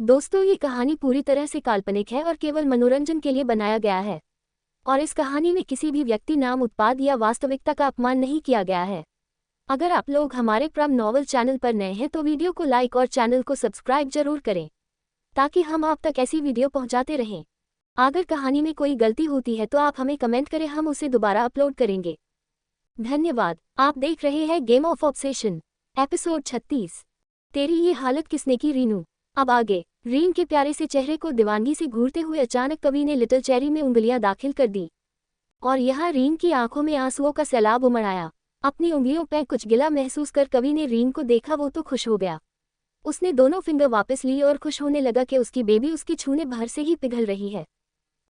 दोस्तों, ये कहानी पूरी तरह से काल्पनिक है और केवल मनोरंजन के लिए बनाया गया है। और इस कहानी में किसी भी व्यक्ति, नाम, उत्पाद या वास्तविकता का अपमान नहीं किया गया है। अगर आप लोग हमारे प्राइम नॉवल चैनल पर नए हैं तो वीडियो को लाइक और चैनल को सब्सक्राइब जरूर करें, ताकि हम आप तक ऐसी वीडियो पहुंचाते रहें। अगर कहानी में कोई गलती होती है तो आप हमें कमेंट करें, हम उसे दोबारा अपलोड करेंगे। धन्यवाद। आप देख रहे हैं गेम ऑफ ऑब्सेशन, एपिसोड 36। तेरी ये हालत किसने की रीनू। अब आगे। रीन के प्यारे से चेहरे को दीवानगी से घूरते हुए अचानक कवि ने लिटिल चेरी में उंगलियां दाखिल कर दी, और यहाँ रीन की आंखों में आंसुओं का सैलाब उमड़ आया। अपनी उंगलियों पर कुछ गिला महसूस कर कवि ने रीन को देखा, वो तो खुश हो गया। उसने दोनों फिंगर वापस ली और खुश होने लगा कि उसकी बेबी उसकी छूने भर से ही पिघल रही है।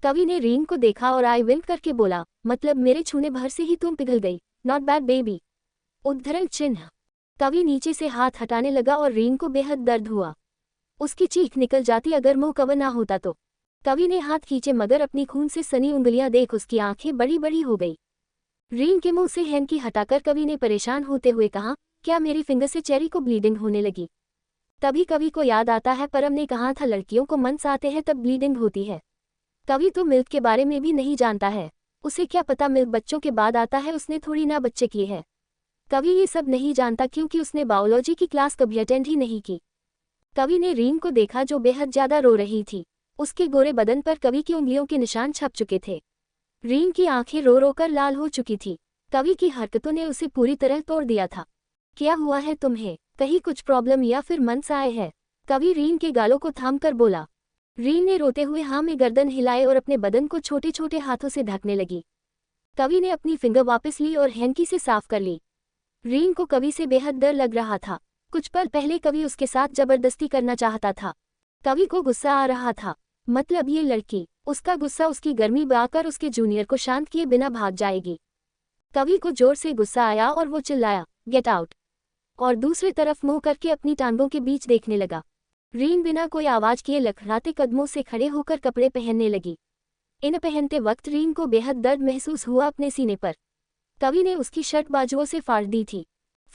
कवि ने रीन को देखा और आई विंक करके बोला, मतलब मेरे छूने भर से ही तुम पिघल गई। Not bad baby. उद्धरण चिन्ह। कवि नीचे से हाथ हटाने लगा और रीन को बेहद दर्द हुआ। उसकी चीख निकल जाती अगर मुंह कवर ना होता तो। कवि ने हाथ खींचे मगर अपनी खून से सनी उंगलियां देख उसकी आंखें बड़ी बड़ी हो गई। रीन के मुंह से हैंकी हटाकर कवि ने परेशान होते हुए कहा, क्या मेरी फिंगर से चेरी को ब्लीडिंग होने लगी। तभी कवि को याद आता है, परम ने कहा था लड़कियों को मंथ्स आते हैं तब ब्लीडिंग होती है। कवि तो मिल्क के बारे में भी नहीं जानता है, उसे क्या पता मिल्क बच्चों के बाद आता है, उसने थोड़ी ना बच्चे किए हैं। कवि ये सब नहीं जानता क्योंकि उसने बायोलॉजी की क्लास कभी अटेंड ही नहीं की। कवि ने रीन को देखा जो बेहद ज्यादा रो रही थी। उसके गोरे बदन पर कवि की उंगलियों के निशान छप चुके थे। रीन की आंखें रो रो कर लाल हो चुकी थी। कवि की हरकतों ने उसे पूरी तरह तोड़ दिया था। क्या हुआ है तुम्हें, कहीं कुछ प्रॉब्लम या फिर मंथ्स आए हैं। कवि रीन के गालों को थाम कर बोला। रीन ने रोते हुए हाँ में गर्दन हिलाए और अपने बदन को छोटे छोटे हाथों से ढकने लगी। कवि ने अपनी फिंगर वापस ली और हैंकी से साफ कर ली। रीन को कवि से बेहद डर लग रहा था। कुछ पल पहले कवि उसके साथ जबरदस्ती करना चाहता था। कवि को गुस्सा आ रहा था, मतलब ये लड़की, उसका गुस्सा उसकी गर्मी बहाकर उसके जूनियर को शांत किए बिना भाग जाएगी। कवि को जोर से गुस्सा आया और वो चिल्लाया, गेट आउट, और दूसरी तरफ मुंह करके अपनी टांगों के बीच देखने लगा। रीन बिना कोई आवाज किए लखड़ाते कदमों से खड़े होकर कपड़े पहनने लगी। इन पहनते वक्त रीन को बेहद दर्द महसूस हुआ अपने सीने पर। कवि ने उसकी शर्ट बाजुओं से फाड़ दी थी।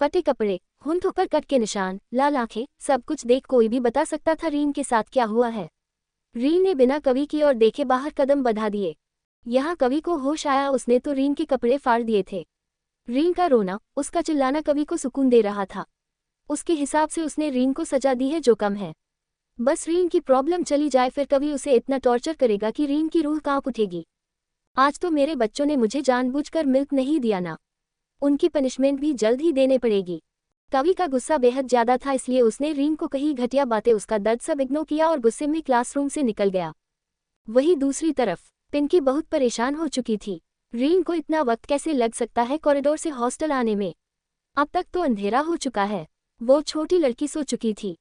फटे कपड़े, होंठों पर कट के निशान, लाल आंखें, सब कुछ देख कोई भी बता सकता था रीन के साथ क्या हुआ है। रीन ने बिना कवि की ओर देखे बाहर कदम बढ़ा दिए। यहाँ कवि को होश आया, उसने तो रीन के कपड़े फाड़ दिए थे। रीन का रोना, उसका चिल्लाना कवि को सुकून दे रहा था। उसके हिसाब से उसने रीन को सजा दी है जो कम है। बस रीन की प्रॉब्लम चली जाए, फिर कवि उसे इतना टॉर्चर करेगा कि रीन की रूह कांप उठेगी। आज तो मेरे बच्चों ने मुझे जानबूझकर मिल्क नहीं दिया ना, उनकी पनिशमेंट भी जल्द ही देने पड़ेगी। कवि का गुस्सा बेहद ज्यादा था, इसलिए उसने रीन को कही घटिया बातें, उसका दर्द सब इग्नोर किया और गुस्से में क्लासरूम से निकल गया। वहीं दूसरी तरफ पिंकी बहुत परेशान हो चुकी थी। रीन को इतना वक्त कैसे लग सकता है कॉरिडोर से हॉस्टल आने में। अब तक तो अंधेरा हो चुका है। वो छोटी लड़की सो चुकी थी।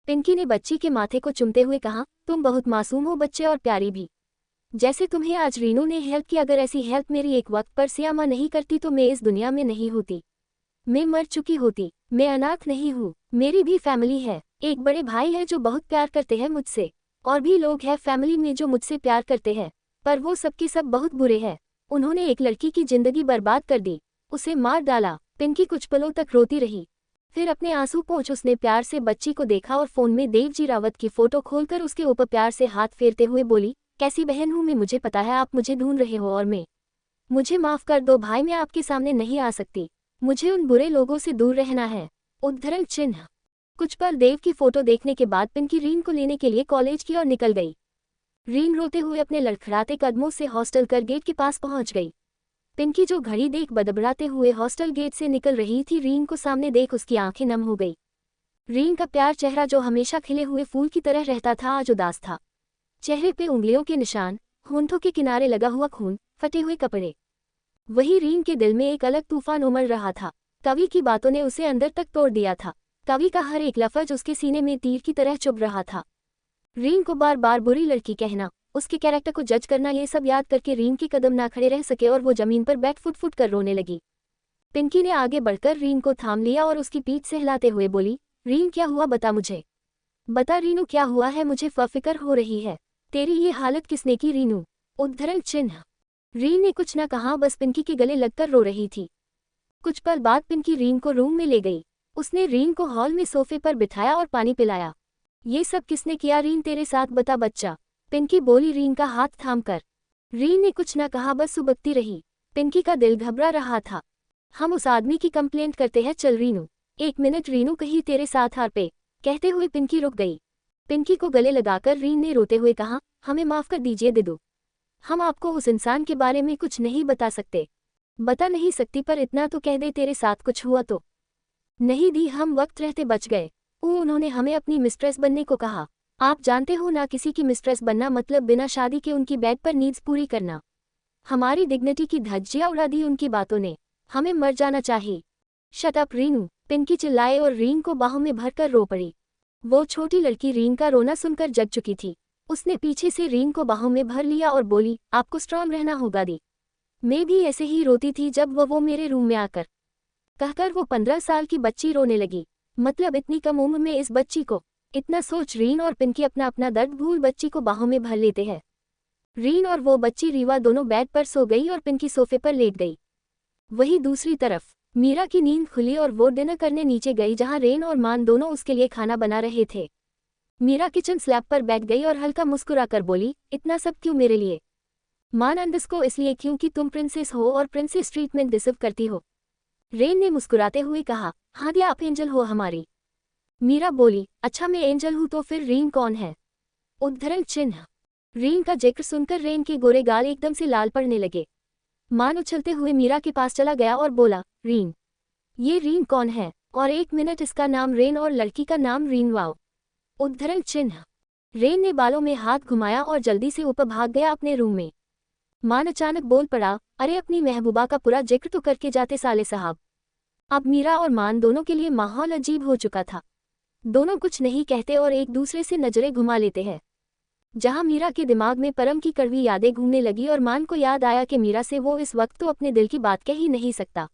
पिंकी ने बच्ची के माथे को चुमते हुए कहा, तुम बहुत मासूम हो बच्चे, और प्यारी भी। जैसे तुम्हें आज रीनू ने हेल्प की, अगर ऐसी हेल्प मेरी एक वक्त पर सियामा नहीं करती तो मैं इस दुनिया में नहीं होती। मैं मर चुकी होती। मैं अनाथ नहीं हूँ, मेरी भी फैमिली है। एक बड़े भाई है जो बहुत प्यार करते हैं मुझसे, और भी लोग हैं फैमिली में जो मुझसे प्यार करते हैं, पर वो सबके सब बहुत बुरे हैं। उन्होंने एक लड़की की जिंदगी बर्बाद कर दी, उसे मार डाला। पिंकी कुछ पलों तक रोती रही, फिर अपने आंसू पोंछ उसने प्यार से बच्ची को देखा और फोन में देवजी रावत की फोटो खोलकर उसके ऊपर प्यार से हाथ फेरते हुए बोली, कैसी बहन हूँ मैं, मुझे पता है आप मुझे ढूंढ रहे हो, और मुझे माफ कर दो भाई, मैं आपके सामने नहीं आ सकती। मुझे उन बुरे लोगों से दूर रहना है। उद्धरण चिन्ह। कुछ पल देव की फोटो देखने के बाद पिंकी रीन को लेने के लिए कॉलेज की ओर निकल गई। रीन रोते हुए अपने लड़खड़ाते कदमों से हॉस्टल कर गेट के पास पहुंच गई। पिंकी जो घड़ी देख बड़बड़ाते हुए हॉस्टल गेट से निकल रही थी, रीन को सामने देख उसकी आंखें नम हो गई। रीन का प्यार चेहरा जो हमेशा खिले हुए फूल की तरह रहता था, आज उदास था। चेहरे पे उंगलियों के निशान, होंठों के किनारे लगा हुआ खून, फटे हुए कपड़े। वही रीन के दिल में एक अलग तूफान उमड़ रहा था। कवि की बातों ने उसे अंदर तक तोड़ दिया था। कवि का हर एक लफ्ज उसके सीने में तीर की तरह चुभ रहा था। रीन को बार बार बुरी लड़की कहना, उसके कैरेक्टर को जज करना, ये सब याद करके रीन के कदम ना खड़े रह सके और वो जमीन पर बैठ फुट फुट कर रोने लगी। पिंकी ने आगे बढ़कर रीन को थाम लिया और उसकी पीठ से हिलाते हुए बोली, रीन क्या हुआ, बता मुझे, बता रीनू क्या हुआ है, मुझे फिक्र हो रही है। तेरी ये हालत किसने की रीनू। उद्धरण चिन्ह। रीन ने कुछ न कहा, बस पिंकी के गले लगकर रो रही थी। कुछ पल बाद पिंकी रीन को रूम में ले गई। उसने रीन को हॉल में सोफे पर बिठाया और पानी पिलाया। ये सब किसने किया रीन तेरे साथ, बता बच्चा। पिंकी बोली रीन का हाथ थामकर। रीन ने कुछ न कहा, बस सुबकती रही। पिंकी का दिल घबरा रहा था। हम उस आदमी की कंप्लेंट करते हैं, चल रीनू। 1 मिनट रीनू, कहीं तेरे साथ हार पे। कहते हुए पिंकी रुक गई। पिंकी को गले लगाकर रीन ने रोते हुए कहा, हमें माफ कर दीजिए दीदू। हम आपको उस इंसान के बारे में कुछ नहीं बता सकते। बता नहीं सकती, पर इतना तो कह दे तेरे साथ कुछ हुआ तो। नहीं दी, हम वक्त रहते बच गए। उन्होंने हमें अपनी मिस्ट्रेस बनने को कहा। आप जानते हो ना, किसी की मिस्ट्रेस बनना मतलब बिना शादी के उनकी बेड पर नीड्स पूरी करना। हमारी डिग्निटी की धज्जियां उड़ा दी उनकी बातों ने। हमें मर जाना चाहिए। शट अप रीनू, पिंकी चिल्लाए और रीन को बाहों में भरकर रो पड़ी। वो छोटी लड़की रीन का रोना सुनकर जग चुकी थी। उसने पीछे से रीन को बाहों में भर लिया और बोली, आपको स्ट्रांग रहना होगा दी। मैं भी ऐसे ही रोती थी जब वो मेरे रूम में आकर। कहकर वो 15 साल की बच्ची रोने लगी। मतलब इतनी कम उम्र में इस बच्ची को। इतना सोच रीन और पिंकी अपना अपना दर्द भूल बच्ची को बाहों में भर लेते हैं। रीन और वो बच्ची रीवा दोनों बेड पर सो गई और पिंकी सोफे पर लेट गई। वहीं दूसरी तरफ मीरा की नींद खुली और वो डिनर करने नीचे गई, जहां रेन और मान दोनों उसके लिए खाना बना रहे थे। मीरा किचन स्लैब पर बैठ गई और हल्का मुस्कुराकर बोली, इतना सब क्यों मेरे लिए? मान अंडस्को इसलिए क्योंकि तुम प्रिंसेस हो और प्रिंसेस ट्रीटमेंट डिजर्व करती हो। रेन ने मुस्कुराते हुए कहा, हाँ दिया, आप एंजल हो हमारी। मीरा बोली, अच्छा मैं एंजल हूं तो फिर रीन कौन है? उद्धरण चिन्ह। रीन का जिक्र सुनकर रेन के गोरे गाल एकदम से लाल पड़ने लगे। मान उछलते हुए मीरा के पास चला गया और बोला, रीन? ये रीन कौन है? और 1 मिनट, इसका नाम रेन और लड़की का नाम रीन? वाओ। उद्धरण चिन्ह। रेन ने बालों में हाथ घुमाया और जल्दी से ऊपर भाग गया अपने रूम में। मान अचानक बोल पड़ा, अरे अपनी महबूबा का पूरा जिक्र तो करके जाते साले साहब। अब मीरा और मान दोनों के लिए माहौल अजीब हो चुका था। दोनों कुछ नहीं कहते और एक दूसरे से नजरें घुमा लेते हैं। जहां मीरा के दिमाग में परम की कड़वी यादें घूमने लगी और मान को याद आया कि मीरा से वो इस वक्त तो अपने दिल की बात कह ही नहीं सकता।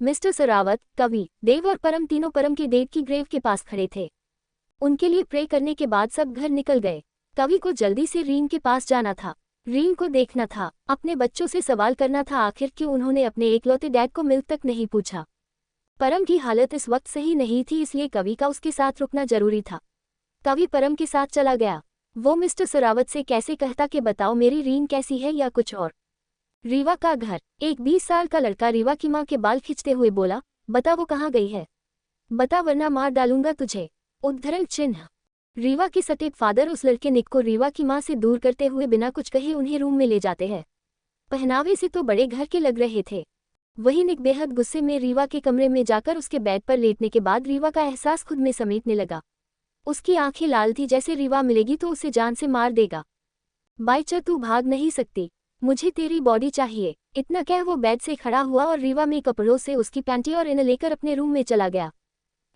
मिस्टर सरावत, कवि, देव और परम तीनों परम के डेड की ग्रेव के पास खड़े थे। उनके लिए प्रे करने के बाद सब घर निकल गए। कवि को जल्दी से रीन के पास जाना था। रीन को देखना था, अपने बच्चों से सवाल करना था आखिर क्यों उन्होंने अपने एकलौते डैड को मिल्क तक नहीं पूछा। परम की हालत इस वक्त सही नहीं थी, इसलिए कवि का उसके साथ रुकना जरूरी था। कवि परम के साथ चला गया। वो मिस्टर सरावत से कैसे कहता कि बताओ मेरी रीन कैसी है या कुछ और। रीवा का घर। एक 20 साल का लड़का रीवा की मां के बाल खींचते हुए बोला, बता वो कहाँ गई है? बता वरना मार डालूंगा तुझे। उद्धरण चिन्ह। रीवा के सटेप फादर उस लड़के निक को रीवा की मां से दूर करते हुए बिना कुछ कहे उन्हें रूम में ले जाते हैं। पहनावे से तो बड़े घर के लग रहे थे। वही निक बेहद गुस्से में रीवा के कमरे में जाकर उसके बेड पर लेटने के बाद रीवा का एहसास खुद में समेटने लगा। उसकी आंखें लाल थी, जैसे रीवा मिलेगी तो उसे जान से मार देगा। बाईचा तू भाग नहीं सकती, मुझे तेरी बॉडी चाहिए। इतना कह वो बेड से खड़ा हुआ और रीवा में कपड़ों से उसकी पैंटी और इन्हें लेकर अपने रूम में चला गया।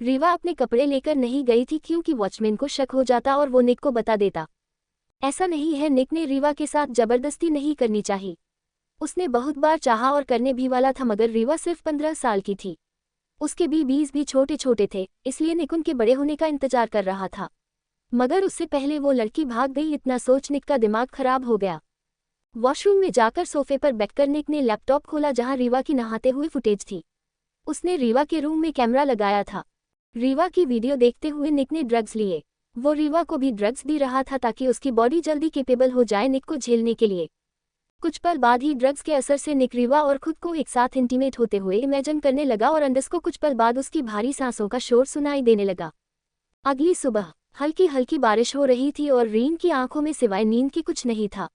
रीवा अपने कपड़े लेकर नहीं गई थी क्योंकि वॉचमैन को शक हो जाता और वो निक को बता देता। ऐसा नहीं है, निक ने रीवा के साथ जबरदस्ती नहीं करनी चाहिए। उसने बहुत बार चाहा और करने भी वाला था, मगर रीवा सिर्फ 15 साल की थी। उसके बीबीज भी छोटे छोटे थे, इसलिए निक उनके बड़े होने का इंतजार कर रहा था। मगर उससे पहले वो लड़की भाग गई, इतना सोच निक का दिमाग खराब हो गया। वॉशरूम में जाकर सोफे पर बैठकर निक ने लैपटॉप खोला जहां रीवा की नहाते हुए फुटेज थी। उसने रीवा के रूम में कैमरा लगाया था। रीवा की वीडियो देखते हुए निक ने ड्रग्स लिए। वो रीवा को भी ड्रग्स दे रहा था ताकि उसकी बॉडी जल्दी कैपेबल हो जाए निक को झेलने के लिए। कुछ पल बाद ही ड्रग्स के असर से निक रीवा और खुद को एक साथ इंटीमेट होते हुए इमेजिन करने लगा और अंडस को कुछ पल बाद उसकी भारी सांसों का शोर सुनाई देने लगा। अगली सुबह हल्की हल्की बारिश हो रही थी और रीन की आंखों में सिवाय नींद की कुछ नहीं था।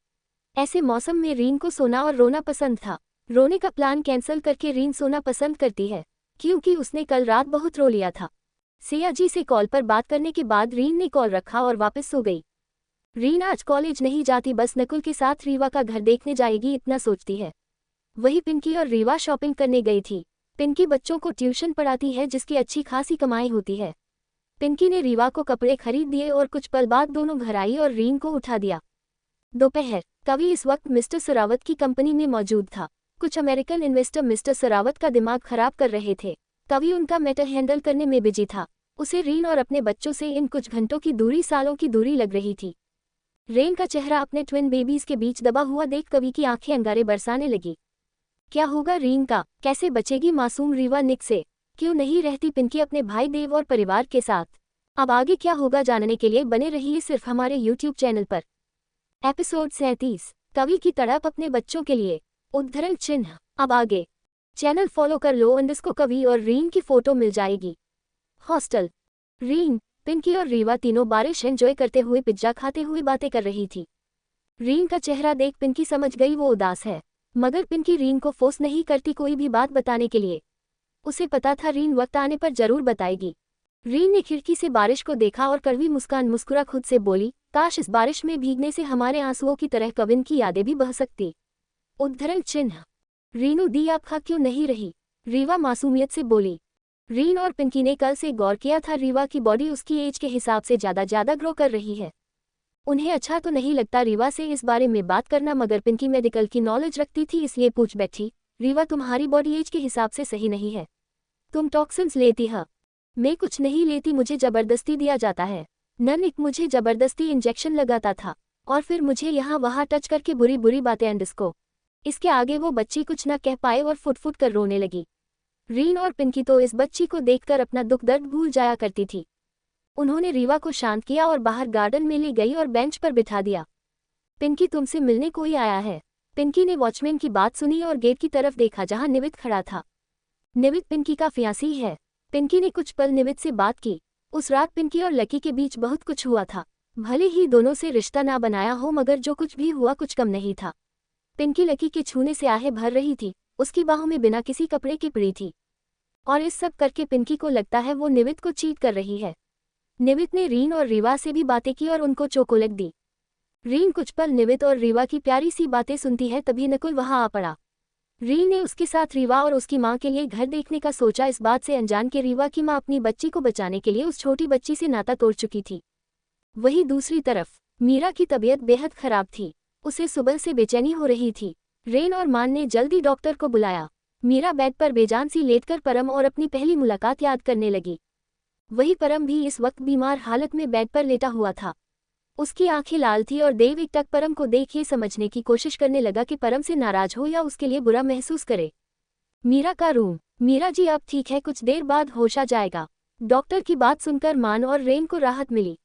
ऐसे मौसम में रीन को सोना और रोना पसंद था। रोने का प्लान कैंसिल करके रीन सोना पसंद करती है क्योंकि उसने कल रात बहुत रो लिया था। सिया जी से कॉल पर बात करने के बाद रीन ने कॉल रखा और वापस सो गई। रीन आज कॉलेज नहीं जाती, बस नकुल के साथ रीवा का घर देखने जाएगी, इतना सोचती है। वही पिंकी और रीवा शॉपिंग करने गई थी। पिंकी बच्चों को ट्यूशन पढ़ाती है जिसकी अच्छी खासी कमाई होती है। पिंकी ने रीवा को कपड़े खरीद दिए और कुछ पल बाद दोनों घर आई और रीन को उठा दिया। दोपहर। कवि इस वक्त मिस्टर सरावत की कंपनी में मौजूद था। कुछ अमेरिकन इन्वेस्टर मिस्टर सरावत का दिमाग खराब कर रहे थे। कवि उनका मैटर हैंडल करने में बिजी था। उसे रीन और अपने बच्चों से इन कुछ घंटों की दूरी सालों की दूरी लग रही थी। रेन का चेहरा अपने ट्विन बेबीज के बीच दबा हुआ देख कवि की आंखें अंगारे बरसाने लगी। क्या होगा रीन का? कैसे बचेगी मासूम रीवा निक से? क्यों नहीं रहती पिंकी अपने भाई देव और परिवार के साथ? अब आगे क्या होगा जानने के लिए बने रहिए सिर्फ हमारे YouTube चैनल पर। एपिसोड 37, कवि की तड़प अपने बच्चों के लिए, उद्धरण चिन्ह। अब आगे चैनल फॉलो कर लो, इसको कवि और रीन की फोटो मिल जाएगी। हॉस्टल। रीन, पिंकी और रीवा तीनों बारिश एंजॉय करते हुए पिज्जा खाते हुए बातें कर रही थी। रीन का चेहरा देख पिंकी समझ गई वो उदास है, मगर पिंकी रीन को फोर्स नहीं करती कोई भी बात बताने के लिए। उसे पता था रीन वक्त आने पर जरूर बताएगी। रीन ने खिड़की से बारिश को देखा और कड़वी मुस्कान मुस्कुरा खुद से बोली, काश इस बारिश में भीगने से हमारे आंसुओं की तरह कविन की यादें भी बह सकती। उद्धरण चिन्ह। रीनू दी आप खा क्यों नहीं रही? रीवा मासूमियत से बोली। रीन और पिंकी ने कल से गौर किया था रीवा की बॉडी उसकी एज के हिसाब से ज्यादा ग्रो कर रही है। उन्हें अच्छा तो नहीं लगता रीवा से इस बारे में बात करना, मगर पिंकी मेडिकल की नॉलेज रखती थी इसलिए पूछ बैठी, रीवा तुम्हारी बॉडी एज के हिसाब से सही नहीं है, तुम टॉक्सिन्स लेती है? मैं कुछ नहीं लेती, मुझे जबरदस्ती दिया जाता है। ननिक मुझे जबरदस्ती इंजेक्शन लगाता था और फिर मुझे यहाँ वहाँ टच करके बुरी बुरी बातें अंडिस्को। इसके आगे वो बच्ची कुछ न कह पाए और फुट फुट कर रोने लगी। रीन और पिंकी तो इस बच्ची को देखकर अपना दुख दर्द भूल जाया करती थी। उन्होंने रीवा को शांत किया और बाहर गार्डन में ले गई और बेंच पर बिठा दिया। पिंकी तुमसे मिलने कोई आया है। पिंकी ने वॉचमैन की बात सुनी और गेट की तरफ देखा जहां निवित खड़ा था। निवित पिंकी का फियांसी है। पिंकी ने कुछ पल निवित से बात की। उस रात पिंकी और लकी के बीच बहुत कुछ हुआ था। भले ही दोनों से रिश्ता ना बनाया हो, मगर जो कुछ भी हुआ कुछ कम नहीं था। पिंकी लकी के छूने से आहें भर रही थी, उसकी बाहों में बिना किसी कपड़े की पड़ी थी, और इस सब करके पिंकी को लगता है वो निवित को चीट कर रही है। निवित ने रीन और रीवा से भी बातें की और उनको चॉकलेट दी। रीन कुछ पल निवित और रीवा की प्यारी सी बातें सुनती है, तभी नकुल वहां आ पड़ा। रीन ने उसके साथ रीवा और उसकी माँ के लिए घर देखने का सोचा, इस बात से अनजान के रीवा की माँ अपनी बच्ची को बचाने के लिए उस छोटी बच्ची से नाता तोड़ चुकी थी। वहीं दूसरी तरफ मीरा की तबीयत बेहद खराब थी, उसे सुबह से बेचैनी हो रही थी। रेन और मान ने जल्दी डॉक्टर को बुलाया। मीरा बेड पर बेजान सी लेटकर परम और अपनी पहली मुलाकात याद करने लगी। वही परम भी इस वक्त बीमार हालत में बेड पर लेटा हुआ था। उसकी आंखें लाल थी और देव एकटक परम को देख ये समझने की कोशिश करने लगा कि परम से नाराज हो या उसके लिए बुरा महसूस करे। मीरा का रूम। मीरा जी अब ठीक है, कुछ देर बाद होश आ जाएगा। डॉक्टर की बात सुनकर मान और रेन को राहत मिली।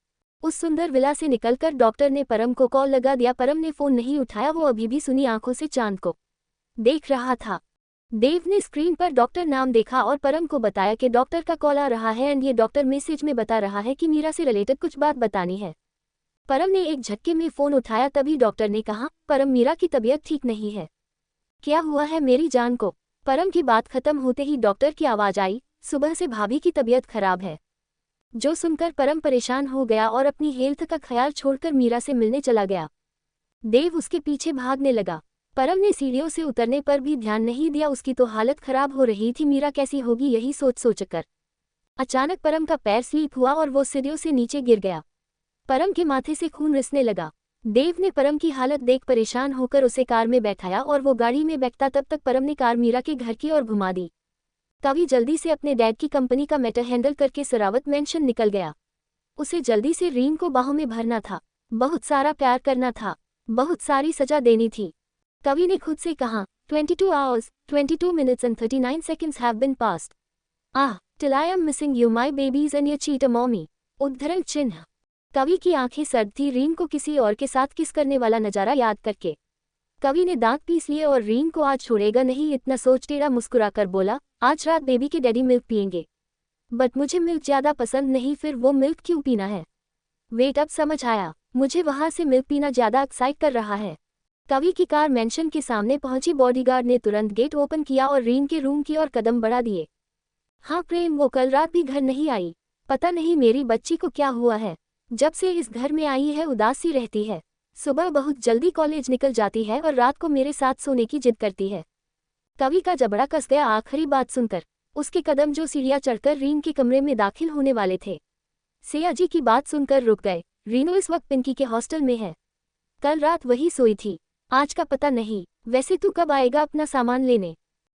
उस सुंदर विला से निकलकर डॉक्टर ने परम को कॉल लगा दिया। परम ने फोन नहीं उठाया, वो अभी भी सुनी आंखों से चांद को देख रहा था। देव ने स्क्रीन पर डॉक्टर नाम देखा और परम को बताया कि डॉक्टर का कॉल आ रहा है एंड ये डॉक्टर मैसेज में बता रहा है कि मीरा से रिलेटेड कुछ बात बतानी है। परम ने एक झटके में फोन उठाया, तभी डॉक्टर ने कहा, परम मीरा की तबीयत ठीक नहीं है। क्या हुआ है मेरी जान को? परम की बात खत्म होते ही डॉक्टर की आवाज आई, सुबह से भाभी की तबीयत खराब है। जो सुनकर परम परेशान हो गया और अपनी हेल्थ का ख्याल छोड़कर मीरा से मिलने चला गया। देव उसके पीछे भागने लगा। परम ने सीढ़ियों से उतरने पर भी ध्यान नहीं दिया, उसकी तो हालत खराब हो रही थी, मीरा कैसी होगी यही सोचकर अचानक परम का पैर स्लिप हुआ और वो सीढ़ियों से नीचे गिर गया। परम के माथे से खून रिसने लगा। देव ने परम की हालत देख परेशान होकर उसे कार में बैठाया और वो गाड़ी में बैठता तब तक परम ने कार मीरा के घर की ओर घुमा दी। तभी जल्दी से अपने डैड की कंपनी का मैटर हैंडल करके सरावत मेंशन निकल गया। उसे जल्दी से रीन को बाहों में भरना था, बहुत सारा प्यार करना था, बहुत सारी सजा देनी थी। कवि ने खुद से कहा, 22 hours, 22 minutes and 39 seconds have been passed. Till I am missing you my babies and your cheater mommy. उद्धरण चिन्ह। कवि की आंखें सर्द थी रीन को किसी और के साथ किस करने वाला नजारा याद करके। कवि ने दांत पीस लिए और रीन को आज छोड़ेगा नहीं इतना सोच टेढ़ा मुस्कुराकर बोला, आज रात बेबी के डैडी मिल्क पियेंगे। बट मुझे मिल्क ज्यादा पसंद नहीं, फिर वो मिल्क क्यों पीना है? वेट, अब समझ आया, मुझे वहां से मिल्क पीना ज्यादा एक्साइट कर रहा है। कवि की कार मेंशन के सामने पहुंची। बॉडीगार्ड ने तुरंत गेट ओपन किया और रीन के रूम की ओर कदम बढ़ा दिए। हाँ प्रेम, वो कल रात भी घर नहीं आई। पता नहीं मेरी बच्ची को क्या हुआ है, जब से इस घर में आई है उदास सी रहती है। सुबह बहुत जल्दी कॉलेज निकल जाती है और रात को मेरे साथ सोने की जिद करती है। कवि का जबड़ा कस गया आखिरी बात सुनकर। उसके कदम जो सीढ़ियां चढ़कर रीन के कमरे में दाखिल होने वाले थे, सिया जी की बात सुनकर रुक गए। रीनो इस वक्त पिंकी के हॉस्टल में है। कल रात वही सोई थी, आज का पता नहीं। वैसे तू कब आएगा अपना सामान लेने?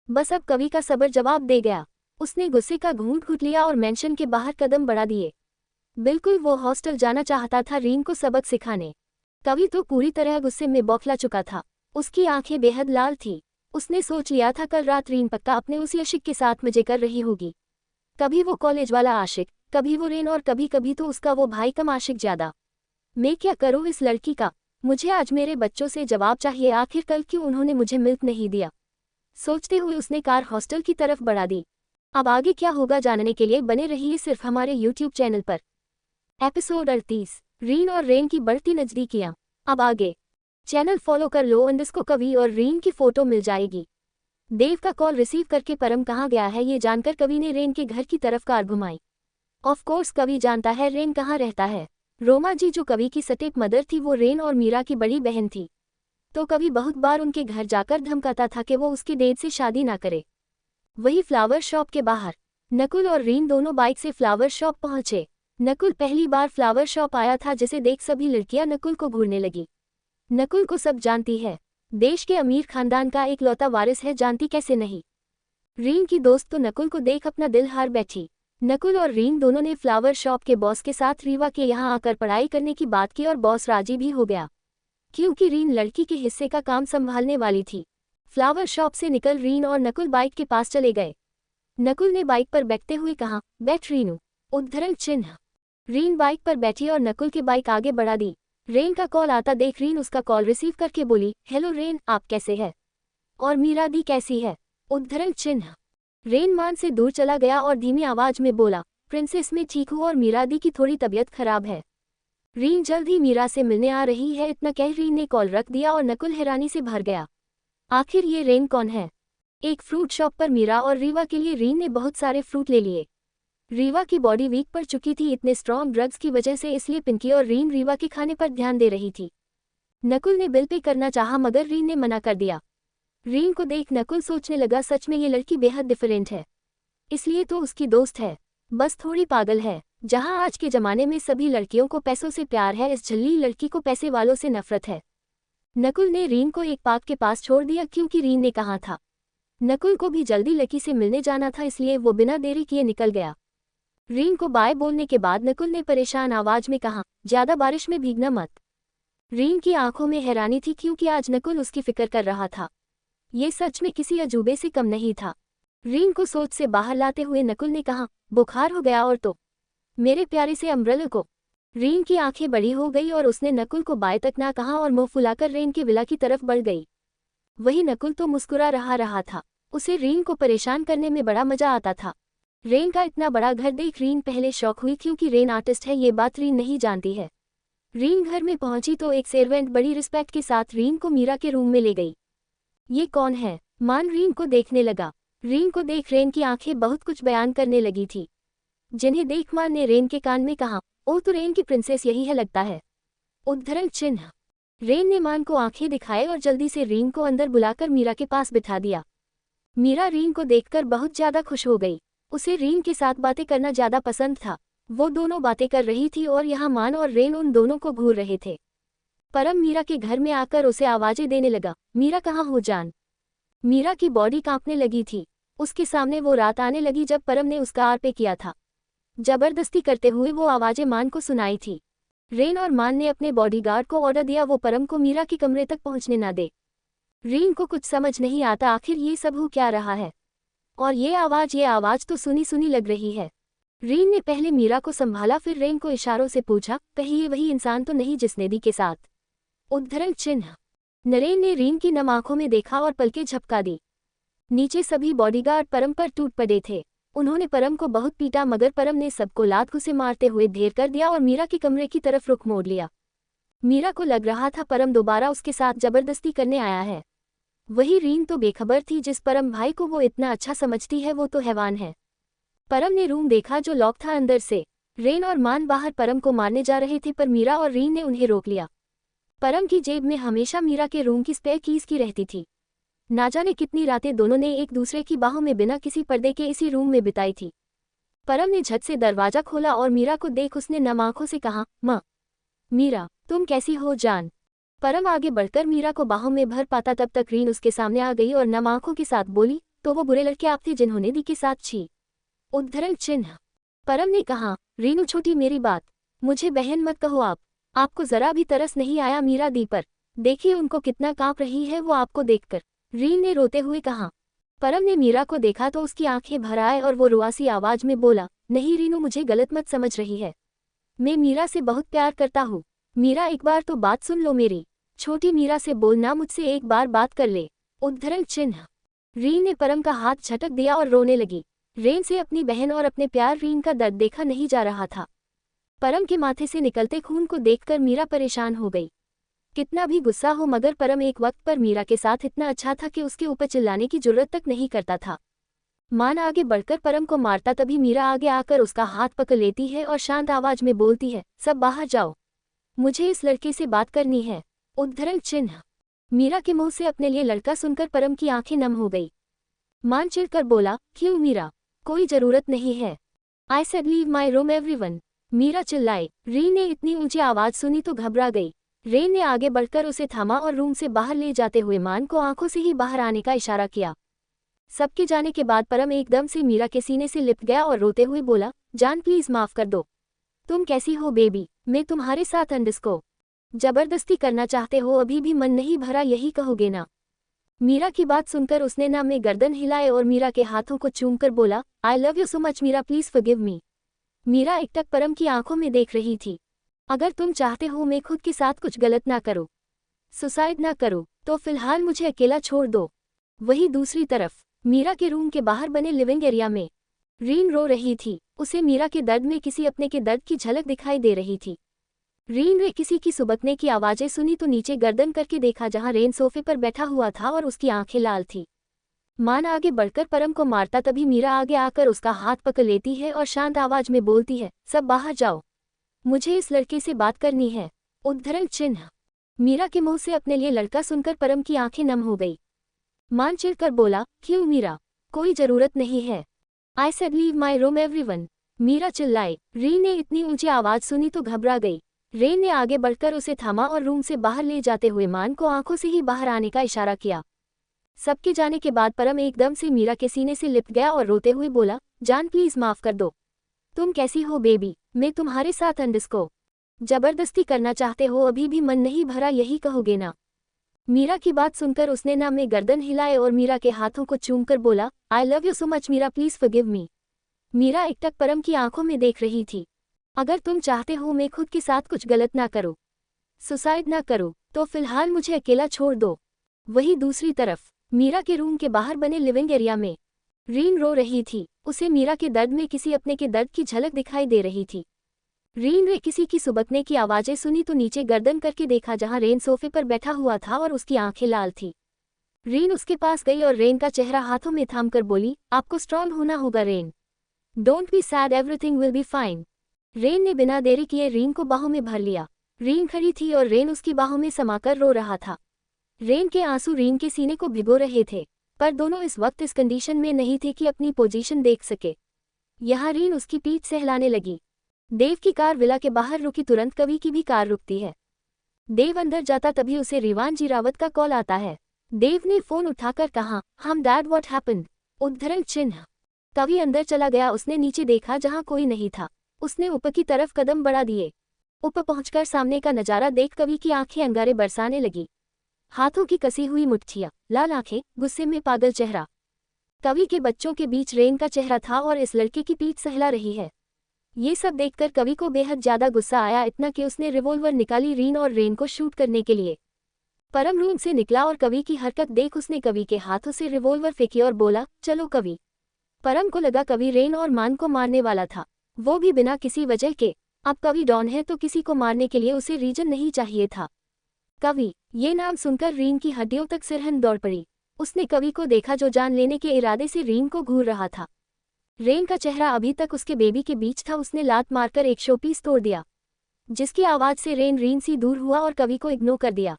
बस अब कवि का सब्र जवाब दे गया। उसने गुस्से का घूंट घूंट लिया और मेंशन के बाहर कदम बढ़ा दिए। बिल्कुल वो हॉस्टल जाना चाहता था रीन को सबक सिखाने। कवि तो पूरी तरह गुस्से में बौखला चुका था, उसकी आंखें बेहद लाल थी। उसने सोच लिया था कल रात रीन पक्का अपने उसी आशिक के साथ मजे कर रही होगी। कभी वो कॉलेज वाला आशिक कभी वो रेन और कभी कभी तो उसका वो भाई कम आशिक ज्यादा। मैं क्या करूँ इस लड़की का? मुझे आज मेरे बच्चों से जवाब चाहिए, आखिर कल क्यों उन्होंने मुझे मिल्क नहीं दिया? सोचते हुए उसने कार हॉस्टल की तरफ बढ़ा दी। अब आगे क्या होगा जानने के लिए बने रहिए सिर्फ हमारे यूट्यूब चैनल पर। एपिसोड 38, रीन और रेन की बढ़ती नजदीकियां। अब आगे चैनल फॉलो कर लो, अंडस्को कवि और रीन की फोटो मिल जाएगी। देव का कॉल रिसीव करके परम कहाँ गया है ये जानकर कवि ने रेन के घर की तरफ कार घुमाई। ऑफ कोर्स कवि जानता है रेन कहाँ रहता है। रोमा जी जो कवि की स्टेप मदर थी वो रेन और मीरा की बड़ी बहन थी, तो कवि बहुत बार उनके घर जाकर धमकाता था कि वो उसके डेड से शादी ना करे। वही फ्लावर शॉप के बाहर नकुल और रीन दोनों बाइक से फ्लावर शॉप पहुंचे। नकुल पहली बार फ्लावर शॉप आया था, जिसे देख सभी लड़कियां नकुल को घूरने लगी। नकुल को सब जानती है, देश के अमीर खानदान का एक लौता वारिस है, जानती कैसे नहीं। रीन की दोस्त तो नकुल को देख अपना दिल हार बैठी। नकुल और रीन दोनों ने फ्लावर शॉप के बॉस के साथ रीवा के यहाँ आकर पढ़ाई करने की बात की और बॉस राजी भी हो गया, क्योंकि रीन लड़की के हिस्से का काम संभालने वाली थी। फ्लावर शॉप से निकल रीन और नकुल बाइक के पास चले गए। नकुल ने बाइक पर बैठते हुए कहा, बैठ रीनू, उद्धरण चिन्ह। रीन बाइक पर बैठी और नकुल की बाइक आगे बढ़ा दी। रेन का कॉल आता देख रीन उसका कॉल रिसीव करके बोली, हेलो रेन, आप कैसे है? और मीरा दी कैसी है? उद्धरण चिन्ह। रेन मान से दूर चला गया और धीमी आवाज में बोला, प्रिंसेस मैं ठीक हूँ और मीरा दी की थोड़ी तबीयत खराब है। रीन जल्द ही मीरा से मिलने आ रही है। इतना कह रीन ने कॉल रख दिया और नकुल हैरानी से भर गया, आखिर ये रेन कौन है? एक फ्रूट शॉप पर मीरा और रीवा के लिए रीन ने बहुत सारे फ्रूट ले लिए। रीवा की बॉडी वीक पड़ चुकी थी इतने स्ट्रॉन्ग ड्रग्स की वजह से, इसलिए पिंकी और रीन रीवा के खाने पर ध्यान दे रही थी। नकुल ने बिल पे करना चाहा मगर रीन ने मना कर दिया। रीन को देख नकुल सोचने लगा, सच में ये लड़की बेहद डिफरेंट है, इसलिए तो उसकी दोस्त है, बस थोड़ी पागल है। जहां आज के जमाने में सभी लड़कियों को पैसों से प्यार है, इस झल्ली लड़की को पैसे वालों से नफरत है। नकुल ने रीन को एक पार्क के पास छोड़ दिया, क्योंकि रीन ने कहा था। नकुल को भी जल्दी लकी से मिलने जाना था, इसलिए वो बिना देरी किए निकल गया। रीन को बाय बोलने के बाद नकुल ने परेशान आवाज में कहा, ज्यादा बारिश में भीगना मत। रीन की आंखों में हैरानी थी, क्योंकि आज नकुल उसकी फिक्र कर रहा था। ये सच में किसी अजूबे से कम नहीं था। रीन को सोच से बाहर लाते हुए नकुल ने कहा, बुखार हो गया और तो मेरे प्यारे से अम्ब्रेला को। रीन की आंखें बड़ी हो गई और उसने नकुल को बाय तक ना कहा और मुंह फुलाकर रेन के विला की तरफ बढ़ गई। वही नकुल तो मुस्कुरा रहा था, उसे रीन को परेशान करने में बड़ा मजा आता था। रेन का इतना बड़ा घर देख रीन पहले शौक हुई, क्योंकि रेन आर्टिस्ट है ये बात रीन नहीं जानती है। रीन घर में पहुंची तो एक सर्वेंट बड़ी रिस्पेक्ट के साथ रीन को मीरा के रूम में ले गई। ये कौन है? मान रीन को देखने लगा। रीन को देख रेन की आंखें बहुत कुछ बयान करने लगी थी, जिन्हें देख मान ने रेन के कान में कहा, ओ तो रेन की प्रिंसेस यही है लगता है। उद्धरण चिन्ह। रेन ने मान को आंखें दिखाए और जल्दी से रीन को अंदर बुलाकर मीरा के पास बिठा दिया। मीरा रीन को देखकर बहुत ज्यादा खुश हो गई, उसे रीन के साथ बातें करना ज्यादा पसंद था। वो दोनों बातें कर रही थी और यहाँ मान और रेन उन दोनों को घूर रहे थे। परम मीरा के घर में आकर उसे आवाजें देने लगा, मीरा कहाँ हो जान? मीरा की बॉडी कांपने लगी थी। उसके सामने वो रात आने लगी जब परम ने उसका आर पे किया था। जबरदस्ती करते हुए वो आवाजें मान को सुनाई थी। रेन और मान ने अपने बॉडीगार्ड को ऑर्डर दिया वो परम को मीरा के कमरे तक पहुंचने ना दे। रीन को कुछ समझ नहीं आता, आखिर ये सब हो क्या रहा है, और ये आवाज तो सुनी सुनी लग रही है। रीन ने पहले मीरा को संभाला, फिर रेन को इशारों से पूछा, कहीं ये वही इंसान तो नहीं जिसने दी के साथ? उद्धरण चिन्ह। नरेन ने रीन की नम आंखों में देखा और पलकें झपका दी। नीचे सभी बॉडीगार्ड परम पर टूट पड़े थे। उन्होंने परम को बहुत पीटा, मगर परम ने सबको लात घुसे मारते हुए ढेर कर दिया और मीरा के कमरे की तरफ रुख मोड़ लिया। मीरा को लग रहा था परम दोबारा उसके साथ जबरदस्ती करने आया है। वही रीन तो बेखबर थी, जिस परम भाई को वो इतना अच्छा समझती है वो तो हैवान है। परम ने रूम देखा जो लॉक था अंदर से। रेन और मान बाहर परम को मारने जा रहे थे, पर मीरा और रीन ने उन्हें रोक लिया। परम की जेब में हमेशा मीरा के रूम की स्पेयर कीज की रहती थी। ना जाने कितनी रातें दोनों ने एक दूसरे की बाहों में बिना किसी पर्दे के इसी रूम में बिताई थी। परम ने झट से दरवाजा खोला और मीरा को देख उसने नम आंखों से कहा, माँ मीरा तुम कैसी हो जान? परम आगे बढ़कर मीरा को बाहों में भर पाता तब तक रीन उसके सामने आ गई और नम आंखों के साथ बोली, तो वो बुरे लड़के आप थे जिन्होंने दी के साथ छी? उद्धरण चिन्ह। परम ने कहा, रीनू छोटी मेरी बात, मुझे बहन मत कहो आपको जरा भी तरस नहीं आया मीरा दी पर? देखिए उनको कितना कांप रही है वो आपको देखकर। रीन ने रोते हुए कहा। परम ने मीरा को देखा तो उसकी आंखें भर आए और वो रुआसी आवाज में बोला, नहीं रीनू, मुझे गलत मत समझ रही है। मैं मीरा से बहुत प्यार करता हूँ। मीरा, एक बार तो बात सुन लो मेरी। छोटी मीरा से बोलना, मुझसे एक बार बात कर ले। उद्धरण चिन्ह। रीन ने परम का हाथ झटक दिया और रोने लगी। रेन से अपनी बहन और अपने प्यार रीन का दर्द देखा नहीं जा रहा था। परम के माथे से निकलते खून को देखकर मीरा परेशान हो गई। कितना भी गुस्सा हो, मगर परम एक वक्त पर मीरा के साथ इतना अच्छा था कि उसके ऊपर चिल्लाने की जरूरत तक नहीं करता था। मान आगे बढ़कर परम को मारता, तभी मीरा आगे आकर उसका हाथ पकड़ लेती है और शांत आवाज में बोलती है, सब बाहर जाओ, मुझे इस लड़के से बात करनी है। उद्धरण चिन्ह। मीरा के मुंह से अपने लिए लड़का सुनकर परम की आंखें नम हो गई। मान चिढ़कर बोला, क्यों मीरा, कोई जरूरत नहीं है। I said leave my room everyone. Meera चिल्लाई। रीन ने इतनी ऊंची आवाज सुनी तो घबरा गई। रेन ने आगे बढ़कर उसे थामा और रूम से बाहर ले जाते हुए मान को आंखों से ही बाहर आने का इशारा किया। सबके जाने के बाद परम एकदम से मीरा के सीने से लिपट गया और रोते हुए बोला, जान प्लीज माफ कर दो। तुम कैसी हो बेबी, मैं तुम्हारे साथ अंडिस्को जबरदस्ती करना चाहते हो, अभी भी मन नहीं भरा, यही कहोगे ना। मीरा की बात सुनकर उसने ना में गर्दन हिलाए और मीरा के हाथों को चूमकर बोला, I love you so much Meera, please forgive me. Meera एकटक परम की आंखों में देख रही थी। अगर तुम चाहते हो मैं खुद के साथ कुछ गलत ना करूं, सुसाइड ना करूं, तो फिलहाल मुझे अकेला छोड़ दो। वहीं दूसरी तरफ मीरा के रूम के बाहर बने लिविंग एरिया में रीन रो रही थी। उसे मीरा के दर्द में किसी अपने के दर्द की झलक दिखाई दे रही थी। रीन ने किसी की सुबकने की आवाजें सुनी तो नीचे गर्दन करके देखा, जहां रेन सोफे पर बैठा हुआ था और उसकी आंखें लाल थी। मान आगे बढ़कर परम को मारता, तभी मीरा आगे आकर उसका हाथ पकड़ लेती है और शांत आवाज में बोलती है, सब बाहर जाओ, मुझे इस लड़के से बात करनी है। उद्धरण चिन्ह। मीरा के मुंह से अपने लिए लड़का सुनकर परम की आंखें नम हो गई। मान चिढ़कर बोला, क्यों मीरा, कोई जरूरत नहीं है। I said leave my room everyone. Meera चिल्लाई। रीन ने इतनी ऊंची आवाज सुनी तो घबरा गई। रेन ने आगे बढ़कर उसे थामा और रूम से बाहर ले जाते हुए मान को आंखों से ही बाहर आने का इशारा किया। सबके जाने के बाद परम एकदम से मीरा के सीने से लिपट गया और रोते हुए बोला, जान प्लीज माफ कर दो। तुम कैसी हो बेबी, मैं तुम्हारे साथ अंडिस्को जबरदस्ती करना चाहते हो, अभी भी मन नहीं भरा, यही कहोगे ना। मीरा की बात सुनकर उसने ना में गर्दन हिलाए और मीरा के हाथों को चूमकर बोला, I love you so much Meera, please forgive me. Meera एकटक परम की आंखों में देख रही थी। अगर तुम चाहते हो मैं खुद के साथ कुछ गलत ना करूं, सुसाइड ना करूं, तो फिलहाल मुझे अकेला छोड़ दो। वहीं दूसरी तरफ मीरा के रूम के बाहर बने लिविंग एरिया में रीन रो रही थी। उसे मीरा के दर्द में किसी अपने के दर्द की झलक दिखाई दे रही थी। रीन ने किसी की सुबकने की आवाजें सुनी तो नीचे गर्दन करके देखा, जहां रेन सोफे पर बैठा हुआ था और उसकी आंखें लाल थी। रीन उसके पास गई और रेन का चेहरा हाथों में थामकर बोली, आपको स्ट्रांग होना होगा rain, don't be sad, everything will be fine. Rain ने बिना देरी किए रीन को बाहों में भर लिया। रीन खड़ी थी और रेन उसकी बाहों में समाकर रो रहा था। रेन के आंसू रीन के सीने को भिगो रहे थे, पर दोनों इस वक्त इस कंडीशन में नहीं थे कि अपनी पोजीशन देख सके। यहाँ रीन उसकी पीठ सहलाने लगी। देव की कार विला के बाहर रुकी, तुरंत कवि की भी कार रुकती है। देव अंदर जाता तभी उसे रिवान जी रावत का कॉल आता है। देव ने फोन उठाकर कहा, हम डैड व्हाट हैपेंड। उद्धरण चिन्ह। कवि अंदर चला गया। उसने नीचे देखा, जहां कोई नहीं था। उसने ऊपर की तरफ कदम बढ़ा दिए। ऊपर पहुंचकर सामने का नजारा देख कवि की आंखें अंगारे बरसाने लगी। हाथों की कसी हुई मुट्ठियां, लाल आंखें, गुस्से में पागल चेहरा। कवि के बच्चों के बीच रेन का चेहरा था और इस लड़के की पीठ सहला रही है। ये सब देखकर कवि को बेहद ज्यादा गुस्सा आया, इतना कि उसने रिवॉल्वर निकाली रीन और रेन को शूट करने के लिए। परम रूम से निकला और कवि की हरकत देख उसने कवि के हाथों से रिवॉल्वर फेंकी और बोला, चलो कवि। परम को लगा कवि रेन और मान को मारने वाला था, वो भी बिना किसी वजह के। अब कवि डॉन है तो किसी को मारने के लिए उसे रीजन नहीं चाहिए था। कवि, ये नाम सुनकर रीन की हड्डियों तक सिरहन दौड़ पड़ी। उसने कवि को देखा जो जान लेने के इरादे से रीन को घूर रहा था। रेन का चेहरा अभी तक उसके बेबी के बीच था। उसने लात मारकर एक शोपीस तोड़ दिया, जिसकी आवाज से रीन से दूर हुआ और कवि को इग्नोर कर दिया।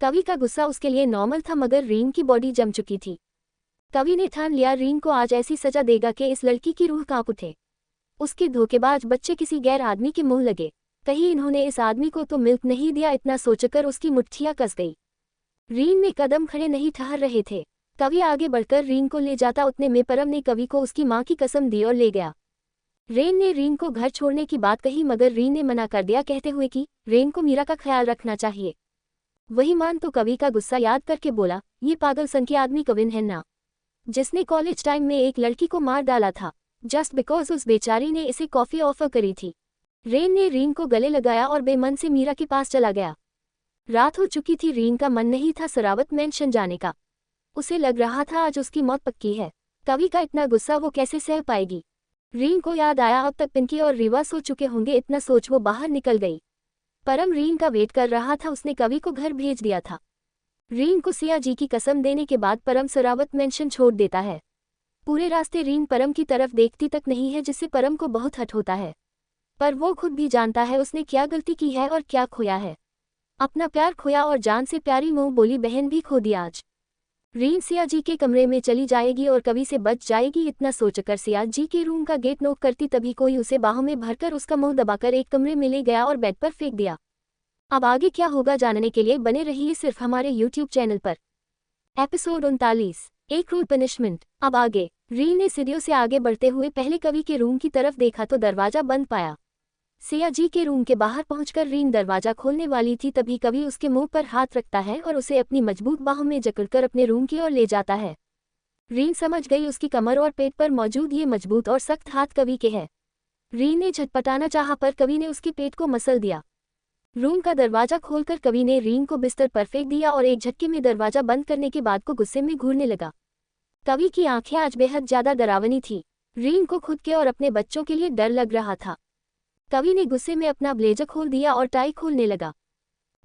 कवि का गुस्सा उसके लिए नॉर्मल था, मगर रीन की बॉडी जम चुकी थी। कवि ने ठान लिया रीन को आज ऐसी सजा देगा कि इस लड़की की रूह कांप उठे। उसके धोखेबाज बच्चे किसी गैर आदमी के मुंह लगे, कहीं इन्होंने इस आदमी को तो मिल्क नहीं दिया, इतना सोचकर उसकी मुट्ठियां कस गई। रीन में कदम खड़े नहीं ठहर रहे थे। कवि आगे बढ़कर रीन को ले जाता, उतने में परम ने कवि को उसकी मां की कसम दी और ले गया। रेन ने रीन को घर छोड़ने की बात कही, मगर रीन ने मना कर दिया, कहते हुए कि रेन को मीरा का ख्याल रखना चाहिए। वही मान तो कवि का गुस्सा याद करके बोला, ये पागल सन के आदमी कविन है ना, जिसने कॉलेज टाइम में एक लड़की को मार डाला था। जस्ट बिकॉज उस बेचारी ने इसे कॉफी ऑफर करी थी। रेन ने रीन को गले लगाया और बेमन से मीरा के पास चला गया। रात हो चुकी थी, रीन का मन नहीं था सरावत मेंशन जाने का। उसे लग रहा था आज उसकी मौत पक्की है। कवि का इतना गुस्सा वो कैसे सह पाएगी। रीन को याद आया अब तक पिंकी और रीवा सो चुके होंगे, इतना सोच वो बाहर निकल गई। परम रीन का वेट कर रहा था, उसने कवि को घर भेज दिया था। रीन को सिया जी की कसम देने के बाद परम सरावत मेंशन छोड़ देता है। पूरे रास्ते रीन परम की तरफ देखती तक नहीं है, जिससे परम को बहुत हट होता है। पर वो खुद भी जानता है उसने क्या गलती की है और क्या खोया है। अपना प्यार खोया और जान से प्यारी मुंह बोली बहन भी खो दी आज। रीन सिया जी के कमरे में चली जाएगी और कवि से बच जाएगी, इतना सोचकर सिया जी के रूम का गेट नॉक करती तभी कोई उसे बाहों में भरकर उसका मुंह दबाकर एक कमरे में ले गया और बेड पर फेंक दिया। अब आगे क्या होगा जानने के लिए बने रहिए सिर्फ हमारे YouTube चैनल पर। एपिसोड 39, एक क्रूर पनिशमेंट। अब आगे रीन ने सीढ़ियों से आगे बढ़ते हुए पहले कवि के रूम की तरफ देखा तो दरवाजा बंद पाया। सिया जी के रूम के बाहर पहुंचकर रीन दरवाजा खोलने वाली थी तभी कवि उसके मुंह पर हाथ रखता है और उसे अपनी मजबूत बाहों में जकड़कर अपने रूम की ओर ले जाता है। रीन समझ गई उसकी कमर और पेट पर मौजूद ये मजबूत और सख्त हाथ कवि के हैं। रीन ने झटपटाना चाहा पर कवि ने उसके पेट को मसल दिया। रूम का दरवाजा खोलकर कवि ने रीन को बिस्तर पर फेंक दिया और एक झटके में दरवाजा बंद करने के बाद को गुस्से में घूरने लगा। कवि की आंखें आज बेहद ज्यादा डरावनी थी। रीन को खुद के और अपने बच्चों के लिए डर लग रहा था। कवि ने गुस्से में अपना ब्लेजर खोल दिया और टाई खोलने लगा।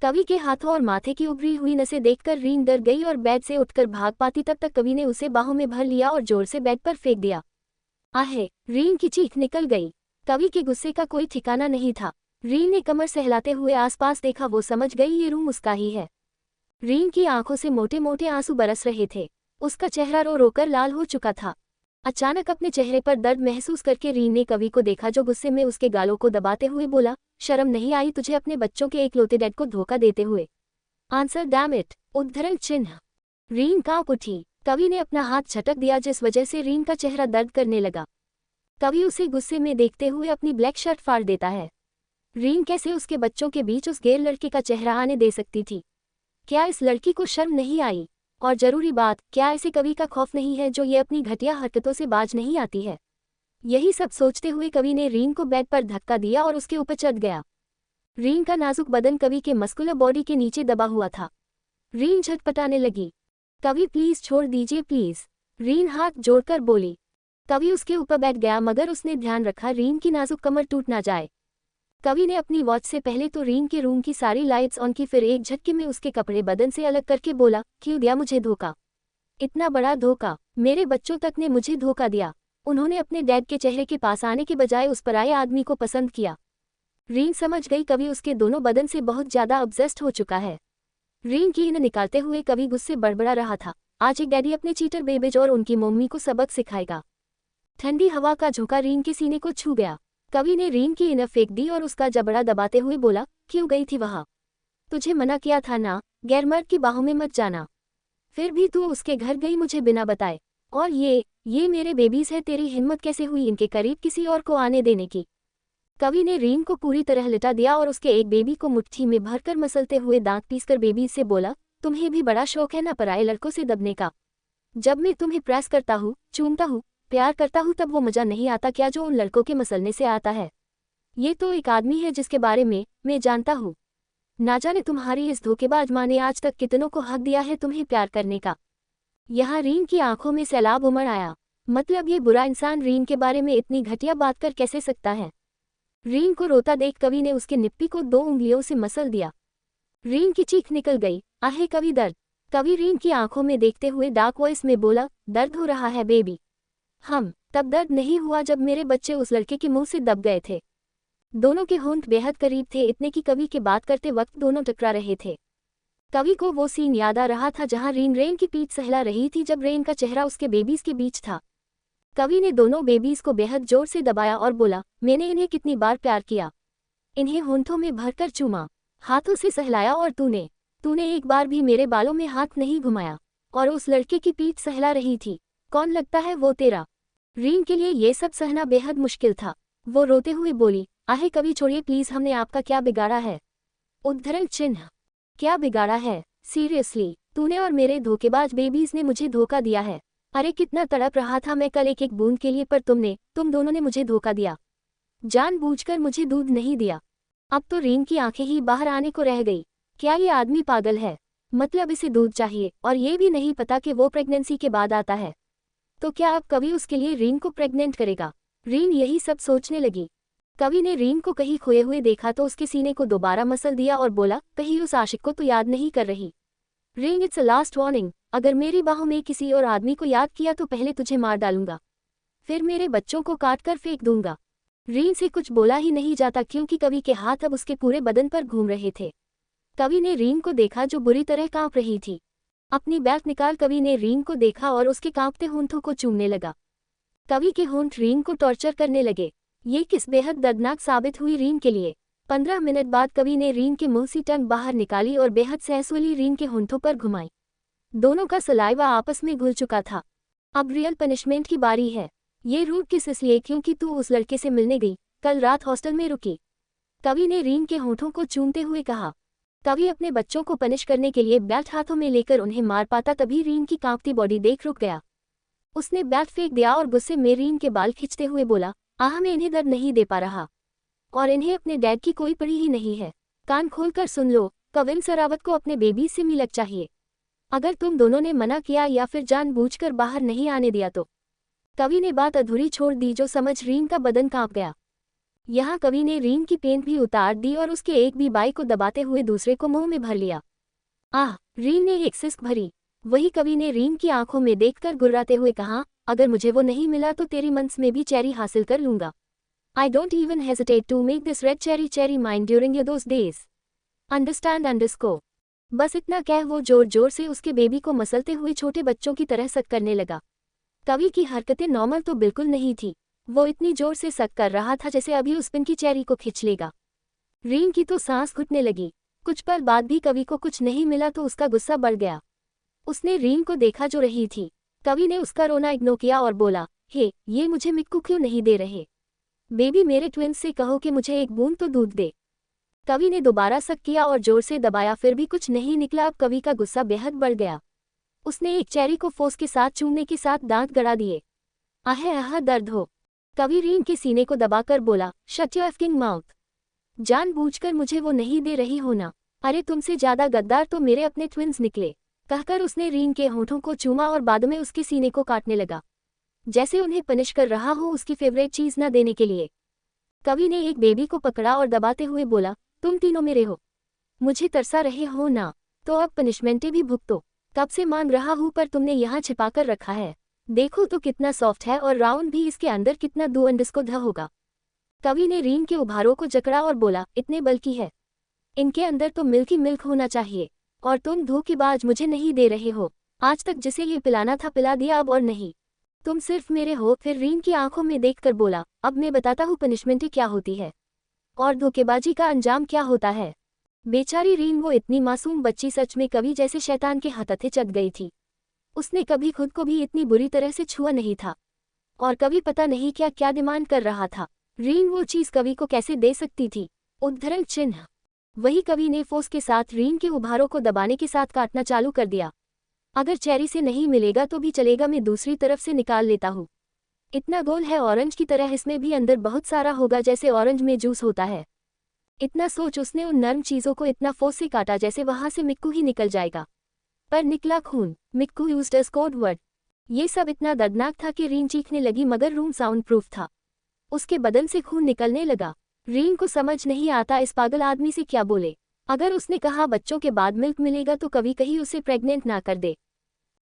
कवि के हाथों और माथे की उभरी हुई नसें देखकर रीन डर गई और बेड से उठकर भाग पाती तब तक कवि ने उसे बाहों में भर लिया और जोर से बेड पर फेंक दिया। आहे! रीन की चीख निकल गई। कवि के गुस्से का कोई ठिकाना नहीं था। रीन ने कमर सहलाते हुए आसपास देखा, वो समझ गई ये रूम उसका ही है। रीन की आंखों से मोटे मोटे आंसू बरस रहे थे। उसका चेहरा रो रोकर लाल हो चुका था। अचानक अपने चेहरे पर दर्द महसूस करके रीन ने कवि को देखा जो गुस्से में उसके गालों को दबाते हुए बोला, शर्म नहीं आई तुझे अपने बच्चों के एकलौते डैड को धोखा देते हुए? Answer damn it! उद्धरण चिन्ह। रीन कांप उठी। कवि ने अपना हाथ झटक दिया जिस वजह से रीन का चेहरा दर्द करने लगा। कवि उसे गुस्से में देखते हुए अपनी ब्लैक शर्ट फाड़ देता है। रीन कैसे उसके बच्चों के बीच उस गैर लड़के का चेहरा आने दे सकती थी? क्या इस लड़की को शर्म नहीं आई? और जरूरी बात, क्या ऐसे कवि का खौफ नहीं है जो ये अपनी घटिया हरकतों से बाज नहीं आती है? यही सब सोचते हुए कवि ने रीन को बेड पर धक्का दिया और उसके ऊपर चढ़ गया। रीन का नाजुक बदन कवि के मस्कुलर बॉडी के नीचे दबा हुआ था। रीन झटपटाने लगी। कवि प्लीज छोड़ दीजिए प्लीज, रीन हाथ जोड़कर बोली। कवि उसके ऊपर बैठ गया मगर उसने ध्यान रखा रीन की नाजुक कमर टूट ना जाए। कवि ने अपनी वॉच से पहले तो रीन के रूम की सारी लाइट्स ऑन की, फिर एक झटके में उसके कपड़े बदन से अलग करके बोला, क्यों दिया मुझे धोखा? इतना बड़ा धोखा? मेरे बच्चों तक ने मुझे धोखा दिया। उन्होंने अपने डैड के चेहरे के पास आने के बजाय उस पराये आदमी को पसंद किया। रीन समझ गई कवि उसके दोनों बदन से बहुत ज्यादा ऑब्सेस्ड हो चुका है। रीन की इन्हें निकालते हुए कवि गुस्से बड़बड़ा रहा था, आज एक डैडी अपने चीटर बेबेज और उनकी मम्मी को सबक सिखाएगा। ठंडी हवा का झोंका रीन के सीने को छू गया। कवि ने रीन की इन्हें फेंक दी और उसका जबड़ा दबाते हुए बोला, क्यों गई थी वहां? तुझे मना किया था ना, गैरमर्द की बाहों में मत जाना। फिर भी तू उसके घर गई मुझे बिना बताए। और ये मेरे बेबीज है, तेरी हिम्मत कैसे हुई इनके करीब किसी और को आने देने की? कवि ने रीन को पूरी तरह लिटा दिया और उसके एक बेबी को मुट्ठी में भरकर मसलते हुए दांत पीसकर बेबी से बोला, तुम्हें भी बड़ा शौक है ना पराये लड़कों से दबने का? जब मैं तुम्हें प्रेस करता हूँ, चूमता हूँ, प्यार करता हूँ तब वो मजा नहीं आता क्या जो उन लड़कों के मसलने से आता है? ये तो एक आदमी है जिसके बारे में मैं जानता हूँ। ना जाने तुम्हारी इस धोखेबाज माँ ने आज तक कितनों को हक दिया है तुम्हें प्यार करने का। यहाँ रीन की आंखों में सैलाब उमड़ आया। मतलब ये बुरा इंसान रीन के बारे में इतनी घटिया बात कर कैसे सकता है? रीन को रोता देख कवि ने उसके निप्पी को 2 उंगलियों से मसल दिया। रीन की चीख निकल गई, आहे कवि दर्द। कवि रीन की आंखों में देखते हुए डार्क वॉइस में बोला, दर्द हो रहा है बेबी? तब दर्द नहीं हुआ जब मेरे बच्चे उस लड़के के मुंह से दब गए थे। दोनों के होंठ बेहद करीब थे, इतने की कवि के बात करते वक्त दोनों टकरा रहे थे। कवि को वो सीन याद आ रहा था जहां रेन की पीठ सहला रही थी जब रेन का चेहरा उसके बेबीज के बीच था। कवि ने दोनों बेबीज को बेहद जोर से दबाया और बोला, मैंने इन्हें कितनी बार प्यार किया, इन्हें होंठों में भरकर चूमा, हाथों से सहलाया और तूने एक बार भी मेरे बालों में हाथ नहीं घुमाया और उस लड़के की पीठ सहला रही थी। कौन लगता है वो तेरा? रीन के लिए ये सब सहना बेहद मुश्किल था। वो रोते हुए बोली, आहे कवि छोड़िए प्लीज, हमने आपका क्या बिगाड़ा है? उद्धरण चिन्ह। क्या बिगाड़ा है? सीरियसली, तूने और मेरे धोखेबाज बेबीज ने मुझे धोखा दिया है। अरे कितना तड़प रहा था मैं कल एक एक बूंद के लिए, पर तुम दोनों ने मुझे धोखा दिया। जानबूझकर मुझे दूध नहीं दिया। अब तो रीन की आंखें ही बाहर आने को रह गई। क्या ये आदमी पागल है? मतलब इसे दूध चाहिए और ये भी नहीं पता कि वो प्रेगनेंसी के बाद आता है। तो क्या अब कवि उसके लिए रीन को प्रेग्नेंट करेगा? रीन यही सब सोचने लगी। कवि ने रीन को कहीं खोए हुए देखा तो उसके सीने को दोबारा मसल दिया और बोला, कहीं उस आशिक को तो याद नहीं कर रही? Reen, it's a last warning. अगर मेरी बाहों में किसी और आदमी को याद किया तो पहले तुझे मार डालूंगा, फिर मेरे बच्चों को काट कर फेंक दूंगा। रीन से कुछ बोला ही नहीं जाता क्योंकि कवि के हाथ अब उसके पूरे बदन पर घूम रहे थे। कवि ने रीन को देखा जो बुरी तरह कांप रही थी। अपनी बेल्ट निकाल कवि ने रीन को देखा और उसके कांपते होंठों को चूमने लगा। कवि के होंठ रीन को टॉर्चर करने लगे। ये किस बेहद दर्दनाक साबित हुई रीन के लिए। 15 मिनट बाद कवि ने रीन के मुंह से टंग बाहर निकाली और बेहद सेंसुअली रीन के होंठों पर घुमाई। दोनों का सलाइवा आपस में घुल चुका था। अब रियल पनिशमेंट की बारी है। ये रूट किस इसलिए क्योंकि तू उस लड़के से मिलने गई, कल रात हॉस्टल में रुकी। कवि ने रीन के होंठों को चूमते हुए कहा। कवि अपने बच्चों को पनिश करने के लिए बेल्ट हाथों में लेकर उन्हें मार पाता तभी रीन की कांपती बॉडी देख रुक गया। उसने बेल्ट फेंक दिया और गुस्से में रीन के बाल खींचते हुए बोला, आह मैं इन्हें दर्द नहीं दे पा रहा और इन्हें अपने डैड की कोई पड़ी ही नहीं है। कान खोलकर सुन लो, कविन सरावत को अपने बेबी से मिलक चाहिए। अगर तुम दोनों ने मना किया या फिर जानबूझकर बाहर नहीं आने दिया तो। कवि ने बात अधूरी छोड़ दी जो समझ रीन का बदन कांप गया। यहाँ कवि ने रीन की पेंट भी उतार दी और उसके एक भी बाई को दबाते हुए दूसरे को मुंह में भर लिया। आह, रीन ने एक सिसक भरी। वही कवि ने रीन की आंखों में देखकर गुर्राते हुए कहा, अगर मुझे वो नहीं मिला तो तेरी मंस में भी चेरी हासिल कर लूंगा। I don't even hesitate to make this red cherry mine during your those days. Understand? बस इतना कह वो जोर जोर से उसके बेबी को मसलते हुए छोटे बच्चों की तरह सक करने लगा। कवि की हरकतें नॉर्मल तो बिल्कुल नहीं थी। वो इतनी जोर से सक कर रहा था जैसे अभी उस पिन की चेरी को खींच लेगा। रीन की तो सांस घुटने लगी। कुछ पल बाद भी कवि को कुछ नहीं मिला तो उसका गुस्सा बढ़ गया। उसने रीन को देखा जो रही थी। कवि ने उसका रोना इग्नोर किया और बोला, हे, ये मुझे मिक्कू क्यों नहीं दे रहे? बेबी, मेरे ट्विंस से कहो कि मुझे एक बूंद तो दूध दे। कवि ने दोबारा सक किया और जोर से दबाया, फिर भी कुछ नहीं निकला। अब कवि का गुस्सा बेहद बढ़ गया। उसने एक चेरी को फोर्स के साथ चूमने के साथ दांत गड़ा दिए। आह दर्द हो। कवि रीन के सीने को दबाकर बोला, शट योर एफकिंग माउथ। जानबूझकर मुझे वो नहीं दे रही हो ना? अरे तुमसे ज्यादा गद्दार तो मेरे अपने ट्विंस निकले। कहकर उसने रीन के होठों को चूमा और बाद में उसके सीने को काटने लगा, जैसे उन्हें पनिश कर रहा हो उसकी फेवरेट चीज न देने के लिए। कवि ने एक बेबी को पकड़ा और दबाते हुए बोला, तुम तीनों मेरे हो, मुझे तरसा रहे हो ना? तो अब पनिशमेंटें भी भुगतो। कब से मांग रहा हूं पर तुमने यहाँ छिपाकर रखा है। देखो तो कितना सॉफ्ट है और राउंड भी, इसके अंदर कितना दो अंडस्को ध होगा। कवि ने रीन के उभारों को जकड़ा और बोला, इतने बल्कि है, इनके अंदर तो मिल्की मिल्क होना चाहिए। और तुम धोखेबाज मुझे नहीं दे रहे हो। आज तक जिसे ये पिलाना था पिला दिया, अब और नहीं। तुम सिर्फ मेरे हो। फिर रीन की आंखों में देखकर बोला, अब मैं बताता हूँ पनिशमेंट क्या होती है और धोखेबाजी का अंजाम क्या होता है। बेचारी रीन, वो इतनी मासूम बच्ची, सच में कवि जैसे शैतान के हथथे चट गई थी। उसने कभी खुद को भी इतनी बुरी तरह से छुआ नहीं था और कवि पता नहीं क्या क्या डिमांड कर रहा था। रीन वो चीज कवि को कैसे दे सकती थी? उद्धरण चिन्ह। वही कवि ने फोर्स के साथ रीन के उभारों को दबाने के साथ काटना चालू कर दिया। अगर चेरी से नहीं मिलेगा तो भी चलेगा, मैं दूसरी तरफ से निकाल लेता हूँ। इतना गोल है ऑरेंज की तरह, इसमें भी अंदर बहुत सारा होगा जैसे ऑरेंज में जूस होता है। इतना सोच उसने उन नर्म चीजों को इतना फोर्स से काटा जैसे वहां से मिक्कू ही निकल जाएगा, पर निकला खून। Mikku used a code word. ये सब इतना दर्दनाक था कि रीन चीखने लगी, मगर रूम साउंड प्रूफ था। उसके बदन से खून निकलने लगा। रीन को समझ नहीं आता इस पागल आदमी से क्या बोले। अगर उसने कहा बच्चों के बाद मिल्क मिलेगा तो कवि कहीं उसे प्रेग्नेंट ना कर दे।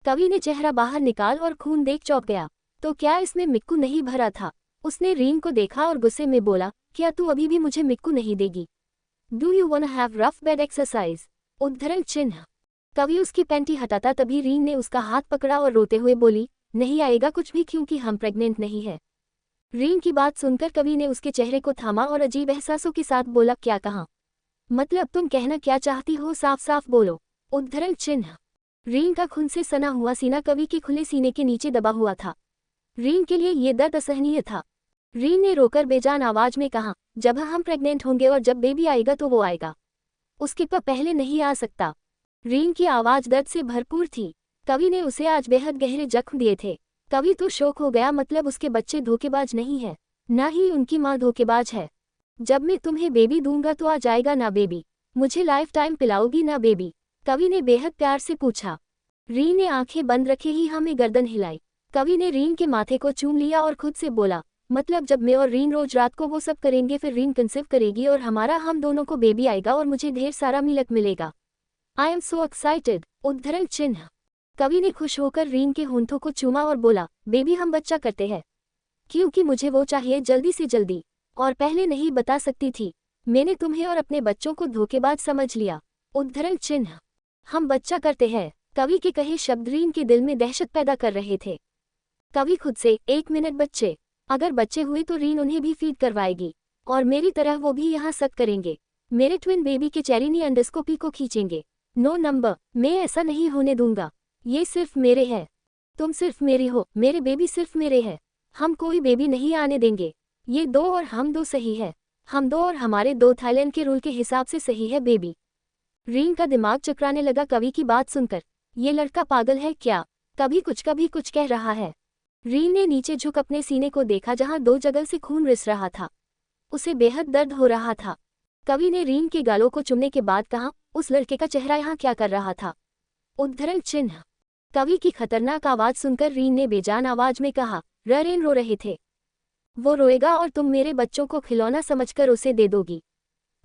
कवि ने चेहरा बाहर निकाल और खून देख चौंक गया। तो क्या इसमें मिक्कू नहीं भरा था? उसने रीन को देखा और गुस्से में बोला, क्या तू अभी भी मुझे मिक्कू नहीं देगी? Do you वांना have rough bed exercise? उद्धरण चिन्ह। कवि उसकी पैंटी हटाता तभी रीन ने उसका हाथ पकड़ा और रोते हुए बोली, नहीं आएगा कुछ भी क्योंकि हम प्रेग्नेंट नहीं है। रीन की बात सुनकर कवि ने उसके चेहरे को थामा और अजीब एहसासों के साथ बोला, क्या कहा? मतलब तुम कहना क्या चाहती हो? साफ साफ बोलो। उद्धरण चिन्ह। रीन का खून से सना हुआ सीना कवि के खुले सीने के नीचे दबा हुआ था। रीन के लिए ये दर्द असहनीय था। रीन ने रोकर बेजान आवाज में कहा, जब हम प्रेग्नेंट होंगे और जब बेबी आएगा तो वो आएगा, उसके पहले नहीं आ सकता। रीन की आवाज दर्द से भरपूर थी। कवि ने उसे आज बेहद गहरे जख्म दिए थे। कवि तो शौक हो गया, मतलब उसके बच्चे धोखेबाज नहीं है, ना ही उनकी माँ धोखेबाज है। जब मैं तुम्हें बेबी दूंगा तो आ जाएगा ना बेबी? मुझे लाइफ टाइम पिलाओगी ना बेबी? कवि ने बेहद प्यार से पूछा। रीन ने आंखें बंद रखे ही हमें गर्दन हिलाई। कवि ने रीन के माथे को चूम लिया और खुद से बोला, मतलब जब मैं और रीन रोज रात को वो सब करेंगे, फिर रीन कंसीव करेगी और हम दोनों को बेबी आएगा और मुझे ढेर सारा मिल्क मिलेगा। I am so excited! उद्धरण चिन्ह। कवि ने खुश होकर रीन के होंठों को चूमा और बोला, बेबी हम बच्चा करते हैं, क्योंकि मुझे वो चाहिए जल्दी से जल्दी, और पहले नहीं बता सकती थी। मैंने तुम्हें और अपने बच्चों को धोखेबाज समझ लिया। उद्धरण चिन्ह। हम बच्चा करते हैं। कवि के कहे शब्द रीन के दिल में दहशत पैदा कर रहे थे। कवि खुद से, 1 मिनट बच्चे, अगर बच्चे हुए तो रीन उन्हें भी फीड करवाएगी, और मेरी तरह वो भी यहाँ सक करेंगे। मेरे ट्विन बेबी के चेरिनी अंडोस्कोपी को खींचेंगे। नो नंबर, मैं ऐसा नहीं होने दूंगा। ये सिर्फ मेरे है, तुम सिर्फ मेरी हो, मेरे बेबी सिर्फ मेरे है। हम कोई बेबी नहीं आने देंगे। ये 2 और हम 2 सही है। हम 2 और हमारे 2 थाईलैंड के रूल के हिसाब से सही है बेबी। रीन का दिमाग चकराने लगा कवि की बात सुनकर। ये लड़का पागल है क्या? कभी कुछ कह रहा है। रीन ने नीचे झुक अपने सीने को देखा जहां 2 जगह से खून रिस रहा था। उसे बेहद दर्द हो रहा था। कवि ने रीन के गालों को चुमने के बाद कहा, उस लड़के का चेहरा यहाँ क्या कर रहा था? उद्धरण चिन्ह। कवि की खतरनाक आवाज सुनकर रीन ने बेजान आवाज में कहा, रेन रो रहे थे। वो रोएगा और तुम मेरे बच्चों को खिलौना समझकर उसे दे दोगी।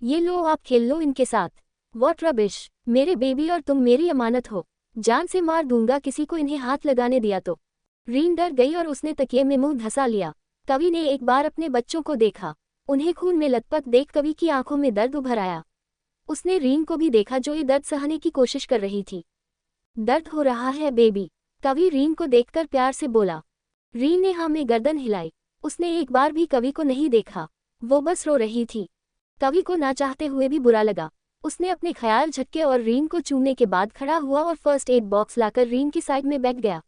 ये लो, आप खेल लो इनके साथ। What rubbish! मेरे बेबी और तुम मेरी अमानत हो। जान से मार दूंगा किसी को इन्हें हाथ लगाने दिया तो। रीन डर गई और उसने तकिए में मुंह धंसा लिया। कवि ने एक बार अपने बच्चों को देखा। उन्हें खून में लथपथ देख कवि की आंखों में दर्द उभर आया। उसने रीन को भी देखा जो ये दर्द सहने की कोशिश कर रही थी। दर्द हो रहा है बेबी? कवि रीन को देखकर प्यार से बोला। रीन ने हाँ में गर्दन हिलाई। उसने एक बार भी कवि को नहीं देखा, वो बस रो रही थी। कवि को ना चाहते हुए भी बुरा लगा। उसने अपने ख्याल झटके और रीन को चूमने के बाद खड़ा हुआ और फर्स्ट एड बॉक्स लाकर रीन की साइड में बैठ गया।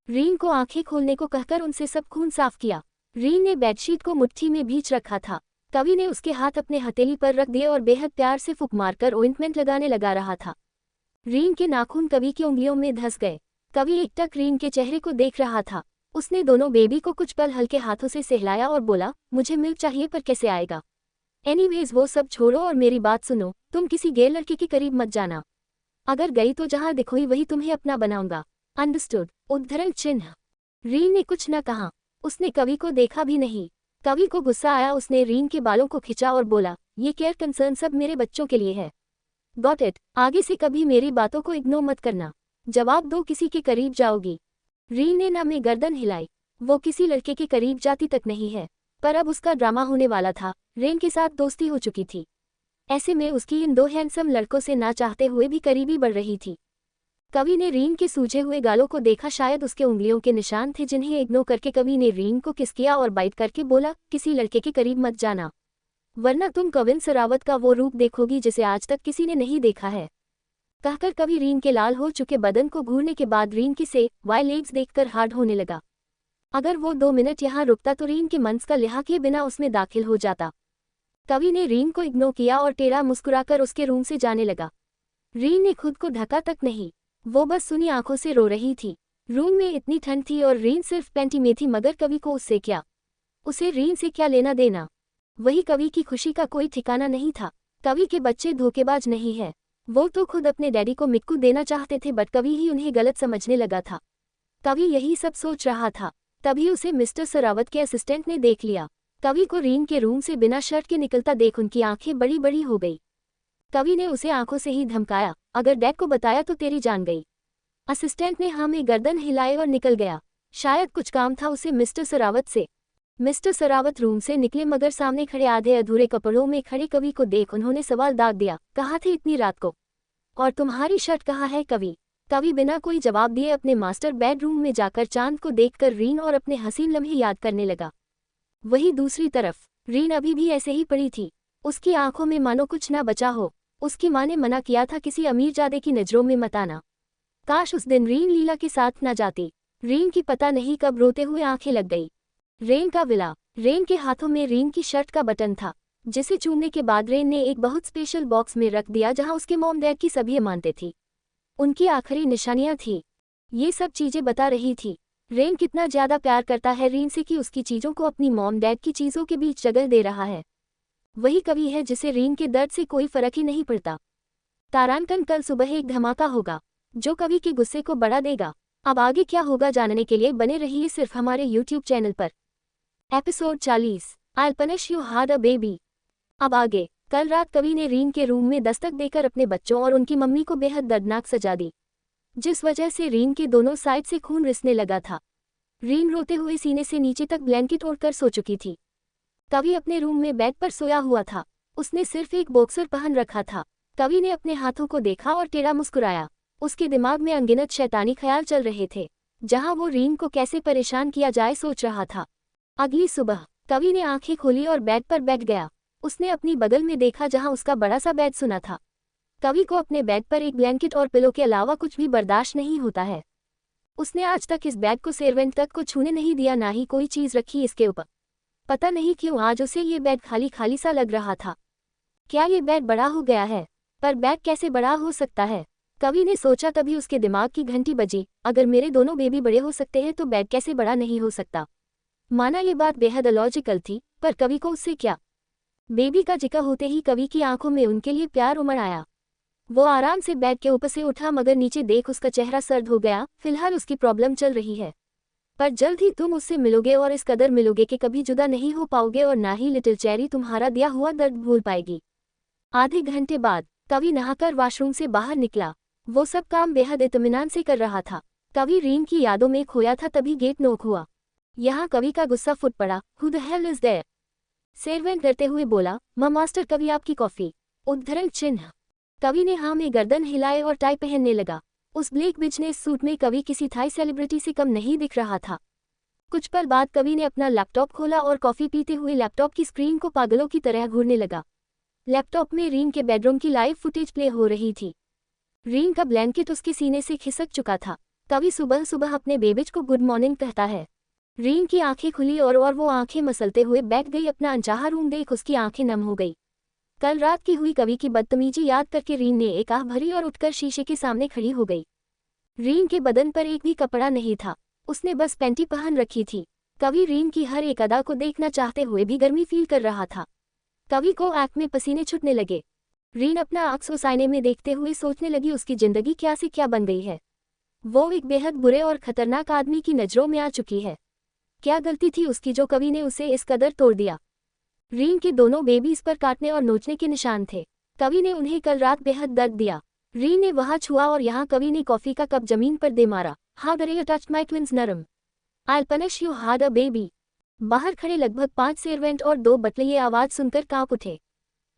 रीन को आंखें खोलने को कहकर उनसे सब खून साफ किया। रीन ने बेडशीट को मुट्ठी में भींच रखा था। कवि ने उसके हाथ अपने हथेली पर रख दिए और बेहद प्यार से फूंक मारकर ऑइंटमेंट लगाने लगा रहा था। रीन के नाखून कवि की उंगलियों में धंस गए। कवि एकटक रीन के चेहरे को देख रहा था। उसने दोनों बेबी को कुछ पल हल्के हाथों से सहलाया और बोला, मुझे मिल्क चाहिए पर कैसे आएगा? एनीवेज वो सब छोड़ो और मेरी बात सुनो, तुम किसी गैर लड़के के करीब मत जाना। अगर गई तो जहां दिखोई वही तुम्हें अपना बनाऊंगा। अंडरस्टूड? उद्धरण चिन्ह। रीन ने कुछ न कहा। उसने कवि को देखा भी नहीं। कवि को गुस्सा आया। उसने रीन के बालों को खींचा और बोला, ये केयर कंसर्न सब मेरे बच्चों के लिए है। Got it? आगे से कभी मेरी बातों को इग्नोर मत करना। जवाब दो, किसी के करीब जाओगी? रीन ने ना में गर्दन हिलाई। वो किसी लड़के के करीब जाती तक नहीं है, पर अब उसका ड्रामा होने वाला था। रेन के साथ दोस्ती हो चुकी थी, ऐसे में उसकी इन 2 हैंडसम लड़कों से ना चाहते हुए भी करीबी बढ़ रही थी। कवि ने रीन के सूजे हुए गालों को देखा। शायद उसके उंगलियों के निशान थे जिन्हें इग्नोर करके कवि ने रीन को किस किया और बाइट करके बोला, किसी लड़के के करीब मत जाना, वरना तुम कविन सरावत का वो रूप देखोगी जिसे आज तक किसी ने नहीं देखा है। कहकर कवि रीन के लाल हो चुके बदन को घूरने के बाद रीन की से वाई लेग्स देखकर हार्ड होने लगा। अगर वो 2 मिनट यहाँ रुकता तो रीन के मंस का लिहाज किए बिना उसमें दाखिल हो जाता। कवि ने रीन को इग्नोर किया और टेढ़ा मुस्कुराकर उसके रूम से जाने लगा। रीन ने खुद को ढका तक नहीं, वो बस सुनी आंखों से रो रही थी। रूम में इतनी ठंड थी और रीन सिर्फ पैंटी में थी, मगर कवि को उससे क्या, उसे रीन से क्या लेना देना। वही कवि की खुशी का कोई ठिकाना नहीं था। कवि के बच्चे धोखेबाज नहीं है। वो तो खुद अपने डैडी को मिक्कू देना चाहते थे, बट कवि ही उन्हें गलत समझने लगा था। कवि यही सब सोच रहा था, तभी उसे मिस्टर सरावत के असिस्टेंट ने देख लिया। कवि को रीन के रूम से बिना शर्ट के निकलता देख उनकी आंखें बड़ी बड़ी हो गई। कवि ने उसे आंखों से ही धमकाया, अगर डैड को बताया तो तेरी जान गई। असिस्टेंट ने हाँ में गर्दन हिलाए और निकल गया। शायद कुछ काम था उसे मिस्टर सरावत से। मिस्टर सरावत रूम से निकले, मगर सामने खड़े आधे अधूरे कपड़ों में खड़े कवि को देख उन्होंने सवाल दाग दिया, कहाँ थे इतनी रात को? और तुम्हारी शर्ट कहाँ है कवि? कवि बिना कोई जवाब दिए अपने मास्टर बेडरूम में जाकर चांद को देखकर रीन और अपने हसीन लम्हे याद करने लगा। वही दूसरी तरफ रीन अभी भी ऐसे ही पड़ी थी। उसकी आंखों में मानो कुछ ना बचा हो। उसकी माँ ने मना किया था किसी अमीरजादे की नजरों में मत आना। काश उस दिन रीन लीला के साथ न जाती। रीन की पता नहीं कब रोते हुए आंखें लग गई। रेन का विला। रेन के हाथों में रीन की शर्ट का बटन था, जिसे चूमने के बाद रेन ने एक बहुत स्पेशल बॉक्स में रख दिया जहां उसके मॉम डैड की सभी अमानतें थी, उनकी आखिरी निशानियां थी। ये सब चीजें बता रही थी रेन कितना ज्यादा प्यार करता है रीन से कि उसकी चीजों को अपनी मॉम डैड की चीजों के बीच जगह दे रहा है। वही कवि है जिसे रीन के दर्द से कोई फर्क ही नहीं पड़ता। तारांकन कल सुबह एक धमाका होगा जो कवि के गुस्से को बढ़ा देगा। अब आगे क्या होगा जानने के लिए बने रहिए सिर्फ हमारे YouTube चैनल पर। Episode 40 I'll punish you hard a baby। अब आगे कल रात कवि ने रीन के रूम में दस्तक देकर अपने बच्चों और उनकी मम्मी को बेहद दर्दनाक सजा दी, जिस वजह से रीन के दोनों साइड से खून रिसने लगा था। रीन रोते हुए सीने से नीचे तक ब्लैंकेट ओढ़कर सो चुकी थी। कवि अपने रूम में बेड पर सोया हुआ था। उसने सिर्फ एक बॉक्सर पहन रखा था। कवि ने अपने हाथों को देखा और टेढ़ा मुस्कुराया। उसके दिमाग में अनगिनत शैतानी ख्याल चल रहे थे, जहां वो रीन को कैसे परेशान किया जाए सोच रहा था। अगली सुबह कवि ने आंखें खोली और बेड पर बैठ गया। उसने अपनी बगल में देखा जहां उसका बड़ा सा बेड सुना था। कवि को अपने बेड पर एक ब्लैंकेट और पिलो के अलावा कुछ भी बर्दाश्त नहीं होता है। उसने आज तक इस बेड को सर्वेंट तक को छूने नहीं दिया, ना ही कोई चीज रखी इसके ऊपर। पता नहीं क्यों आज उसे ये बेड खाली खाली सा लग रहा था। क्या ये बेड बड़ा हो गया है? पर बेड कैसे बड़ा हो सकता है? कवि ने सोचा। तभी उसके दिमाग की घंटी बजी। अगर मेरे दोनों बेबी बड़े हो सकते हैं तो बेड कैसे बड़ा नहीं हो सकता? माना ये बात बेहद अलॉजिकल थी, पर कवि को उससे क्या। बेबी का जिक्र होते ही कवि की आंखों में उनके लिए प्यार उमड़ आया। वो आराम से बेड के ऊपर से उठा, मगर नीचे देख उसका चेहरा सर्द हो गया। फिलहाल उसकी प्रॉब्लम चल रही है, पर जल्द ही तुम उससे मिलोगे और इस कदर मिलोगे कि कभी जुदा नहीं हो पाओगे और ना ही लिटिल चेरी तुम्हारा दिया हुआ दर्द भूल पाएगी। आधे घंटे बाद कवि नहाकर वॉशरूम से बाहर निकला। वो सब काम बेहद इत्मीनान से कर रहा था। कवि रीन की यादों में खोया था। तभी गेट नॉक हुआ। यहाँ कवि का गुस्सा फुट पड़ा। Who the hell is there? Servant डरते हुए बोला, मास्टर कवि आपकी कॉफी। उद्धरण चिन्ह। कवि ने हाँ में गर्दन हिलाए और टाई पहनने लगा। उस ब्लैक बिजनेस सूट में कवि किसी थाई सेलिब्रिटी से कम नहीं दिख रहा था। कुछ पल बाद कवि ने अपना लैपटॉप खोला और कॉफी पीते हुए लैपटॉप की स्क्रीन को पागलों की तरह घूरने लगा। लैपटॉप में रीन के बेडरूम की लाइव फुटेज प्ले हो रही थी। रीन का ब्लैंकेट उसके सीने से खिसक चुका था। कवि सुबह सुबह अपने बेबिज को गुड मॉर्निंग कहता है। रीन की आंखें खुली और वो आंखें मसलते हुए बैठ गई। अपना अनचाहा रूम देख उसकी आंखें नम हो गई। कल रात की हुई कवि की बदतमीजी याद करके रीन ने एक आह भरी और उठकर शीशे के सामने खड़ी हो गई। रीन के बदन पर एक भी कपड़ा नहीं था। उसने बस पैंटी पहन रखी थी। कवि रीन की हर एक अदा को देखना चाहते हुए भी गर्मी फील कर रहा था। कवि को आंख में पसीने छूटने लगे। रीन अपना अक्स उस आईने में देखते हुए सोचने लगी उसकी जिंदगी क्या से क्या बन गई है। वो एक बेहद बुरे और खतरनाक आदमी की नजरों में आ चुकी है। क्या गलती थी उसकी जो कवि ने उसे इस कदर तोड़ दिया? रीन के दोनों बेबीज पर काटने और नोचने के निशान थे। कवि ने उन्हें कल रात बेहद दर्द दिया। रीन ने वहां छुआ और यहाँ कवि ने कॉफी का कप जमीन पर दे मारा। हाउ डरे यू टच माय ट्विन्स नरम? I'll punish you hard a baby। बाहर खड़े लगभग 5 सर्वेंट और 2 बटले ये आवाज सुनकर कांप उठे।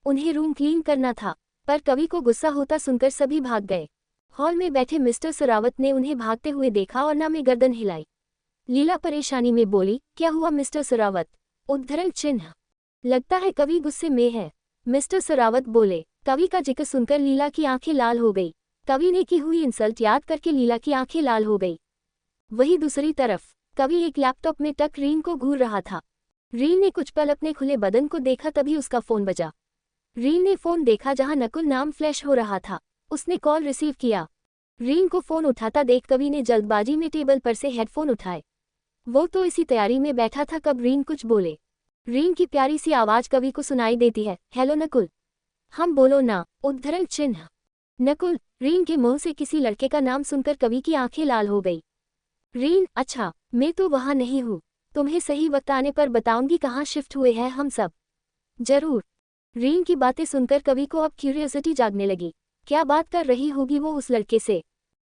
उन्हें रूम क्लीन करना था, पर कवि को गुस्सा होता सुनकर सभी भाग गए। हॉल में बैठे मिस्टर सरावत ने उन्हें भागते हुए देखा और ना में गर्दन हिलाई। लीला परेशानी में बोली, क्या हुआ मिस्टर सरावत? उद्धरण चिन्ह। लगता है कवि गुस्से में है, मिस्टर सरावत बोले। कवि का जिक्र सुनकर लीला की आंखें लाल हो गई। कवि ने की हुई इंसल्ट याद करके लीला की आंखें लाल हो गई। वही दूसरी तरफ कवि एक लैपटॉप में टक रीन को घूर रहा था। रीन ने कुछ पल अपने खुले बदन को देखा, तभी उसका फोन बजा। रीन ने फोन देखा जहां नकुल नाम फ्लैश हो रहा था। उसने कॉल रिसीव किया। रीन को फोन उठाता देख कवि ने जल्दबाजी में टेबल पर से हेडफोन उठाए। वो तो इसी तैयारी में बैठा था कब रीन कुछ बोले। रीन की प्यारी सी आवाज कवि को सुनाई देती है, हेलो नकुल। हम बोलो ना। उद्धरण चिन्ह। नकुल। रीन के मुंह से किसी लड़के का नाम सुनकर कवि की आंखें लाल हो गई। रीन, अच्छा, मैं तो वहां नहीं हूँ। तुम्हें सही वक्त आने पर बताऊंगी कहाँ शिफ्ट हुए हैं हम सब। जरूर। रीन की बातें सुनकर कवि को अब क्यूरियोसिटी जागने लगी। क्या बात कर रही होगी वो उस लड़के से?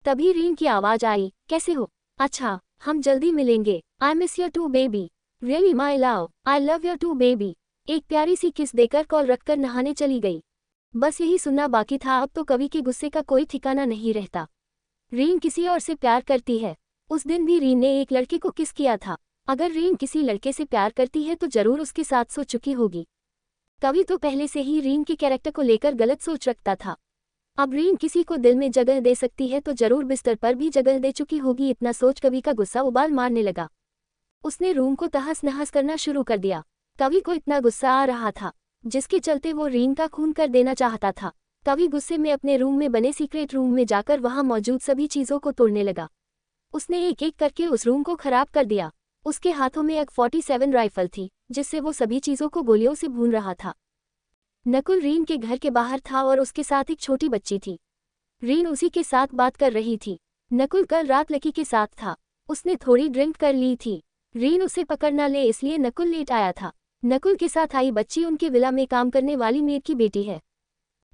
तभी रीन की आवाज आई, कैसे हो? अच्छा, हम जल्दी मिलेंगे। I miss your too baby. Really my love, I love your too baby. एक प्यारी सी किस देकर कॉल रखकर नहाने चली गई। बस यही सुनना बाकी था। अब तो कवि के गुस्से का कोई ठिकाना नहीं रहता। रीन किसी और से प्यार करती है। उस दिन भी रीन ने एक लड़के को किस किया था। अगर रीन किसी लड़के से प्यार करती है तो जरूर उसके साथ सो चुकी होगी। कवि तो पहले से ही रीन के कैरेक्टर को लेकर गलत सोच रखता था। अब रीन किसी को दिल में जगह दे सकती है तो जरूर बिस्तर पर भी जगह दे चुकी होगी। इतना सोच कवि का गुस्सा उबाल मारने लगा। उसने रूम को तहस नहस करना शुरू कर दिया। कवि को इतना गुस्सा आ रहा था जिसके चलते वो रीन का खून कर देना चाहता था। कवि गुस्से में अपने रूम में बने सीक्रेट रूम में जाकर वहां मौजूद सभी चीजों को तोड़ने लगा। उसने एक एक करके उस रूम को खराब कर दिया। उसके हाथों में एक 47 राइफल थी, जिससे वो सभी चीज़ों को गोलियों से भून रहा था। नकुल रीन के घर के बाहर था और उसके साथ एक छोटी बच्ची थी। रीन उसी के साथ बात कर रही थी। नकुल कल रात लकी के साथ था। उसने थोड़ी ड्रिंक कर ली थी। रीन उसे पकड़ न ले इसलिए नकुल लेट आया था। नकुल के साथ आई बच्ची उनके विला में काम करने वाली मेड की बेटी है।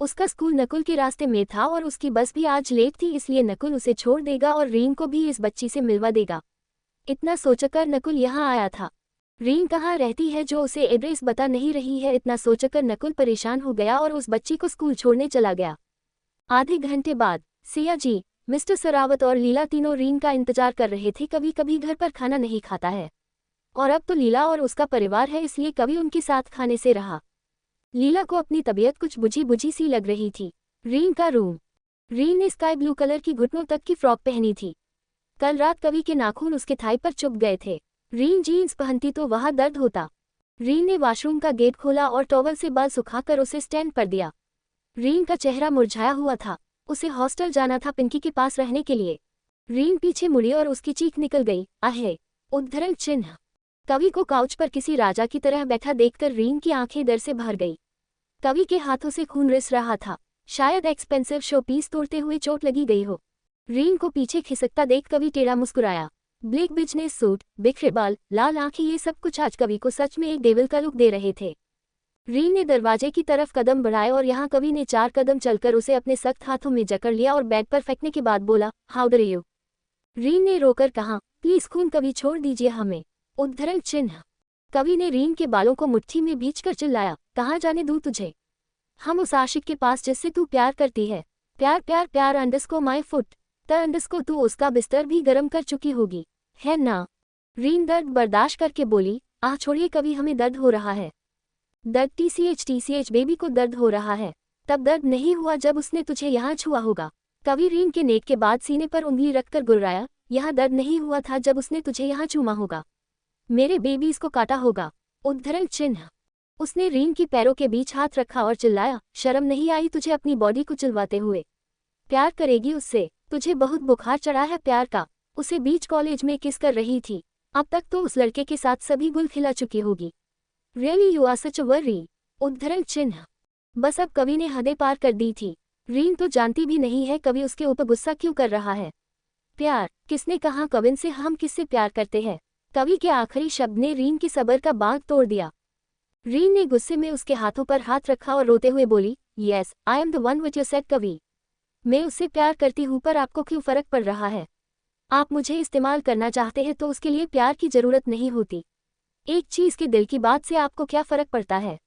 उसका स्कूल नकुल के रास्ते में था और उसकी बस भी आज लेट थी, इसलिए नकुल उसे छोड़ देगा और रीन को भी इस बच्ची से मिलवा देगा। इतना सोचकर नकुल यहाँ आया था। रीन कहाँ रहती है जो उसे एड्रेस बता नहीं रही है, इतना सोचकर नकुल परेशान हो गया और उस बच्ची को स्कूल छोड़ने चला गया। आधे घंटे बाद सिया जी, मिस्टर सरावत और लीला तीनों रीन का इंतजार कर रहे थे। कभी कभी घर पर खाना नहीं खाता है और अब तो लीला और उसका परिवार है, इसलिए कभी उनके साथ खाने से रहा। लीला को अपनी तबीयत कुछ बुझी बुझी सी लग रही थी। रीन का रूम। रीन ने स्काई ब्लू कलर की घुटनों तक की फ्रॉक पहनी थी। कल रात कवि के नाखून उसके थाई पर चुभ गए थे। रीन जीन्स पहनती तो वहाँ दर्द होता। रीन ने वॉशरूम का गेट खोला और टॉवल से बाल सुखाकर उसे स्टैंड पर दिया। रीन का चेहरा मुरझाया हुआ था। उसे हॉस्टल जाना था पिंकी के पास रहने के लिए। रीन पीछे मुड़ी और उसकी चीख निकल गई, आहे! उद्धरण चिन्ह। कवि को काउच पर किसी राजा की तरह बैठा देखकर रीन की आंखें डर से भर गई। कवि के हाथों से खून रिस रहा था। शायद एक्सपेंसिव शो पीस तोड़ते हुए चोट लगी गई हो। रीन को पीछे खिसकता देख कवि टेढ़ा मुस्कुराया। ब्लैक बिजनेस सूट, बिखरे बाल, लाल आंखें, ये सब कुछ आज कवि को सच में एक डेविल का लुक दे रहे थे। रीन ने दरवाजे की तरफ कदम बढ़ाए और यहाँ कवि ने 4 कदम चलकर उसे अपने सख्त हाथों में जकड़ लिया और बेड पर फेंकने के बाद बोला, हाउ डर यू? रीन ने रोकर कहा, प्लीज खून कवि, छोड़ दीजिए हमें। उद्धरण चिन्ह। कवि ने रीन के बालों को मुट्ठी में भींचकर चिल्लाया, कहाँ जाने दूँ तुझे? हम उस आशिक के पास जिससे तू प्यार करती है। प्यार प्यार प्यार अंडस्को माई फुट। अंडस्को तू उसका बिस्तर भी गर्म कर चुकी होगी, है ना? रीन दर्द बर्दाश्त करके बोली, आह छोड़िए कवि, हमें दर्द हो रहा है। दर्द TCH बेबी को दर्द हो रहा है। तब दर्द नहीं हुआ जब उसने तुझे यहाँ छुआ होगा। कवि रीन के नेक के बाद सीने पर उंगली रखकर गुर्राया, यहाँ दर्द नहीं हुआ था जब उसने तुझे यहाँ चूमा होगा। मेरे बेबीज को काटा होगा। उद्धरण चिन्ह। उसने रीन की पैरों के बीच हाथ रखा और चिल्लाया, शर्म नहीं आई तुझे अपनी बॉडी को चिल्वाते हुए? प्यार करेगी उससे? तुझे बहुत बुखार चढ़ा है प्यार का। उसे बीच कॉलेज में किस कर रही थी। अब तक तो उस लड़के के साथ सभी गुल खिला चुकी होगी। रियली यू आर सच अ वर्री। उद्धरण चिन्ह। बस अब कवि ने हदें पार कर दी थी। रीन तो जानती भी नहीं है कवि उसके ऊपर गुस्सा क्यों कर रहा है। प्यार किसने कहा कविन से हम किससे प्यार करते हैं? कवि के आखिरी शब्द ने रीन की सब्र का बांध तोड़ दिया। रीन ने गुस्से में उसके हाथों पर हाथ रखा और रोते हुए बोली, yes I am the one which you said कवि। मैं उससे प्यार करती हूँ, पर आपको क्यों फर्क पड़ रहा है? आप मुझे इस्तेमाल करना चाहते हैं तो उसके लिए प्यार की जरूरत नहीं होती। एक चीज के दिल की बात से आपको क्या फर्क पड़ता है?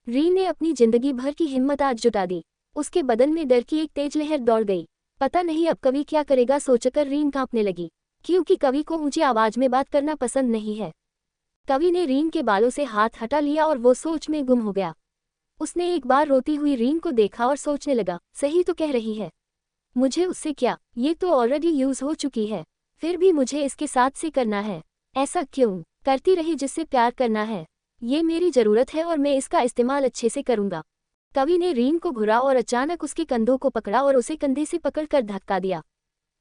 रीन ने अपनी जिंदगी भर की हिम्मत आज जुटा दी। उसके बदन में डर की एक तेज लहर दौड़ गई। पता नहीं अब कवि क्या करेगा सोचकर रीन कांपने लगी, क्योंकि कवि को ऊंची आवाज में बात करना पसंद नहीं है। कवि ने रीन के बालों से हाथ हटा लिया और वो सोच में गुम हो गया। उसने एक बार रोती हुई रीन को देखा और सोचने लगा, सही तो कह रही है, मुझे उससे क्या, ये तो ऑलरेडी यूज हो चुकी है, फिर भी मुझे इसके साथ से करना है। ऐसा क्यों? करती रही जिससे प्यार करना है। ये मेरी जरूरत है और मैं इसका इस्तेमाल अच्छे से करूंगा। कवि ने रीन को घुरा और अचानक उसके कंधों को पकड़ा और उसे कंधे से पकड़कर धक्का दिया।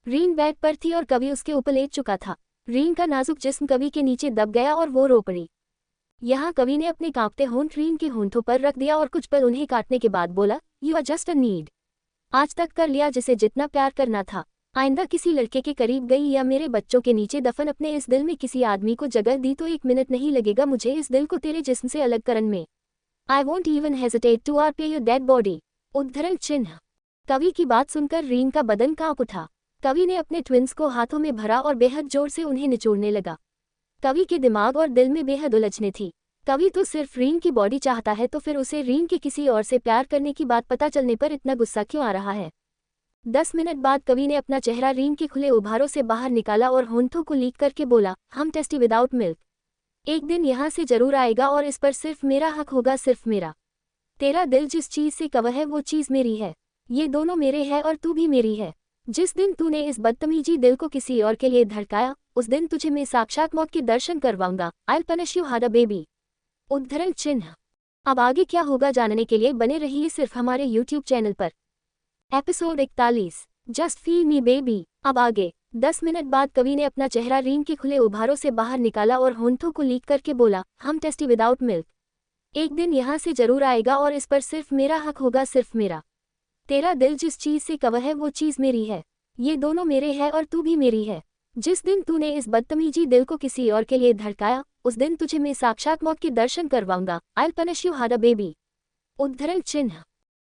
रीन बेड पर थी और कवि उसके ऊपर लेट चुका था। रीन का नाजुक जिस्म कवि के नीचे दब गया और वो रो पड़ी। यहाँ कवि ने अपने कांपते होंठ रीन के होंठों पर रख दिया और कुछ पल उन्हें काटने के बाद बोला, you are just a need. आज तक कर लिया जिसे जितना प्यार करना था। आइंदा किसी लड़के के करीब गई या मेरे बच्चों के नीचे दफन अपने इस दिल में किसी आदमी को जगह दी तो 1 मिनट नहीं लगेगा मुझे इस दिल को तेरे जिस्म से अलग करने में। I won't even hesitate to rape your dead body. उद्धरण चिन्ह। कवि की बात सुनकर रीन का बदन कांप उठा। कवि ने अपने ट्विंस को हाथों में भरा और बेहद जोर से उन्हें निचोड़ने लगा। कवि के दिमाग और दिल में बेहद उलझने थी। कवि तो सिर्फ रीन की बॉडी चाहता है, तो फिर उसे रीन के किसी और से प्यार करने की बात पता चलने पर इतना गुस्सा क्यों आ रहा है? 10 मिनट बाद कवि ने अपना चेहरा रीन के खुले उभारों से बाहर निकाला और होंठों को लीक करके बोला, हम टेस्टी विदाउट मिल्क। एक दिन यहाँ से जरूर आएगा और इस पर सिर्फ मेरा हक होगा, सिर्फ मेरा। तेरा दिल जिस चीज से कवर है वो चीज मेरी है। ये दोनों मेरे हैं और तू भी मेरी है। जिस दिन तूने इस बदतमीजी दिल को किसी और के लिए धड़काया, उस दिन तुझे मैं साक्षात मौत के दर्शन करवाऊंगा। I will punish you hard baby. उद्धरण चिन्ह। अब आगे क्या होगा जानने के लिए बने रहिए सिर्फ हमारे YouTube चैनल पर। Episode 41 just feel me baby. अब आगे 10 मिनट बाद कवि ने अपना चेहरा रीन के खुले उभारों से बाहर निकाला और होंठों को लीक करके बोला, हम टेस्टी विदाउट मिल्क। एक दिन यहाँ से जरूर आएगा और इस पर सिर्फ मेरा हक होगा, सिर्फ मेरा। तेरा दिल जिस चीज से कवर है वो चीज मेरी है। ये दोनों मेरे हैं और तू भी मेरी है। जिस दिन तूने इस बदतमीजी दिल को किसी और के लिए धड़काया, उस दिन तुझे मैं साक्षात मौत के दर्शन करवाऊंगा। I'll punish you harder baby। उद्धरण चिन्ह।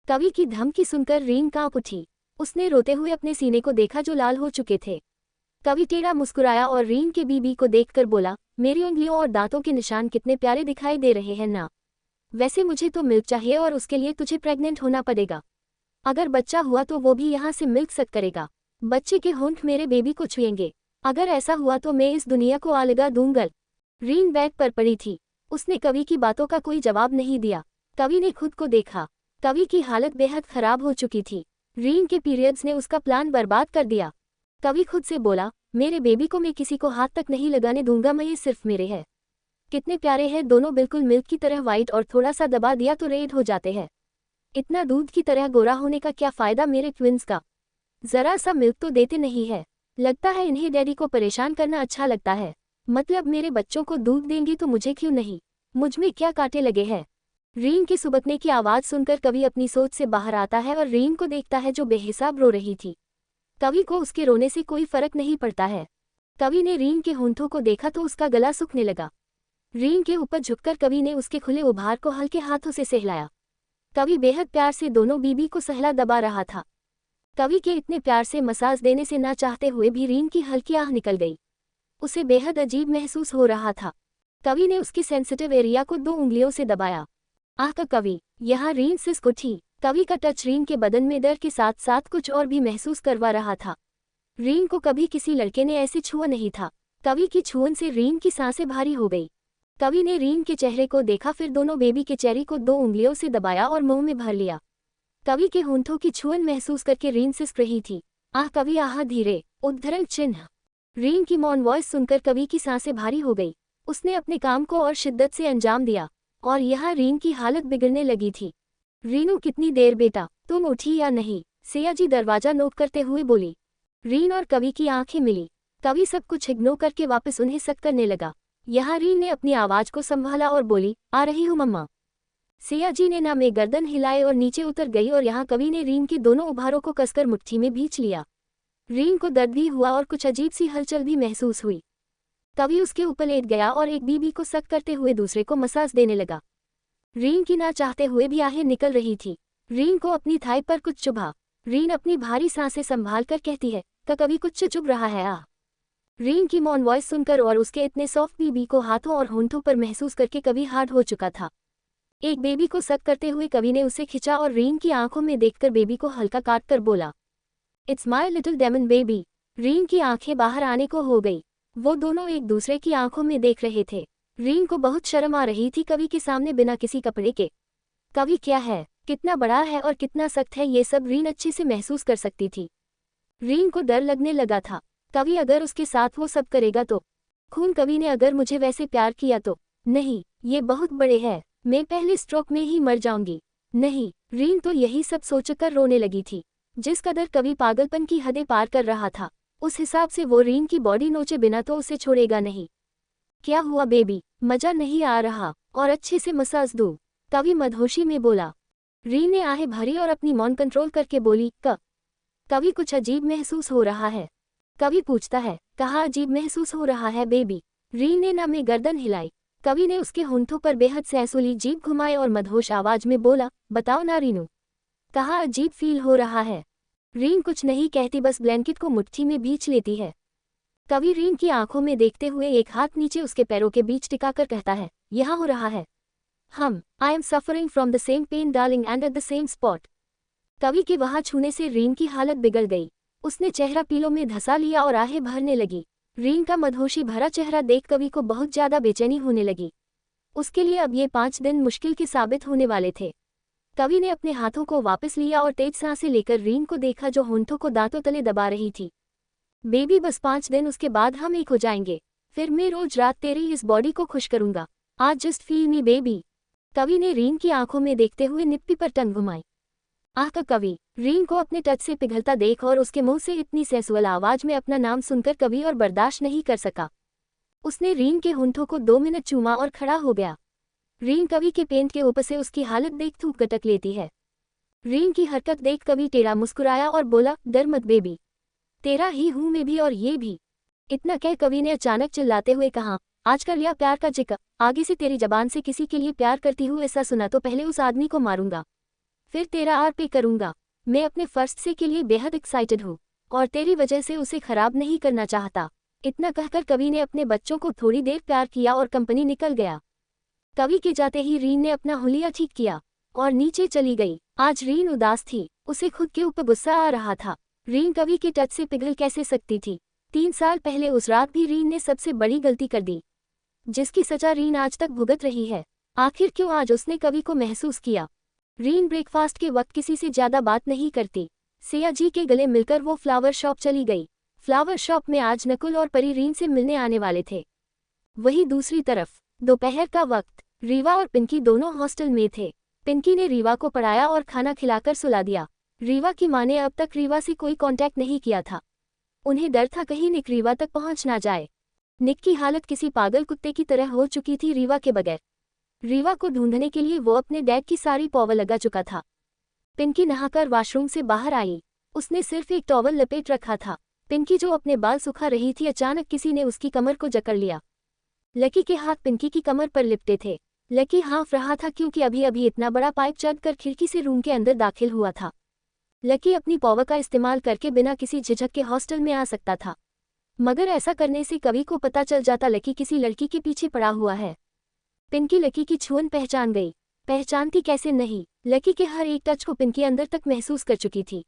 कवि की धमकी सुनकर रीन कांप उठी। उसने रोते हुए अपने सीने को देखा जो लाल हो चुके थे। कवि टेढ़ा मुस्कुराया और रीन के बीबी को देखकर बोला, मेरी उंगलियों और दांतों के निशान कितने प्यारे दिखाई दे रहे हैं ना। वैसे मुझे तो मिल्क चाहिए और उसके लिए तुझे प्रेग्नेंट होना पड़ेगा। अगर बच्चा हुआ तो वो भी यहाँ से मिल्क सक करेगा। बच्चे के होंठ मेरे बेबी को छुएंगे। अगर ऐसा हुआ तो मैं इस दुनिया को अलगा दूंगा। रीन बेड पर पड़ी थी। उसने कवि की बातों का कोई जवाब नहीं दिया। कवि ने खुद को देखा। कवि की हालत बेहद खराब हो चुकी थी। रीन के पीरियड्स ने उसका प्लान बर्बाद कर दिया। कवि खुद से बोला, मेरे बेबी को मैं किसी को हाथ तक नहीं लगाने दूंगा, मैं ये सिर्फ मेरे है। कितने प्यारे हैं दोनों, बिल्कुल मिल्क की तरह वाइट, और थोड़ा सा दबा दिया तो रेड हो जाते हैं। इतना दूध की तरह गोरा होने का क्या फायदा मेरे ट्विंस का। जरा सा मिल्क तो देते नहीं है। लगता है इन्हें डैडी को परेशान करना अच्छा लगता है। मतलब मेरे बच्चों को दूध देंगी तो मुझे क्यों नहीं? मुझ में क्या कांटे लगे हैं? रीन के सुबकने की आवाज़ सुनकर कवि अपनी सोच से बाहर आता है और रीन को देखता है जो बेहिसाब रो रही थी। कवि को उसके रोने से कोई फर्क नहीं पड़ता है। कवि ने रीन के होंठों को देखा तो उसका गला सूखने लगा। रीन के ऊपर झुककर कवि ने उसके खुले उभार को हल्के हाथों से सहलाया। कवि बेहद प्यार से दोनों बीबी को सहला दबा रहा था। कवि के इतने प्यार से मसाज देने से ना चाहते हुए भी रीन की हल्की आह निकल गई। उसे बेहद अजीब महसूस हो रहा था। कवि ने उसकी सेंसिटिव एरिया को 2 उंगलियों से दबाया। आह का कवि, यहाँ रीन सिसक उठी। कवि का टच रीन के बदन में डर के साथ साथ कुछ और भी महसूस करवा रहा था। रीन को कभी किसी लड़के ने ऐसे छुआ नहीं था। कवि की छुअन से रीन की सांसें भारी हो गई। कवि ने रीन के चेहरे को देखा, फिर दोनों बेबी के चेहरे को 2 उंगलियों से दबाया और मुंह में भर लिया। कवि के होंठों की छुअन महसूस करके रीन सिसक रही थी। आह कवि, आह धीरे। उद्धरण चिन्ह। रीन की मौन वॉइस सुनकर कवि की सांसें भारी हो गई। उसने अपने काम को और शिद्दत से अंजाम दिया और यहाँ रीन की हालत बिगड़ने लगी थी। रीनू, कितनी देर बेटा, तुम उठी या नहीं? सियाजी दरवाजा नोक करते हुए बोली। रीन और कवि की आंखें मिली। कवि सब कुछ इग्नोर करके वापस उन्हें सक करने लगा। यहाँ रीन ने अपनी आवाज को संभाला और बोली, आ रही हूँ मम्मा। सियाजी ने ना में गर्दन हिलाए और नीचे उतर गई और यहाँ कवि ने रीन के दोनों उभारों को कसकर मुट्ठी में भींच लिया। रीन को दर्द भी हुआ और कुछ अजीब सी हलचल भी महसूस हुई। कवि उसके ऊपर लेट गया और एक बीबी को सक करते हुए दूसरे को मसाज देने लगा। रीन की ना चाहते हुए भी आहें निकल रही थी। रीन को अपनी थाई पर कुछ चुभा। रीन अपनी भारी सांसें संभाल कर कहती है, का कवि कुछ चुभ रहा है आ। रीन की मौन वॉइस सुनकर और उसके इतने सॉफ्ट बीबी को हाथों और होंठों पर महसूस करके कवि हार्ड हो चुका था। एक बेबी को सक करते हुए कवि ने उसे खिंचा और रीन की आंखों में देखकर बेबी को हल्का काट कर बोला, it's my little demon baby. Reen की आंखें बाहर आने को हो गई। वो दोनों एक दूसरे की आंखों में देख रहे थे। रीन को बहुत शर्म आ रही थी कवि के सामने बिना किसी कपड़े के। कवि क्या है, कितना बड़ा है और कितना सख्त है, ये सब रीन अच्छे से महसूस कर सकती थी। रीन को डर लगने लगा था। कवि अगर उसके साथ वो सब करेगा तो? खून, कवि ने अगर मुझे वैसे प्यार किया तो? नहीं, ये बहुत बड़े है, मैं पहले स्ट्रोक में ही मर जाऊंगी। नहीं। रीन तो यही सब सोचकर रोने लगी थी। जिस कदर कवि पागलपन की हदें पार कर रहा था, उस हिसाब से वो रीन की बॉडी नोचे बिना तो उसे छोड़ेगा नहीं। क्या हुआ बेबी, मजा नहीं आ रहा? और अच्छे से मसाज दूं? कवि मदहोशी में बोला। रीन ने आहें भरी और अपनी मौन कंट्रोल करके बोली, कवि कुछ अजीब महसूस हो रहा है। कवि पूछता है, कहाँ अजीब महसूस हो रहा है बेबी? रीन ने ना में गर्दन हिलाई। कवि ने उसके होंठों पर बेहद सैसुली जीभ घुमाए और मदहोश आवाज में बोला, बताओ ना रीनू, कहाँ अजीब फील हो रहा है? रीन कुछ नहीं कहती, बस ब्लैंकेट को मुट्ठी में भींच लेती है। कवि रीन की आंखों में देखते हुए एक हाथ नीचे उसके पैरों के बीच टिकाकर कहता है, यहाँ हो रहा है। I am suffering from the same pain darling and at the same spot. Kavi के वहां छूने से रीन की हालत बिगड़ गई। उसने चेहरा पीलों में धंसा लिया और आहें भरने लगी। रीन का मदहोशी भरा चेहरा देख कवि को बहुत ज्यादा बेचैनी होने लगी। उसके लिए अब ये 5 दिन मुश्किल के साबित होने वाले थे। कवि ने अपने हाथों को वापस लिया और तेज सांसें लेकर रीन को देखा जो होंठों को दांतों तले दबा रही थी। बेबी, बस 5 दिन, उसके बाद हम एक हो जाएंगे। फिर मैं रोज रात तेरी इस बॉडी को खुश करूंगा। आज जस्ट फील मी बेबी। कवि ने रीन की आंखों में देखते हुए निप्पी पर टंग घुमाई। आह का कवि रीन को अपने टच से पिघलता देख और उसके मुंह से इतनी सेंसुअल आवाज में अपना नाम सुनकर कवि और बर्दाश्त नहीं कर सका। उसने रीन के होंठों को 2 मिनट चूमा और खड़ा हो गया। रीन कवि के पेंट के ऊपर से उसकी हालत देख थूक गटक लेती है। रीन की हरकत देख कवि टेढ़ा मुस्कुराया और बोला, डर मत बेबी, तेरा ही हूं मैं भी और ये भी। इतना कह कवि ने अचानक चिल्लाते हुए कहा, आज कर लिया प्यार का जिक्र, आगे से तेरी जबान से किसी के लिए प्यार करती हूँ ऐसा सुना तो पहले उस आदमी को मारूंगा, फिर तेरा आर पे करूंगा। मैं अपने फर्स्ट से के लिए बेहद एक्साइटेड हूँ और तेरी वजह से उसे खराब नहीं करना चाहता। इतना कहकर कवि ने अपने बच्चों को थोड़ी देर प्यार किया और कंपनी निकल गया। कवि के जाते ही रीन ने अपना हुलिया ठीक किया और नीचे चली गई। आज रीन उदास थी, उसे खुद के ऊपर गुस्सा आ रहा था। रीन कवि के टच से पिघल कैसे सकती थी। 3 साल पहले उस रात भी रीन ने सबसे बड़ी गलती कर दी, जिसकी सजा रीन आज तक भुगत रही है। आखिर क्यों आज उसने कवि को महसूस किया। रीन ब्रेकफास्ट के वक्त किसी से ज्यादा बात नहीं करती। सिया जी के गले मिलकर वो फ्लावर शॉप चली गई। फ्लावर शॉप में आज नकुल और परी रीन से मिलने आने वाले थे। वहीं दूसरी तरफ दोपहर का वक्त रीवा और पिंकी दोनों हॉस्टल में थे। पिंकी ने रीवा को पढ़ाया और खाना खिलाकर सुला दिया। रीवा की मां ने अब तक रीवा से कोई कांटेक्ट नहीं किया था। उन्हें डर था कहीं निक रीवा तक पहुंच ना जाए। निक की हालत किसी पागल कुत्ते की तरह हो चुकी थी रीवा के बगैर। रीवा को ढूंढने के लिए वो अपने डैड की सारी पॉवर लगा चुका था। पिंकी नहाकर वॉशरूम से बाहर आई। उसने सिर्फ एक टॉवल लपेट रखा था। पिंकी जो अपने बाल सुखा रही थी, अचानक किसी ने उसकी कमर को जकड़ लिया। लकी के हाथ पिंकी की कमर पर लिपटे थे। लकी हाँफ रहा था क्योंकि अभी अभी इतना बड़ा पाइप चढ़कर खिड़की से रूम के अंदर दाखिल हुआ था। लकी अपनी पॉवर का इस्तेमाल करके बिना किसी झिझक के हॉस्टल में आ सकता था, मगर ऐसा करने से कवि को पता चल जाता लकी किसी लड़की के पीछे पड़ा हुआ है। पिंकी लकी की छुअन पहचान गई। पहचानती कैसे नहीं, लकी के हर एक टच को पिंकी अंदर तक महसूस कर चुकी थी।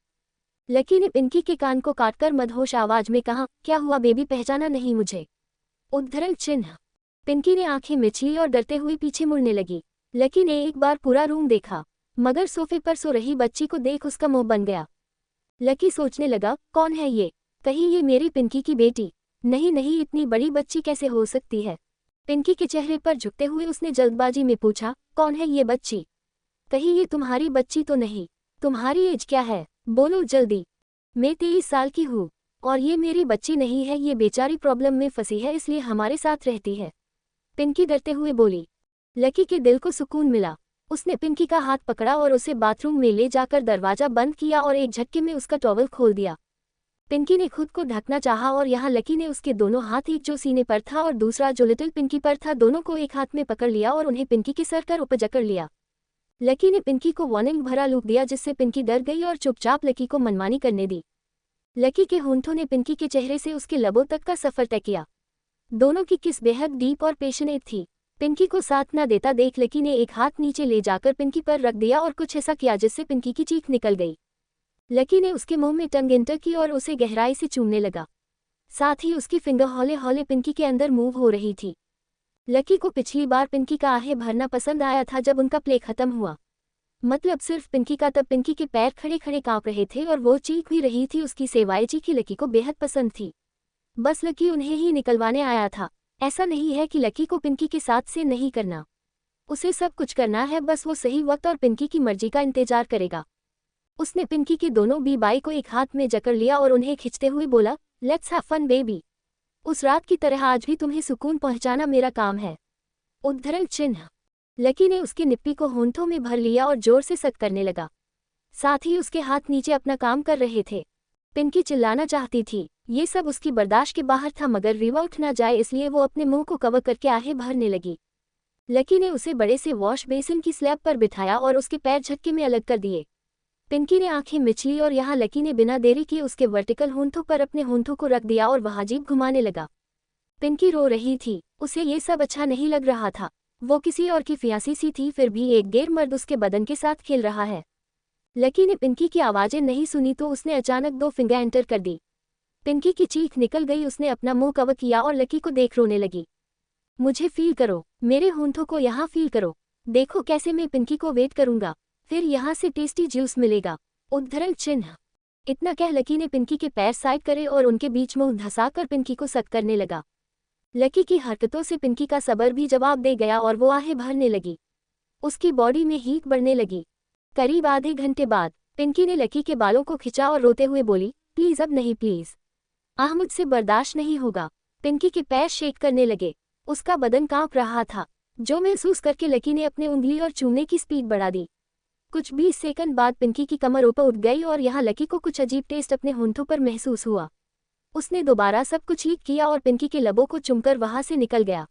लकी ने पिंकी के कान को काटकर मदहोश आवाज में कहा, क्या हुआ बेबी, पहचाना नहीं मुझे? उद्धरण चिन्ह। पिंकी ने आंखें मिचली और डरते हुए पीछे मुड़ने लगी। लकी ने एक बार पूरा रूम देखा, मगर सोफे पर सो रही बच्ची को देख उसका मुंह बन गया। लकी सोचने लगा, कौन है ये? कहीं ये मेरी पिंकी की बेटी? नहीं नहीं, इतनी बड़ी बच्ची कैसे हो सकती है? पिंकी के चेहरे पर झुकते हुए उसने जल्दबाजी में पूछा, कौन है ये बच्ची? कहीं ये तुम्हारी बच्ची तो नहीं? तुम्हारी एज क्या है? बोलो जल्दी। मैं 23 साल की हूँ और ये मेरी बच्ची नहीं है, ये बेचारी प्रॉब्लम में फंसी है इसलिए हमारे साथ रहती है, पिंकी डरते हुए बोली। लकी के दिल को सुकून मिला। उसने पिंकी का हाथ पकड़ा और उसे बाथरूम में ले जाकर दरवाजा बंद किया और एक झटके में उसका टॉवल खोल दिया। पिंकी ने खुद को ढकना चाहा और यहाँ लकी ने उसके दोनों हाथ, एक जो सीने पर था और दूसरा जो लिटिल पिंकी पर था, दोनों को एक हाथ में पकड़ लिया और उन्हें पिंकी के सर पर ऊपर जकड़ लिया। लकी ने पिंकी को वार्निंग भरा लुक दिया जिससे पिंकी डर गई और चुपचाप लकी को मनमानी करने दी। लकी के होंठों ने पिंकी के चेहरे से उसके लबों तक का सफर तय किया। दोनों की किस बेहद डीप और पेशनेट थी। पिंकी को साथ न देता देख लकी ने एक हाथ नीचे ले जाकर पिंकी पर रख दिया और कुछ ऐसा किया जिससे पिंकी की चीख निकल गई। लकी ने उसके मुंह में टंग एंटर की और उसे गहराई से चूमने लगा। साथ ही उसकी फिंगर हौले हौले पिंकी के अंदर मूव हो रही थी। लकी को पिछली बार पिंकी का आहें भरना पसंद आया था जब उनका प्ले खत्म हुआ। मतलब सिर्फ पिंकी का, तब पिंकी के पैर खड़े खड़े कांप रहे थे और वो चीख भी रही थी। उसकी सेवाएं चीखी लकी को बेहद पसंद थी। बस लकी उन्हें ही निकलवाने आया था। ऐसा नहीं है कि लकी को पिंकी के साथ से नहीं करना, उसे सब कुछ करना है, बस वो सही वक्त और पिंकी की मर्जी का इंतजार करेगा। उसने पिंकी के दोनों बी बाई को एक हाथ में जकड़ लिया और उन्हें खिंचते हुए बोला, लेट्स हैव फन बेबी। उस रात की तरह आज भी तुम्हें सुकून पहुंचाना मेरा काम है। उद्धरण चिन्ह। लकी ने उसकी निप्पी को होंठों में भर लिया और जोर से सक करने लगा। साथ ही उसके हाथ नीचे अपना काम कर रहे थे। पिंकी चिल्लाना चाहती थी, ये सब उसकी बर्दाश्त के बाहर था, मगर रीवा उठ ना जाए इसलिए वो अपने मुंह को कवर करके आहें भरने लगी। लकी ने उसे बड़े से वॉश बेसिन की स्लैब पर बिठाया और उसके पैर झटके में अलग कर दिए। पिंकी ने आंखें मिचली और यहाँ लकी ने बिना देरी किए उसके वर्टिकल होंठों पर अपने होंठों को रख दिया और वह अजीब घुमाने लगा। पिंकी रो रही थी, उसे ये सब अच्छा नहीं लग रहा था। वो किसी और की फियांसी सी थी, फिर भी एक गैर मर्द उसके बदन के साथ खेल रहा है। लकी ने पिंकी की आवाज़ें नहीं सुनी तो उसने अचानक 2 फिंगर एंटर कर दी। पिंकी की चीख निकल गई। उसने अपना मुंह कवर किया और लकी को देख रोने लगी। मुझे फील करो, मेरे होंठों को यहाँ फील करो, देखो कैसे मैं पिंकी को वेट करूंगा, फिर यहाँ से टेस्टी जूस मिलेगा। उद्धरण चिन्ह। इतना कह लकी ने पिंकी के पैर साइड करे और उनके बीच मुंह धंसाकर पिंकी को सक करने लगा। लकी की हरकतों से पिंकी का सबर भी जवाब दे गया और वो आहें भरने लगी। उसकी बॉडी में हीट बढ़ने लगी। करीब आधे घंटे बाद पिंकी ने लकी के बालों को खिंचा और रोते हुए बोली, प्लीज अब नहीं प्लीज, आह मुझसे बर्दाश्त नहीं होगा। पिंकी के पैर शेक करने लगे, उसका बदन कांप रहा था, जो महसूस करके लकी ने अपने उंगली और चूमने की स्पीड बढ़ा दी। कुछ 20 सेकंड बाद पिंकी की कमर ऊपर उठ गई और यहाँ लकी को कुछ अजीब टेस्ट अपने होंठों पर महसूस हुआ। उसने दोबारा सब कुछ ठीक किया और पिंकी के लबों को चुमकर वहां से निकल गया।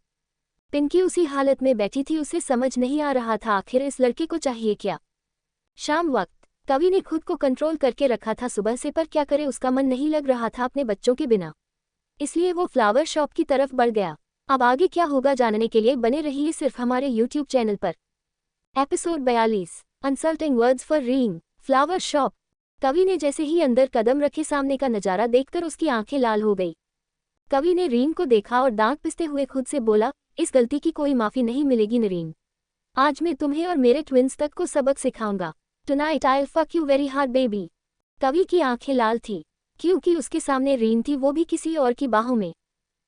पिंकी उसी हालत में बैठी थी, उसे समझ नहीं आ रहा था आखिर इस लड़के को चाहिए क्या। शाम वक्त कवि ने खुद को कंट्रोल करके रखा था सुबह से, पर क्या करे, उसका मन नहीं लग रहा था अपने बच्चों के बिना, इसलिए वो फ्लावर शॉप की तरफ बढ़ गया। अब आगे क्या होगा जानने के लिए बने रहिए सिर्फ हमारे YouTube चैनल पर। Episode 42, insulting words for Rain. Flower shop. कवि ने जैसे ही अंदर कदम रखे सामने का नजारा देखकर उसकी आंखें लाल हो गई। कवि ने रीन को देखा और दांत पिसते हुए खुद से बोला, इस गलती की कोई माफी नहीं मिलेगी नरीन। आज मैं तुम्हें और मेरे ट्विंस तक को सबक सिखाऊंगा। Tonight I will fuck you very hard baby. कवि की आंखें लाल थी क्योंकि उसके सामने रीन थी, वो भी किसी और की बाहों में।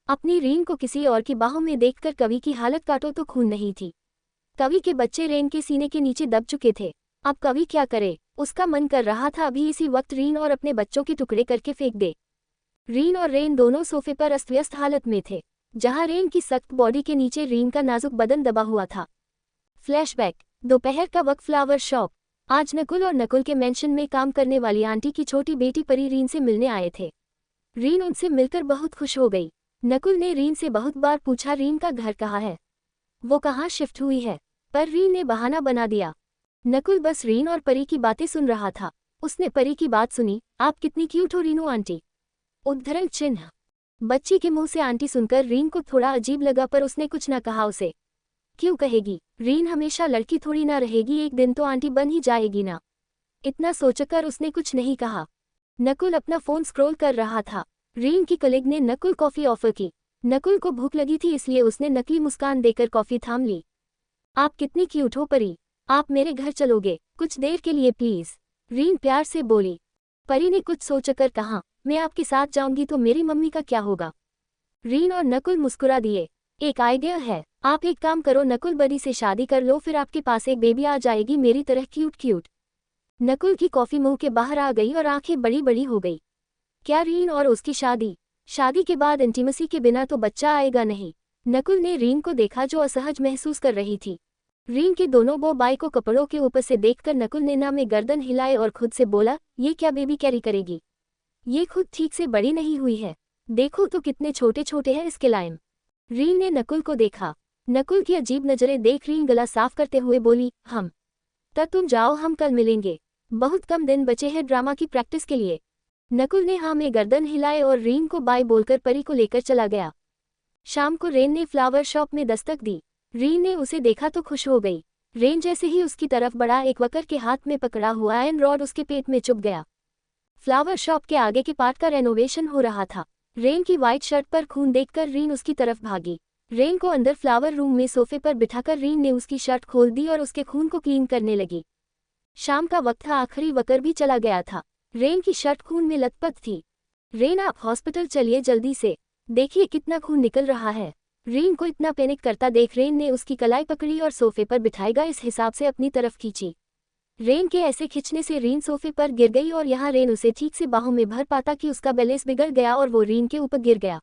अपनी रीन को किसी और की बाहों में देखकर कवि की हालत काटो तो खून नहीं थी। कवि के बच्चे रेन के सीने के नीचे दब चुके थे। अब कवि क्या करे, उसका मन कर रहा था अभी इसी वक्त रीन और अपने बच्चों के टुकड़े करके फेंक दे। रीन और रेन दोनों सोफे पर अस्त व्यस्त हालत में थे, जहां रेन की सख्त बॉडी के नीचे रीन का नाजुक बदन दबा हुआ था। फ्लैशबैक। दोपहर का वक्त, फ्लावर शॉप। आज नकुल और नकुल के मेंशन में काम करने वाली आंटी की छोटी बेटी परी रीन से मिलने आए थे। रीन उनसे मिलकर बहुत खुश हो गई। नकुल ने रीन से बहुत बार पूछा रीन का घर कहाँ है, वो कहाँ शिफ्ट हुई है, पर रीन ने बहाना बना दिया। नकुल बस रीन और परी की बातें सुन रहा था। उसने परी की बात सुनी, आप कितनी क्यूट हो रीनू आंटी। उद्धरण चिन्ह। बच्ची के मुंह से आंटी सुनकर रीन को थोड़ा अजीब लगा, पर उसने कुछ न कहा। उसे क्यों कहेगी, रीन हमेशा लड़की थोड़ी ना रहेगी, एक दिन तो आंटी बन ही जाएगी ना। इतना सोचकर उसने कुछ नहीं कहा। नकुल अपना फोन स्क्रॉल कर रहा था। रीन की कलीग ने नकुल कॉफी ऑफर की। नकुल को भूख लगी थी, इसलिए उसने नकली मुस्कान देकर कॉफी थाम ली। आप कितनी क्यूट हो परी, आप मेरे घर चलोगे कुछ देर के लिए प्लीज, रीन प्यार से बोली। परी ने कुछ सोचकर कहा, मैं आपके साथ जाऊंगी तो मेरी मम्मी का क्या होगा। रीन और नकुल मुस्कुरा दिए। एक आइडिया है, आप एक काम करो, नकुल बड़ी से शादी कर लो, फिर आपके पास एक बेबी आ जाएगी मेरी तरह क्यूट क्यूट। नकुल की कॉफी मुंह के बाहर आ गई और आंखें बड़ी बड़ी हो गई। क्या रीन और उसकी शादी के बाद इंटीमेसी के बिना तो बच्चा आएगा नहीं। नकुल ने रीन को देखा जो असहज महसूस कर रही थी। रीन के दोनों बो बाई को कपड़ों के ऊपर से देखकर नकुल ने ना में गर्दन हिलाए और खुद से बोला, ये क्या बेबी कैरी करेगी, ये खुद ठीक से बड़ी नहीं हुई है, देखो तो कितने छोटे छोटे हैं इसके लाइम। रीन ने नकुल को देखा। नकुल की अजीब नजरें देख रीन गला साफ करते हुए बोली, हम तब तुम जाओ, हम कल मिलेंगे, बहुत कम दिन बचे हैं ड्रामा की प्रैक्टिस के लिए। नकुल ने हाँ में गर्दन हिलाए और रीन को बाय बोलकर परी को लेकर चला गया। शाम को रेन ने फ्लावर शॉप में दस्तक दी। रीन ने उसे देखा तो खुश हो गई। रेन जैसे ही उसकी तरफ बढ़ा, एक वकर के हाथ में पकड़ा हुआ आयरन रॉड उसके पेट में चुभ गया। फ्लावर शॉप के आगे के पार्ट का रेनोवेशन हो रहा था। रेन की व्हाइट शर्ट पर खून देखकर रीन उसकी तरफ भागी। रेन को अंदर फ्लावर रूम में सोफे पर बिठाकर रीन ने उसकी शर्ट खोल दी और उसके खून को क्लीन करने लगी। शाम का वक्त था, आखिरी वकर भी चला गया था। रेन की शर्ट खून में लथपथ थी। रेन आप हॉस्पिटल चलिए जल्दी से, देखिए कितना खून निकल रहा है। रीन को इतना पैनिक करता देख रेन ने उसकी कलाई पकड़ी और सोफे पर बिठाएगा इस हिसाब से अपनी तरफ खींची। रेन के ऐसे खींचने से रीन सोफे पर गिर गई और यहाँ रेन उसे ठीक से बाहों में भर पाता कि उसका बैलेंस बिगड़ गया और वो रीन के ऊपर गिर गया।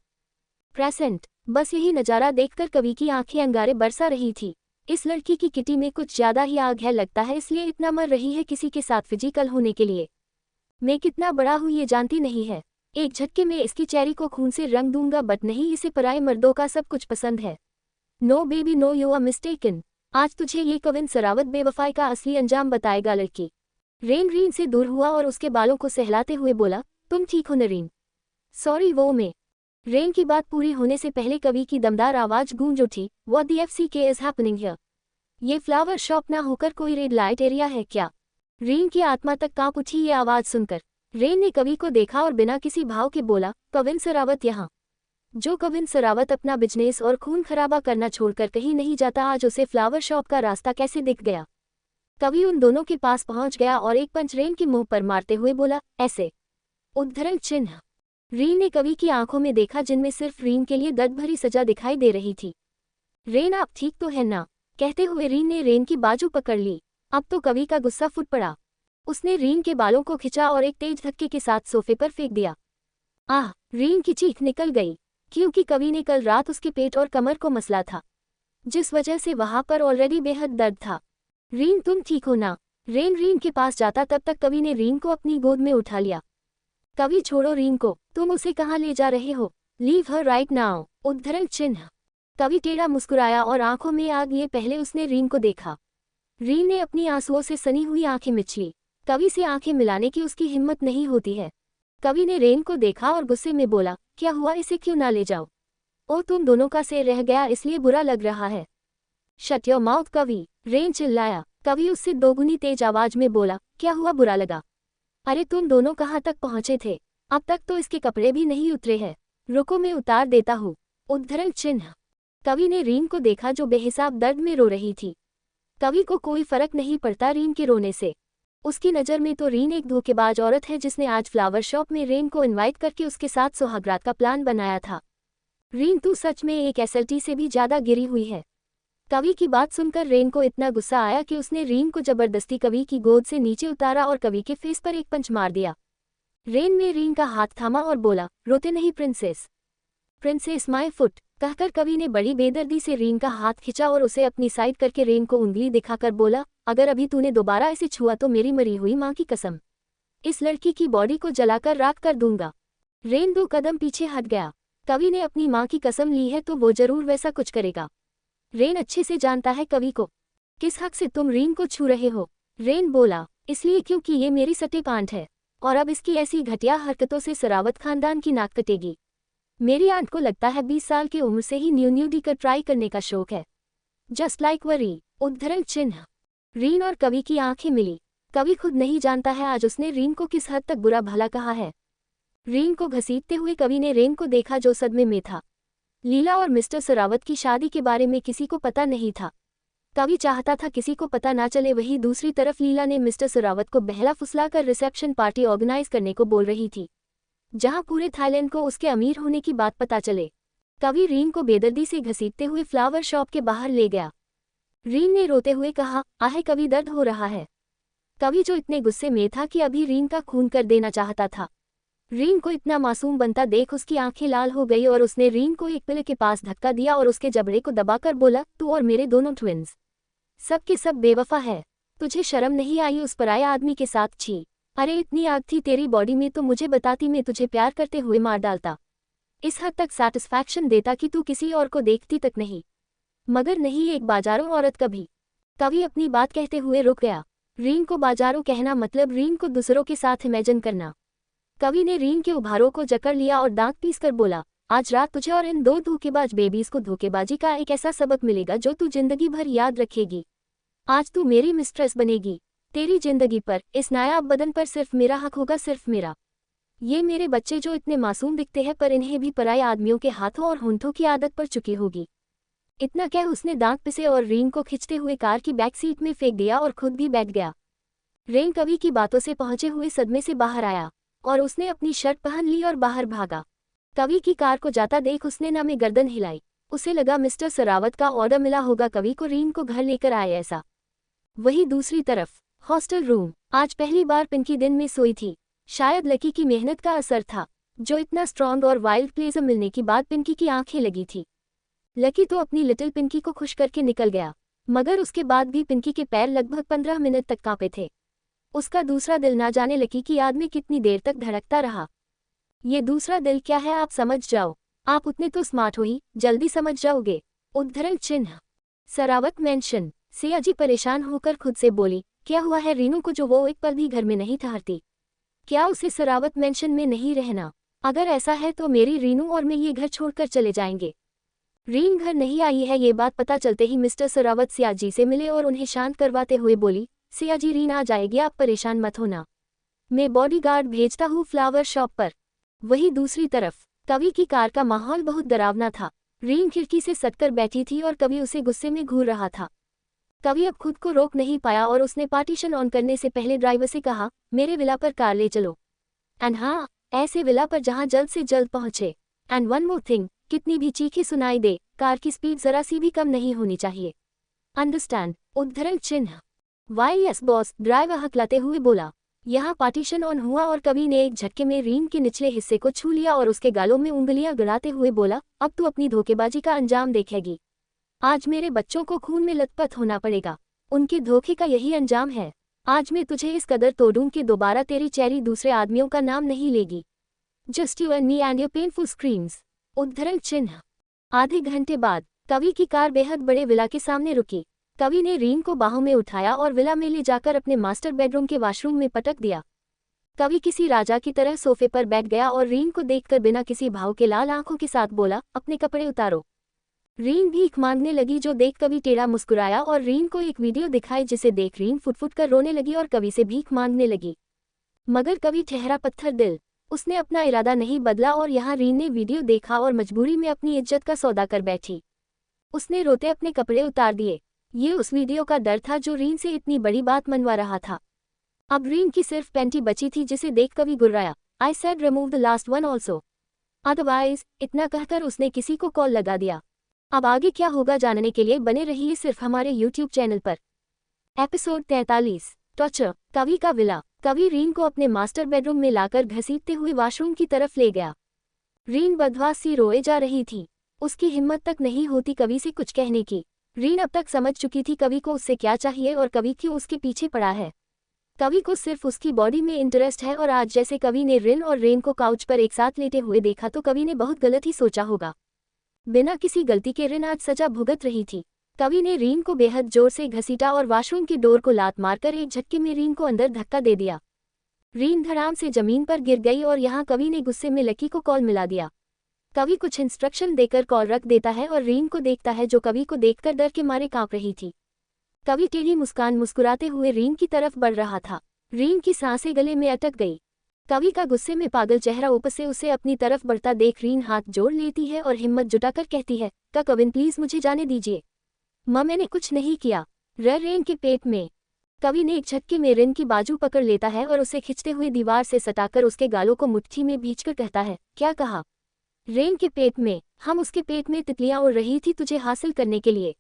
प्रेजेंट। बस यही नज़ारा देखकर कवि की आंखें अंगारे बरसा रही थी। इस लड़की की किटी में कुछ ज्यादा ही आग है लगता है, इसलिए इतना मर रही है किसी के साथ फिजिकल होने के लिए। मैं कितना बड़ा हूँ ये जानती नहीं है, एक झटके में इसकी चेहरी को खून से रंग दूंगा, बट नहीं, इसे पराए मर्दों का सब कुछ पसंद है। No baby no, you are mistaken. आज तुझे ये कविन सरावत बेवफाई का असली अंजाम बताएगा लड़की। रेन रीन से दूर हुआ और उसके बालों को सहलाते हुए बोला, तुम ठीक हो नरीन। सॉरी वो मैं। रेन की बात पूरी होने से पहले कवि की दमदार आवाज गूंज उठी, what the FCK is happening here. ये फ्लावर शॉप ना होकर कोई रेड लाइट एरिया है क्या। रेन की आत्मा तक कांप उठी ये आवाज सुनकर। रेन ने कवि को देखा और बिना किसी भाव के बोला, कविन सरावत यहाँ। जो कविन सरावत अपना बिजनेस और खून खराबा करना छोड़कर कहीं नहीं जाता, आज उसे फ्लावर शॉप का रास्ता कैसे दिख गया। कवि उन दोनों के पास पहुंच गया और एक पंच रेन के मुंह पर मारते हुए बोला, ऐसे। उद्धरण चिन्ह। रीन ने कवि की आंखों में देखा जिनमें सिर्फ रीन के लिए दर्द भरी सजा दिखाई दे रही थी। रेन आप ठीक तो है ना, कहते हुए रीन ने रेन की बाजू पकड़ ली। अब तो कवि का गुस्सा फूट पड़ा। उसने रीन के बालों को खिंचा और एक तेज धक्के के साथ सोफे पर फेंक दिया। आह! रीन की चीख निकल गई, क्योंकि कवि ने कल रात उसके पेट और कमर को मसला था, जिस वजह से वहां पर ऑलरेडी बेहद दर्द था। रीन, तुम ठीक हो ना? रीन के पास जाता तब तक कवि ने रीन को अपनी गोद में उठा लिया। कवि, छोड़ो रीन को, तुम उसे कहाँ ले जा रहे हो? Leave her right now. उद्धरण चिन्ह। कवि टेढ़ा मुस्कुराया और आंखों में आग लिए पहले उसने रीन को देखा। रीन ने अपनी आंसुओं से सनी हुई आंखें मिचली। कवि से आंखें मिलाने की उसकी हिम्मत नहीं होती है। कवि ने रीन को देखा और गुस्से में बोला, क्या हुआ, इसे क्यों ना ले जाओ? ओ, तुम दोनों का सिर रह गया इसलिए बुरा लग रहा है। शट योर माउथ कवि, रीन चिल्लाया। कवि उससे दोगुनी तेज आवाज में बोला, क्या हुआ, बुरा लगा? अरे तुम दोनों कहाँ तक पहुंचे थे? अब तक तो इसके कपड़े भी नहीं उतरे हैं। रुको, मैं उतार देता हूँ। उद्धरण चिन्ह। कवि ने रीन को देखा जो बेहिसाब दर्द में रो रही थी। कवि को कोई फर्क नहीं पड़ता रीन के रोने से। उसकी नज़र में तो रीन एक धोखेबाज औरत है जिसने आज फ्लावर शॉप में रीन को इनवाइट करके उसके साथ सुहागरात का प्लान बनाया था। रीन, तू सच में एक एसएलटी से भी ज्यादा गिरी हुई है। कवि की बात सुनकर रीन को इतना गुस्सा आया कि उसने रीन को जबरदस्ती कवि की गोद से नीचे उतारा और कवि के फेस पर एक पंच मार दिया। रीन ने रीन का हाथ थामा और बोला, रोते नहीं प्रिंसेस। प्रिंसेस माय फुट, कहकर कवि ने बड़ी बेदर्दी से रीन का हाथ खिंचा और उसे अपनी साइड करके रीन को उंगली दिखाकर बोला, अगर अभी तूने दोबारा इसे छुआ तो मेरी मरी हुई माँ की कसम, इस लड़की की बॉडी को जलाकर राख कर दूंगा। रीन 2 कदम पीछे हट गया। कवि ने अपनी माँ की कसम ली है तो वो जरूर वैसा कुछ करेगा। रीन अच्छे से जानता है कवि को। किस हक से तुम रीन को छू रहे हो? रीन बोला, इसलिए क्योंकि ये मेरी सटी आंट है और अब इसकी ऐसी घटिया हरकतों से सरावत खानदान की नाक कटेगी। मेरी आंट को लगता है 20 साल की उम्र से ही न्यू दिकर ट्राई करने का शौक है। Just like worry. उद्धरण चिन्ह। रीन और कवि की आंखें मिली। कवि खुद नहीं जानता है आज उसने रीन को किस हद तक बुरा भला कहा है। रीन को घसीटते हुए कवि ने रीन को देखा जो सदमे में था। लीला और मिस्टर सरावत की शादी के बारे में किसी को पता नहीं था। कवि चाहता था किसी को पता ना चले। वहीं दूसरी तरफ लीला ने मिस्टर सरावत को बहला फुसलाकर रिसेप्शन पार्टी ऑर्गेनाइज करने को बोल रही थी, जहां पूरे थाईलैंड को उसके अमीर होने की बात पता चले। कवि रीन को बेदर्दी से घसीटते हुए फ्लावर शॉप के बाहर ले गया। रीन ने रोते हुए कहा, आहे कवि, दर्द हो रहा है। कवि जो इतने गुस्से में था कि अभी रीन का खून कर देना चाहता था। रीन को इतना मासूम बनता देख उसकी आंखें लाल हो गई और उसने रीन को एक पिल के पास धक्का दिया और उसके जबड़े को दबाकर बोला, तू और मेरे दोनों ट्विन्स सब के सब बेवफा है। तुझे शर्म नहीं आई उस पराया आदमी के साथ? छी, अरे इतनी आग थी तेरी बॉडी में तो मुझे बताती, मैं तुझे प्यार करते हुए मार डालता। इस हद तक सैटिस्फैक्शन देता कि तू किसी और को देखती तक नहीं। मगर नहीं, एक बाजारों औरत कभी। कवि अपनी बात कहते हुए रुक गया। रीन को बाजारों कहना मतलब रीन को दूसरों के साथ इमेजिन करना। कवि ने रीन के उभारों को जकड़ लिया और दांत पीसकर बोला, आज रात तुझे और इन 2 धोखेबाज बेबीज को धोखेबाजी का एक ऐसा सबक मिलेगा जो तू जिंदगी भर याद रखेगी। आज तू मेरी मिस्ट्रेस बनेगी। तेरी जिंदगी पर, इस नायाब बदन पर सिर्फ मेरा हक होगा, सिर्फ मेरा। ये मेरे बच्चे जो इतने मासूम दिखते हैं पर इन्हें भी पराये आदमियों के हाथों और होंठों की आदत पड़ चुकी होगी। इतना कह उसने दांत पिसे और रीन को खींचते हुए कार की बैक सीट में फेंक दिया और खुद भी बैठ गया। रीन कवि की बातों से पहुंचे हुए सदमे से बाहर आया और उसने अपनी शर्ट पहन ली और बाहर भागा। कवि की कार को जाता देख उसने ना में गर्दन हिलाई। उसे लगा मिस्टर सरावत का ऑर्डर मिला होगा कवि को रीन को घर लेकर आए ऐसा। वहीं दूसरी तरफ हॉस्टल रूम। आज पहली बार पिंकी दिन में सोई थी। शायद लकी की मेहनत का असर था जो इतना स्ट्रॉन्ग और वाइल्ड प्लेजर मिलने के बाद पिंकी की आंखें लगी थी। लकी तो अपनी लिटिल पिंकी को खुश करके निकल गया, मगर उसके बाद भी पिंकी के पैर लगभग 15 मिनट तक कांपे थे। उसका दूसरा दिल ना जाने लकी की याद में कितनी देर तक धड़कता रहा। ये दूसरा दिल क्या है आप समझ जाओ। आप उतने तो स्मार्ट हो ही, जल्दी समझ जाओगे। उद्धरण चिन्ह। सरावत मेंशन। सिया जी परेशान होकर खुद से बोली, क्या हुआ है रीनू को जो वो एक पल भी घर में नहीं ठहरती? क्या उसे सरावत मेंशन में नहीं रहना? अगर ऐसा है तो मेरी रीनू और मैं ये घर छोड़कर चले जाएंगे। रीन घर नहीं आई है ये बात पता चलते ही मिस्टर सरावत सिया जी से मिले और उन्हें शांत करवाते हुए बोली, सिया जी रीन आ जाएगी, आप परेशान मत होना, मैं बॉडीगार्ड भेजता हूँ फ्लावर शॉप पर। वहीं दूसरी तरफ कवि की कार का माहौल बहुत डरावना था। रीन खिड़की से सटकर बैठी थी और कवि उसे गुस्से में घूर रहा था। कवि अब खुद को रोक नहीं पाया और उसने पार्टीशन ऑन करने से पहले ड्राइवर से कहा, मेरे विला पर कार ले चलो। एंड हाँ, ऐसे विला पर जहाँ जल्द से जल्द पहुंचे। एंड वन मोर थिंग, कितनी भी चीखें सुनाई दे, कार की स्पीड जरा सी भी कम नहीं होनी चाहिए। अंडरस्टैंड? उद्धरण चिन्ह। वाई यस बॉस, ड्राइवर हकलाते हुए बोला। यहाँ पार्टीशन ऑन हुआ और कवि ने एक झटके में रीन के निचले हिस्से को छू लिया और उसके गालों में उंगलियां गड़ाते हुए बोला, अब तू अपनी धोखेबाजी का अंजाम देखेगी। आज मेरे बच्चों को खून में लथपथ होना पड़ेगा। उनके धोखे का यही अंजाम है। आज मैं तुझे इस कदर तोड़ूं कि दोबारा तेरी चेरी दूसरे आदमियों का नाम नहीं लेगी। Just you and me and your painful screams. उद्धरण चिन्ह। आधे घंटे बाद कवि की कार बेहद बड़े विला के सामने रुकी। कवि ने रीन को बाहों में उठाया और विला में ले जाकर अपने मास्टर बेडरूम के वॉशरूम में पटक दिया। कवि किसी राजा की तरह सोफे पर बैठ गया और रीन को देखकर बिना किसी भाव के लाल आंखों के साथ बोला, अपने कपड़े उतारो। रीन भीख मांगने लगी, जो देख कवि टेढ़ा मुस्कुराया और रीन को एक वीडियो दिखाई, जिसे देख रीन फुट कर रोने लगी और कवि से भीख मांगने लगी। मगर कवि ठहरा पत्थर दिल। उसने अपना इरादा नहीं बदला और यहाँ रीन ने वीडियो देखा और मजबूरी में अपनी इज्जत का सौदा कर बैठी। उसने रोते अपने कपड़े उतार दिए। ये उस वीडियो का डर था जो रीन से इतनी बड़ी बात मनवा रहा था। अब रीन की सिर्फ पैंटी बची थी, जिसे देख कवि गुर्राया। I said remove the last one also, otherwise. इतना कहकर उसने किसी को कॉल लगा दिया। अब आगे क्या होगा जानने के लिए बने रहिए सिर्फ हमारे यूट्यूब चैनल पर। Episode 43, torture. कवि का विला। कवि रीन को अपने मास्टर बेडरूम में लाकर घसीटते हुए वॉशरूम की तरफ ले गया। रीन बदहवास सी रोए जा रही थी। उसकी हिम्मत तक नहीं होती कवि से कुछ कहने की। रीन अब तक समझ चुकी थी कवि को उससे क्या चाहिए और कवि क्यों उसके पीछे पड़ा है। कवि को सिर्फ उसकी बॉडी में इंटरेस्ट है और आज जैसे कवि ने रिन और रेन को काउच पर एक साथ लेटे हुए देखा तो कवि ने बहुत गलत ही सोचा होगा। बिना किसी गलती के रिन आज सजा भुगत रही थी। कवि ने रीन को बेहद जोर से घसीटा और वॉशरूम की डोर को लात मारकर एक झटके में रीन को अंदर धक्का दे दिया। रीन धड़ाम से जमीन पर गिर गई और यहाँ कवि ने गुस्से में लकी को कॉल मिला दिया। कवि कुछ इंस्ट्रक्शन देकर कॉल रख देता है और रीन को देखता है, जो कवि को देखकर डर के मारे कांप रही थी। कवि टेढ़ी मुस्कान मुस्कुराते हुए रीन की तरफ बढ़ रहा था। रीन की सांसें गले में अटक गई। कवि का गुस्से में पागल चेहरा ऊपर से उसे अपनी तरफ बढ़ता देख रीन हाथ जोड़ लेती है और हिम्मत जुटाकर कहती है, का कविन प्लीज मुझे जाने दीजिए। मैंने कुछ नहीं किया। रेन के पेट में। कवि ने एक झटके में रिन की बाजू पकड़ लेता है और उसे खिंचते हुए दीवार से सटाकर उसके गालों को मुट्ठी में भींचकर कहता है, क्या कहा? रेन के पेट में। हम उसके पेट में तितलियां उड़ रही थी तुझे हासिल करने के लिए।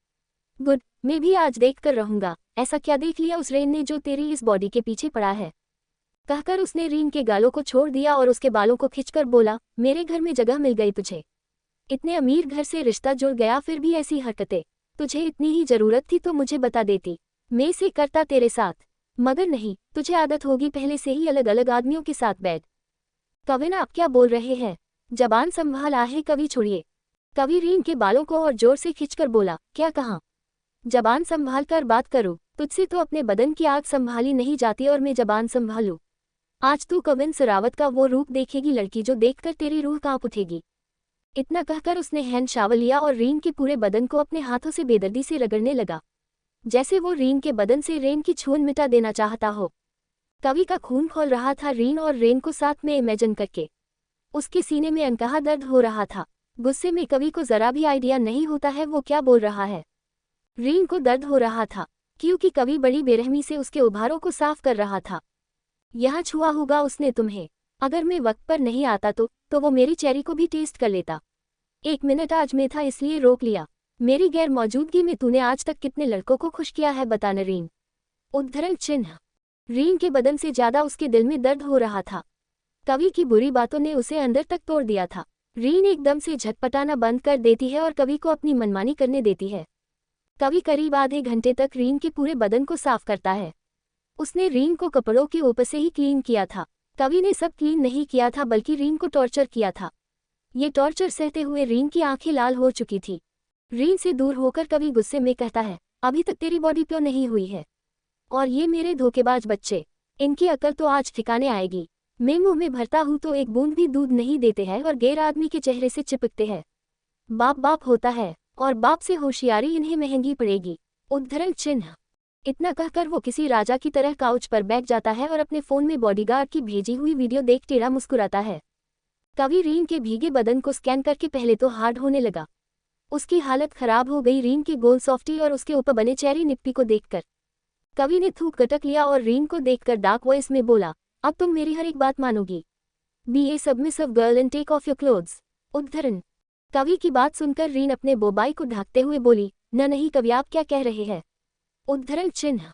गुड, मैं भी आज देख कर रहूंगा ऐसा क्या देख लिया उस रेन ने जो तेरी इस बॉडी के पीछे पड़ा है। कहकर उसने रीन के गालों को छोड़ दिया और उसके बालों को खिंचकर बोला, मेरे घर में जगह मिल गई तुझे। इतने अमीर घर से रिश्ता जुड़ गया, फिर भी ऐसी हरकतें। तुझे इतनी ही जरूरत थी तो मुझे बता देती, मैं इसे करता तेरे साथ। मगर नहीं, तुझे आदत होगी पहले से ही अलग अलग आदमियों के साथ बैठ। कविन आप क्या बोल रहे हैं? जबान संभाल आहे कवि, छोड़िए। कवि रीन के बालों को और जोर से खींचकर बोला, क्या कहा? जबान संभाल कर बात करो। तुझसे तो अपने बदन की आग संभाली नहीं जाती और मैं जबान संभालूं। आज तू कविन सरावत का वो रूप देखेगी लड़की, जो देखकर तेरी रूह कांप उठेगी। इतना कहकर उसने हैंड शावर लिया और रीन के पूरे बदन को अपने हाथों से बेदर्दी से रगड़ने लगा, जैसे वो रीन के बदन से रेन की छून मिटा देना चाहता हो। कवि का खून खोल रहा था रीन और रेन को साथ में इमेजिन करके। उसके सीने में अनकहा दर्द हो रहा था। गुस्से में कवि को जरा भी आइडिया नहीं होता है वो क्या बोल रहा है। रीन को दर्द हो रहा था क्योंकि कवि बड़ी बेरहमी से उसके उभारों को साफ कर रहा था। यहाँ छुआ होगा उसने तुम्हें। अगर मैं वक्त पर नहीं आता तो वो मेरी चेरी को भी टेस्ट कर लेता। 1 मिनट, आज मैं था इसलिए रोक लिया। मेरी गैर मौजूदगी में तूने आज तक कितने लड़कों को खुश किया है बता न रीन। उद्धरण चिन्ह। रीन के बदन से ज्यादा उसके दिल में दर्द हो रहा था। कवि की बुरी बातों ने उसे अंदर तक तोड़ दिया था। रीन एकदम से झटपटाना बंद कर देती है और कवि को अपनी मनमानी करने देती है। कवि करीब आधे घंटे तक रीन के पूरे बदन को साफ करता है। उसने रीन को कपड़ों के ऊपर से ही क्लीन किया था। कवि ने सब क्लीन नहीं किया था बल्कि रीन को टॉर्चर किया था। ये टॉर्चर सहते हुए रीन की आंखें लाल हो चुकी थी। रीन से दूर होकर कवि गुस्से में कहता है, अभी तक तेरी बॉडी प्योर नहीं हुई है और ये मेरे धोखेबाज बच्चे, इनकी अकल तो आज ठिकाने आएगी। मैं मुंह में भरता हूँ तो एक बूंद भी दूध नहीं देते हैं और गैर आदमी के चेहरे से चिपकते हैं। बाप बाप होता है और बाप से होशियारी इन्हें महंगी पड़ेगी। उद्धरण चिन्ह। इतना कहकर वो किसी राजा की तरह काउच पर बैठ जाता है और अपने फोन में बॉडीगार्ड की भेजी हुई वीडियो देख टेढ़ा मुस्कुराता है। कवि रीन के भीगे बदन को स्कैन करके पहले तो हार्ड होने लगा। उसकी हालत खराब हो गई रीन के गोल सॉफ्टी और उसके ऊपर बने चेरी निप्पी को देखकर। कवि ने थूक गटक लिया और रीन को देखकर डार्क वॉइस में बोला, अब तुम मेरी हर एक बात मानोगी। Be a submissive girl and take off your clothes. उद्धरण। कवि की बात सुनकर रीन अपने बोबाई को ढांकते हुए बोली, न नहीं कवि, आप क्या कह रहे हैं? उद्धरण चिन्ह।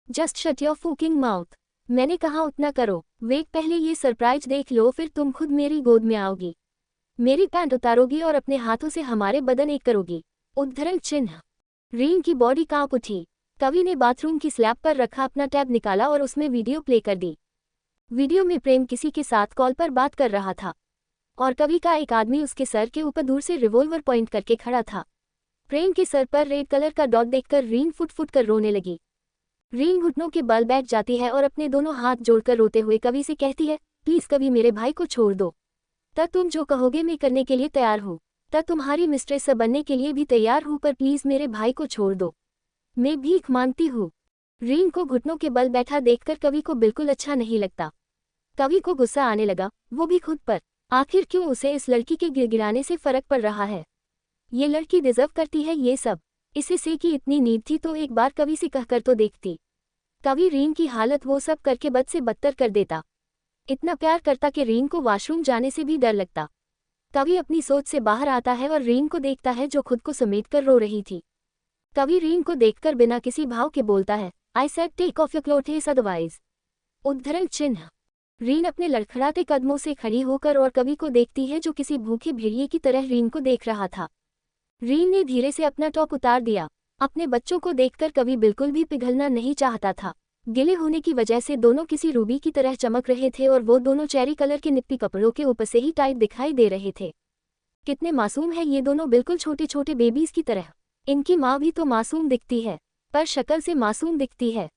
Just shut your fucking mouth. मैंने कहा उतना करो। वेट, पहले ये सरप्राइज देख लो, फिर तुम खुद मेरी गोद में आओगी, मेरी पैंट उतारोगी और अपने हाथों से हमारे बदन एक करोगी। उद्धरण चिन्ह। रीन की बॉडी कांप उठी। कवि ने बाथरूम की स्लैब पर रखा अपना टैब निकाला और उसमें वीडियो प्ले कर दी। वीडियो में प्रेम किसी के साथ कॉल पर बात कर रहा था और कवि का एक आदमी उसके सर के ऊपर दूर से रिवॉल्वर पॉइंट करके खड़ा था। प्रेम के सर पर रेड कलर का डॉट देखकर रीन फुट फुट कर रोने लगी। रीन घुटनों के बल बैठ जाती है और अपने दोनों हाथ जोड़कर रोते हुए कवि से कहती है, प्लीज कवि, मेरे भाई को छोड़ दो। तब तुम जो कहोगे मैं करने के लिए तैयार हूँ। तब तुम्हारी मिस्ट्रेस बनने के लिए भी तैयार हूँ, पर प्लीज मेरे भाई को छोड़ दो। मैं भीख मांगती हूँ। रीन को घुटनों के बल बैठा देखकर कवि को बिल्कुल अच्छा नहीं लगता। कवि को गुस्सा आने लगा, वो भी खुद पर। आखिर क्यों उसे इस लड़की के गिड़गिड़ाने से फर्क पड़ रहा है? ये लड़की डिजर्व करती है ये सब। इसे की इतनी नीड थी तो एक बार कवि से कहकर तो देखती। कवि रीन की हालत वो सब करके बद से बदतर कर देता। इतना प्यार करता कि रीन को वॉशरूम जाने से भी डर लगता। कवि अपनी सोच से बाहर आता है और रीन को देखता है जो खुद को समेटकर रो रही थी। कवि रीन को देखकर बिना किसी भाव के बोलता है, I said take off your clothes otherwise. उद्धरण चिन्ह। रीन अपने लड़खड़ाते कदमों से खड़ी होकर और कवि को देखती है जो किसी भूखे भेड़िए की तरह रीन को देख रहा था। रीन ने धीरे से अपना टॉप उतार दिया। अपने बच्चों को देखकर कवि बिल्कुल भी पिघलना नहीं चाहता था। गिले होने की वजह से दोनों किसी रूबी की तरह चमक रहे थे और वो दोनों चेरी कलर के निप्पी कपड़ों के ऊपर से ही टाइट दिखाई दे रहे थे। कितने मासूम है ये दोनों, बिल्कुल छोटे छोटे बेबीज की तरह। इनकी माँ भी तो मासूम दिखती है, पर शक्ल से मासूम दिखती है।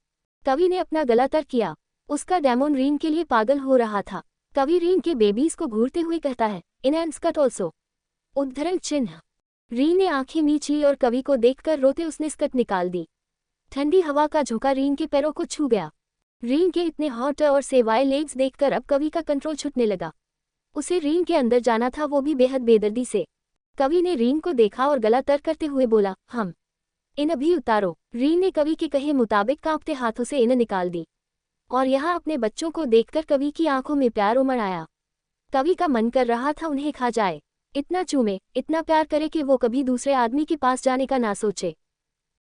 कवि ने अपना गला तर किया। उसका डेमोन रीन के लिए पागल हो रहा था। कवि रीन के बेबीज को घूरते हुए कहता है, इन एंड स्कर्ट ऑल्सो। उद्धरण चिन्ह। रीन ने आंखें मीच ली और कवि को देखकर रोते उसने स्कर्ट निकाल दी। ठंडी हवा का झोंका रीन के पैरों को छू गया। रीन के इतने हॉट और सेवाए लेग्स देखकर अब कवि का कंट्रोल छूटने लगा। उसे रीन के अंदर जाना था, वो भी बेहद बेदर्दी से। कवि ने रीन को देखा और गला तर करते हुए बोला, हम इन अभी उतारो। रीन ने कवि के कहे मुताबिक कांपते हाथों से इन निकाल दी और यहाँ अपने बच्चों को देखकर कवि की आंखों में प्यार उमड़ आया। कवि का मन कर रहा था उन्हें खा जाए, इतना चूमे, इतना प्यार करे कि वो कभी दूसरे आदमी के पास जाने का ना सोचे।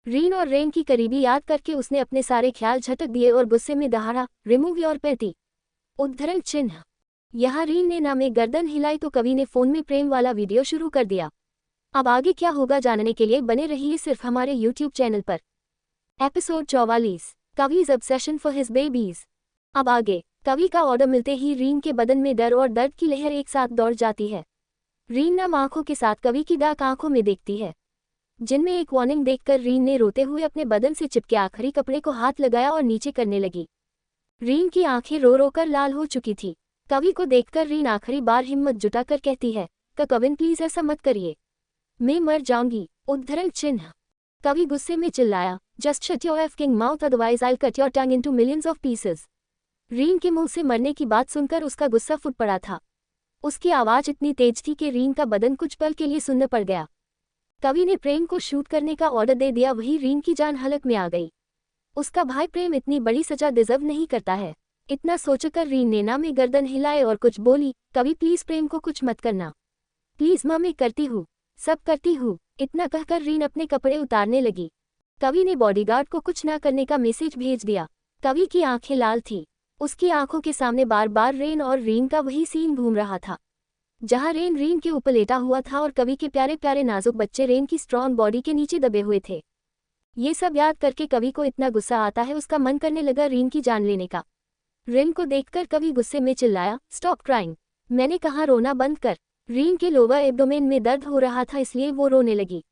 रीन और रेन की करीबी याद करके उसने अपने सारे ख्याल झटक दिए और गुस्से में दहाड़ा, रिमूव योर पैटी। उद्धरण चिन्ह। यहाँ रीन ने ना में गर्दन हिलाई तो कवि ने फोन में प्रेम वाला वीडियो शुरू कर दिया। अब आगे क्या होगा जानने के लिए बने रहिए सिर्फ हमारे YouTube चैनल पर। Episode 44, कवि's obsession for his babies। अब आगे। कवि का ऑर्डर मिलते ही रीन के बदन में डर और दर्द की लहर एक साथ दौड़ जाती है। रीन नम आंखों के साथ कवि की डार्क आंखों में देखती है, जिनमें एक वार्निंग देखकर रीन ने रोते हुए अपने बदन से चिपके आखिरी कपड़े को हाथ लगाया और नीचे करने लगी। रीन की आंखें रो रो कर लाल हो चुकी थी। कवि को देखकर रीन आखिरी बार हिम्मत जुटाकर कहती है, कविन प्लीज ऐसा मत करिए, मैं मर जाऊंगी। उद्धरण चिन्ह। कवि गुस्से में चिल्लाया, just shut your fucking mouth otherwise I cut your tongue into millions of pieces. Rain के मुंह से मरने की बात सुनकर उसका गुस्सा फुट पड़ा था। उसकी आवाज इतनी तेज थी कि रीन का बदन कुछ पल के लिए सुन्न पड़ गया। कवि ने प्रेम को शूट करने का ऑर्डर दे दिया, वही रीन की जान हलक में आ गई। उसका भाई प्रेम इतनी बड़ी सजा डिजर्व नहीं करता है। इतना सोचकर रीन ने ना में गर्दन हिलाए और कुछ बोली, कवि प्लीज प्रेम को कुछ मत करना, प्लीज माँ, मैं करती हूँ, सब करती हूँ। इतना कहकर रीन अपने कपड़े उतारने लगी। कवि ने बॉडीगार्ड को कुछ ना करने का मैसेज भेज दिया। कवि की आंखें लाल थी। उसकी आंखों के सामने बार बार रेन और रीन का वही सीन घूम रहा था, जहां रेन रीन के ऊपर लेटा हुआ था और कवि के प्यारे प्यारे नाजुक बच्चे रेन की स्ट्रॉन्ग बॉडी के नीचे दबे हुए थे। ये सब याद करके कवि को इतना गुस्सा आता है, उसका मन करने लगा रीन की जान लेने का। रेन को देखकर कवि गुस्से में चिल्लाया, स्टॉप क्राइंग, मैंने कहा रोना बंद कर। रीन के लोअर एब्डोमेन में दर्द हो रहा था, इसलिए वो रोने लगी।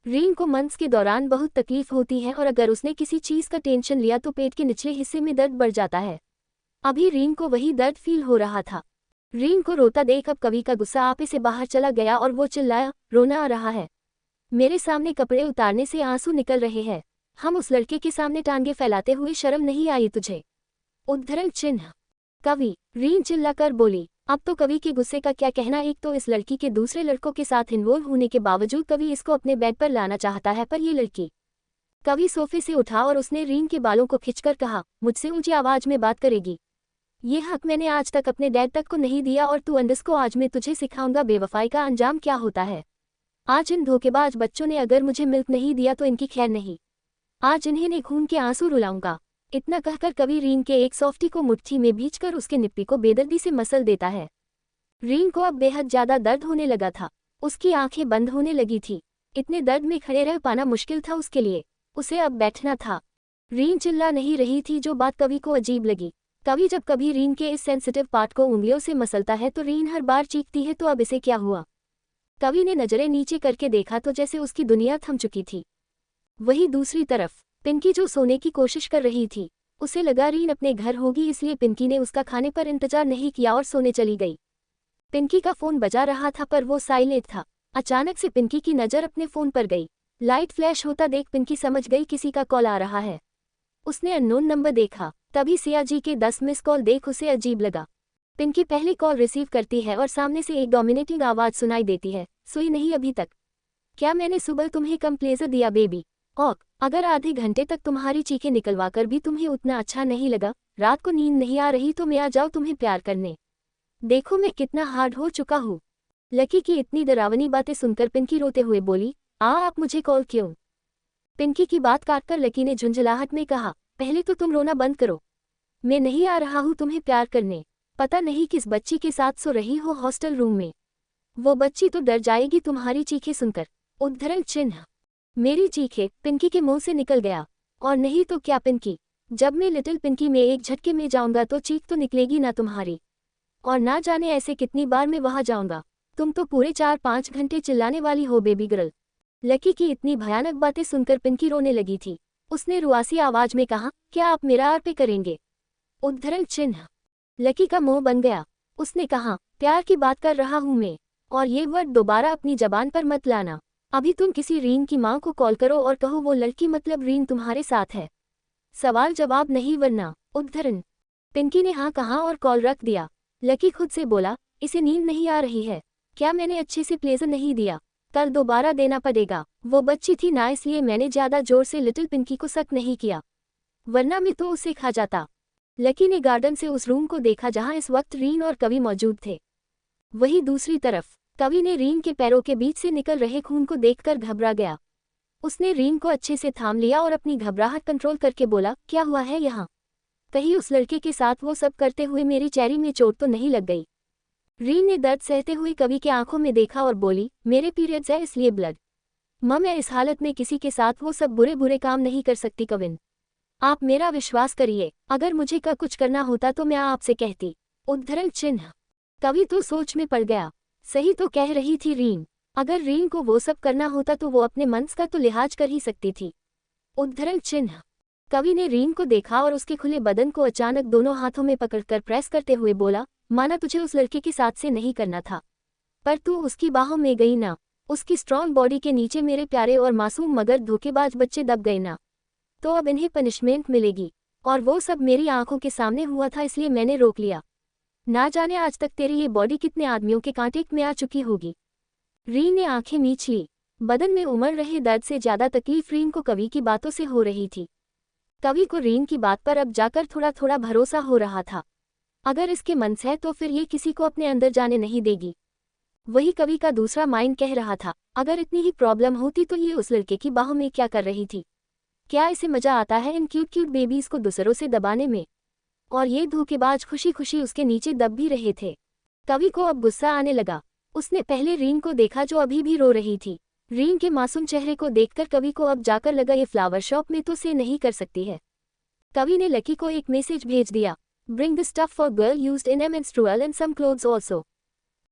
रीन को मंथ्स के दौरान बहुत तकलीफ होती है और अगर उसने किसी चीज़ का टेंशन लिया तो पेट के निचले हिस्से में दर्द बढ़ जाता है। अभी रीन को वही दर्द फील हो रहा था। रीन को रोता देख अब कवि का गुस्सा आपे से बाहर चला गया और वो चिल्लाया, रोना आ रहा है, मेरे सामने कपड़े उतारने से आंसू निकल रहे हैं, हम उस लड़के के सामने टांगे फैलाते हुए शर्म नहीं आई तुझे। उद्धरण चिन्ह। कवि। रीन चिल्लाकर बोली। अब तो कवि के गुस्से का क्या कहना, एक तो इस लड़की के दूसरे लड़कों के साथ इन्वॉल्व होने के बावजूद कवि इसको अपने बेड पर लाना चाहता है, पर ये लड़की। कवि सोफे से उठा और उसने रीन के बालों को खिंचकर कहा, मुझसे ऊंची आवाज में बात करेगी, ये हक मैंने आज तक अपने डैड तक को नहीं दिया और तू अंडस को आज मैं तुझे सिखाऊंगा बेवफाई का अंजाम क्या होता है। आज इन धोखेबाज बच्चों ने अगर मुझे मिल्क नहीं दिया तो इनकी खैर नहीं, आज इन्हें खून के आंसू रुलाऊंगा। इतना कहकर कवि रीन के एक सॉफ्टी को मुट्ठी में भींचकर उसके निप्पी को बेदर्दी से मसल देता है। रीन को अब बेहद ज्यादा दर्द होने लगा था। उसकी आंखें बंद होने लगी थी। इतने दर्द में खड़े रह पाना मुश्किल था उसके लिए। उसे अब बैठना था। रीन चिल्ला नहीं रही थी, जो बात कवि को अजीब लगी। कवि जब कभी रीन के इस सेंसिटिव पार्ट को उंगलियों से मसलता है तो रीन हर बार चीखती है, तो अब इसे क्या हुआ? कवि ने नजरें नीचे करके देखा तो जैसे उसकी दुनिया थम चुकी थी। वहीं दूसरी तरफ पिंकी जो सोने की कोशिश कर रही थी, उसे लगा रीन अपने घर होगी, इसलिए पिंकी ने उसका खाने पर इंतजार नहीं किया और सोने चली गई। पिंकी का फोन बजा रहा था पर वो साइलेंट था। अचानक से पिंकी की नज़र अपने फोन पर गई। लाइट फ्लैश होता देख पिंकी समझ गई किसी का कॉल आ रहा है। उसने अननोन नंबर देखा, तभी सिया जी के 10 मिस कॉल देख उसे अजीब लगा। पिंकी पहली कॉल रिसीव करती है और सामने से एक डोमिनेटिंग आवाज सुनाई देती है, सोई नहीं अभी तक? क्या मैंने सुबह तुम्हें कम प्लेजर दिया बेबी? औक, अगर आधे घंटे तक तुम्हारी चीखें निकलवा कर भी तुम्हें उतना अच्छा नहीं लगा, रात को नींद नहीं आ रही तो मैं आ जाऊँ तुम्हें प्यार करने? देखो मैं कितना हार्ड हो चुका हूँ। लकी की इतनी डरावनी बातें सुनकर पिंकी रोते हुए बोली, आप मुझे कॉल क्यों? पिंकी की बात काटकर लकी ने झुंझलाहट में कहा, पहले तो तुम रोना बंद करो। मैं नहीं आ रहा हूँ तुम्हें प्यार करने। पता नहीं किस बच्ची के साथ सो रही हो हॉस्टल रूम में। वो बच्ची तो डर जाएगी तुम्हारी चीखें सुनकर। उद्धरण चिन्ह। मेरी चीखें पिंकी के मुंह से निकल गया। और नहीं तो क्या पिंकी, जब मैं लिटिल पिंकी में एक झटके में जाऊंगा तो चीख तो निकलेगी ना तुम्हारी। और ना जाने ऐसे कितनी बार मैं वहां जाऊंगा। तुम तो पूरे 4-5 घंटे चिल्लाने वाली हो बेबी गर्ल। लकी की इतनी भयानक बातें सुनकर पिंकी रोने लगी थी। उसने रुआसी आवाज में कहा, क्या आप मेरा आर पे करेंगे? उद्धरण चिन्ह। लकी का मुंह बन गया। उसने कहा, प्यार की बात कर रहा हूं मैं, और ये वर्ड दोबारा अपनी जबान पर मत लाना। अभी तुम किसी रीन की मां को कॉल करो और कहो वो लड़की मतलब रीन तुम्हारे साथ है। सवाल जवाब नहीं वरना। उद्धरण। पिंकी ने हाँ कहा और कॉल रख दिया। लकी खुद से बोला, इसे नींद नहीं आ रही है क्या? मैंने अच्छे से प्लेजर नहीं दिया, कल दोबारा देना पड़ेगा। वो बच्ची थी ना, इसलिए मैंने ज्यादा जोर से लिटिल पिंकी को सक नहीं किया, वरना मैं तो उसे खा जाता। लकी ने गार्डन से उस रूम को देखा जहां इस वक्त रीन और कवि मौजूद थे। वहीं दूसरी तरफ कवि ने रीन के पैरों के बीच से निकल रहे खून को देखकर घबरा गया। उसने रीन को अच्छे से थाम लिया और अपनी घबराहट कंट्रोल करके बोला, क्या हुआ है यहाँ? कहीं उस लड़के के साथ वो सब करते हुए मेरी चेहरे में चोट तो नहीं लग गई? रीन ने दर्द सहते हुए कवि के आंखों में देखा और बोली, मेरे पीरियड्स है इसलिए ब्लड। मैं इस हालत में किसी के साथ वो सब बुरे बुरे काम नहीं कर सकती कविन। आप मेरा विश्वास करिए, अगर मुझे का कुछ करना होता तो मैं आपसे कहती। उद्धरण चिन्ह। कवि तो सोच में पड़ गया। सही तो कह रही थी रीन। अगर रीन को वो सब करना होता तो वो अपने मन का तो लिहाज कर ही सकती थी। उद्धरण चिन्ह। कवि ने रीन को देखा और उसके खुले बदन को अचानक दोनों हाथों में पकड़कर प्रेस करते हुए बोला, माना तुझे उस लड़के के साथ से नहीं करना था, पर तू उसकी बाहों में गई ना। उसकी स्ट्रॉन्ग बॉडी के नीचे मेरे प्यारे और मासूम मगर धोखेबाज बच्चे दब गए ना। तो अब इन्हें पनिशमेंट मिलेगी। और वो सब मेरी आंखों के सामने हुआ था, इसलिए मैंने रोक लिया। ना जाने आज तक तेरी ये बॉडी कितने आदमियों के कांटेक्ट में आ चुकी होगी। रीन ने आंखें मींच ली। बदन में उमड़ रहे दर्द से ज्यादा तकलीफ रीन को कवि की बातों से हो रही थी। कवि को रीन की बात पर अब जाकर थोड़ा थोड़ा भरोसा हो रहा था। अगर इसके मन से है तो फिर ये किसी को अपने अंदर जाने नहीं देगी। वही कवि का दूसरा माइंड कह रहा था, अगर इतनी ही प्रॉब्लम होती तो ये उस लड़के की बाहों में क्या कर रही थी? क्या इसे मजा आता है इन क्यूट क्यूट बेबीज को दूसरों से दबाने में? और ये धोखेबाज खुशी खुशी उसके नीचे दब भी रहे थे। कवि को अब गुस्सा आने लगा। उसने पहले रीन को देखा जो अभी भी रो रही थी। रीन के मासूम चेहरे को देखकर कवि को अब जाकर लगा ये फ्लावर शॉप में तो से नहीं कर सकती है। कवि ने लकी को एक मैसेज भेज दिया, bring the stuff for girl used in a menstrual and some clothes also.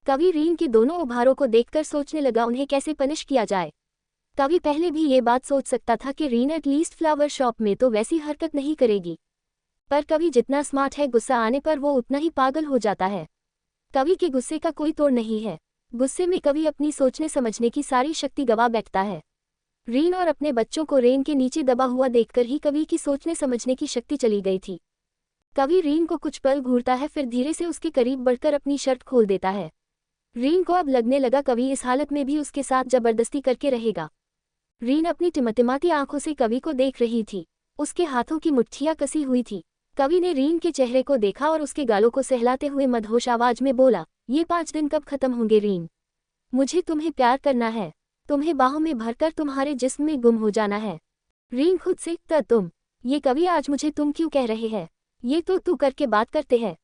Kavi Reen के दोनों उभारों को देखकर सोचने लगा उन्हें कैसे पनिश किया जाए। कवि पहले भी ये बात सोच सकता था कि रीन एटलीस्ट फ्लावर शॉप में तो वैसी हरकत नहीं करेगी, पर कवि जितना स्मार्ट है गुस्सा आने पर वो उतना ही पागल हो जाता है। कवि के गुस्से का कोई तोड़ नहीं है। गुस्से में कवि अपनी सोचने समझने की सारी शक्ति गवा बैठता है। रीन और अपने बच्चों को रेन के नीचे दबा हुआ देखकर ही कवि की सोचने समझने की शक्ति चली गई थी। कवि रीन को कुछ पल घूरता है, फिर धीरे से उसके करीब बढ़कर अपनी शर्ट खोल देता है। रीन को अब लगने लगा कवि इस हालत में भी उसके साथ जबरदस्ती करके रहेगा। रीन अपनी टिमटिमाती आंखों से कवि को देख रही थी। उसके हाथों की मुट्ठियां कसी हुई थी। कवि ने रीन के चेहरे को देखा और उसके गालों को सहलाते हुए मदहोश आवाज में बोला, ये 5 दिन कब खत्म होंगे रीन? मुझे तुम्हें प्यार करना है, तुम्हें बाहों में भरकर तुम्हारे जिस्म में गुम हो जाना है। रीन खुद से तुम ये कवि आज मुझे तुम क्यों कह रहे हैं? ये तो तू करके बात करते हैं।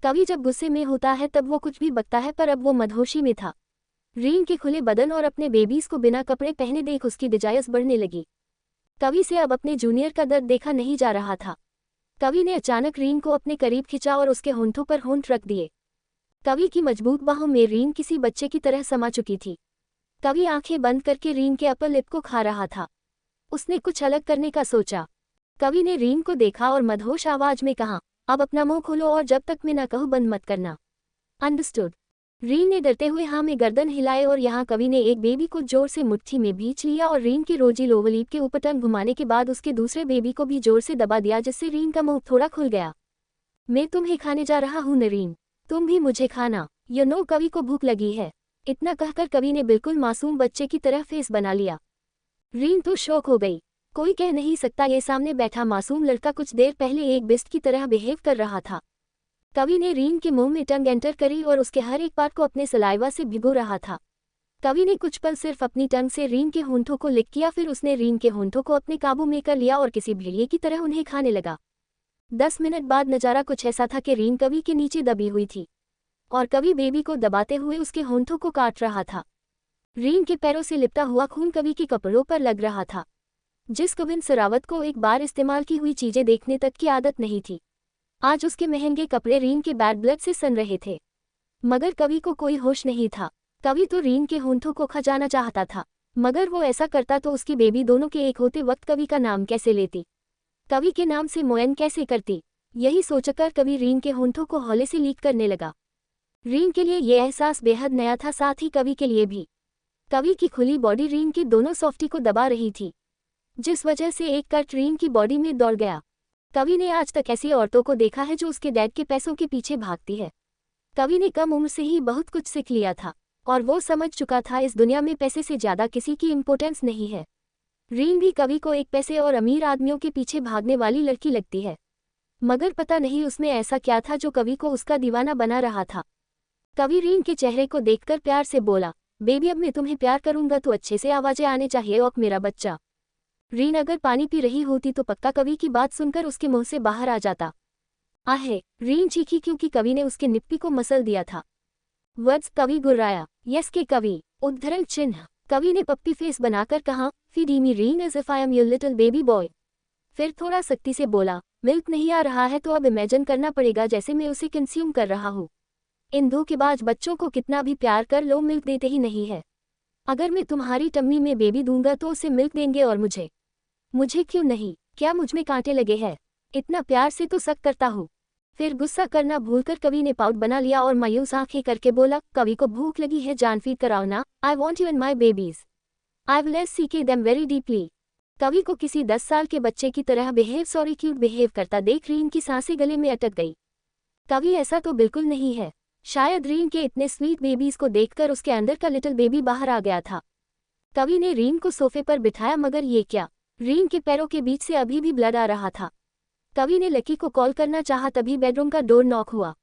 कवि जब गुस्से में होता है तब वो कुछ भी बकता है, पर अब वो मदहोशी में था। रीन के खुले बदन और अपने बेबीज को बिना कपड़े पहने देख उसकी डिजायर्स बढ़ने लगी। कवि से अब अपने जूनियर का दर्द देखा नहीं जा रहा था। कवि ने अचानक रीन को अपने करीब खिंचा और उसके होंठों पर होंठ रख दिए। कवि की मजबूत बाहों में रीन किसी बच्चे की तरह समा चुकी थी। कवि आंखें बंद करके रीन के अपर लिप को खा रहा था। उसने कुछ अलग करने का सोचा। कवि ने रीन को देखा और मदहोश आवाज में कहा, अब अपना मुंह खोलो और जब तक मैं ना कहूं बंद मत करना। अंडरस्टूड। रीन ने डरते हुए हाँ में गर्दन हिलाए और यहाँ कवि ने एक बेबी को जोर से मुट्ठी में भींच लिया और रीन की रोजी लोवलीप के ऊपर टंग घुमाने के बाद उसके दूसरे बेबी को भी जोर से दबा दिया, जिससे रीन का मुंह थोड़ा खुल गया। मैं तुम्हें खाने जा रहा हूँ नरीन, तुम भी मुझे खाना। यू नो कवि को भूख लगी है। इतना कहकर कवि ने बिल्कुल मासूम बच्चे की तरह फेस बना लिया। रीन तो शौक हो गई। कोई कह नहीं सकता ये सामने बैठा मासूम लड़का कुछ देर पहले एक बिस्ट की तरह बिहेव कर रहा था। कवि ने रीन के मुंह में टंग एंटर करी और उसके हर एक पार्ट को अपने सलाइवा से भिगो रहा था। कवि ने कुछ पल सिर्फ अपनी टंग से रीन के होंठों को लिक किया, फिर उसने रीन के होंठों को अपने काबू में कर लिया और किसी भेड़िए की तरह उन्हें खाने लगा। 10 मिनट बाद नजारा कुछ ऐसा था कि रीन कवि के नीचे दबी हुई थी और कवि बेबी को दबाते हुए उसके होंठों को काट रहा था। रीन के पैरों से लिपटा हुआ खून कवि के कपड़ों पर लग रहा था। जिस गोविंद सरावत को एक बार इस्तेमाल की हुई चीजें देखने तक की आदत नहीं थी, आज उसके महंगे कपड़े रीन के बैड ब्लड से सन रहे थे। मगर कवि को कोई होश नहीं था। कवि तो रीन के होंठों को खा जाना चाहता था, मगर वो ऐसा करता तो उसकी बेबी दोनों के एक होते वक्त कवि का नाम कैसे लेती, कवि के नाम से मोयन कैसे करती। यही सोचकर कवि रीन के होंठों को हौले से लीक करने लगा। रीन के लिए यह एहसास बेहद नया था, साथ ही कवि के लिए भी। कवि की खुली बॉडी रीन की दोनों सॉफ्टी को दबा रही थी, जिस वजह से एक कट रीन की बॉडी में दौड़ गया। कवि ने आज तक ऐसी औरतों को देखा है जो उसके डैड के पैसों के पीछे भागती है। कवि ने कम उम्र से ही बहुत कुछ सीख लिया था और वो समझ चुका था इस दुनिया में पैसे से ज्यादा किसी की इम्पोर्टेंस नहीं है। रीन भी कवि को एक पैसे और अमीर आदमियों के पीछे भागने वाली लड़की लगती है, मगर पता नहीं उसमें ऐसा क्या था जो कवि को उसका दीवाना बना रहा था। कवि रीन के चेहरे को देखकर प्यार से बोला, बेबी अब मैं तुम्हें प्यार करूंगा तो अच्छे से आवाजें आने चाहिए और मेरा बच्चा। रीन अगर पानी पी रही होती तो पक्का कवि की बात सुनकर उसके मुंह से बाहर आ जाता। आहे, रीन चीखी क्योंकि कवि ने उसके निप्पी को मसल दिया था। वर्ड्स कवि गुर्राया, यस के कवि, उद्धरण चिन्ह। कवि ने पप्पी फेस बनाकर कहा, feed me Reen as if I am your little baby boy. फिर थोड़ा सख्ती से बोला, मिल्क नहीं आ रहा है तो अब इमेजिन करना पड़ेगा जैसे मैं उसे कंज्यूम कर रहा हूँ। इन धोखेबाज बच्चों को कितना भी प्यार कर लो मिल्क देते ही नहीं है। अगर मैं तुम्हारी टम्मी में बेबी दूंगा तो उसे मिल्क देंगे और मुझे क्यों नहीं? क्या मुझ में कांटे लगे हैं? इतना प्यार से तो सक करता हूँ। फिर गुस्सा करना भूलकर कवि ने पाउट बना लिया और मायूस आंखें करके बोला, कवि को भूख लगी है, जान फीड कराओ ना। I want you and my babies, I will seek them very deeply. Kavi को किसी 10 साल के बच्चे की तरह क्यूट बिहेव करता देख रीन की सांसें गले में अटक गई। कवि ऐसा तो बिल्कुल नहीं है। शायद रीन के इतने स्वीट बेबीज को देखकर उसके अंदर का लिटिल बेबी बाहर आ गया था। कवि ने रीन को सोफे पर बिठाया, मगर ये क्या? रीन के पैरों के बीच से अभी भी ब्लड आ रहा था। कवि ने लकी को कॉल करना चाहा, तभी बेडरूम का डोर नॉक हुआ।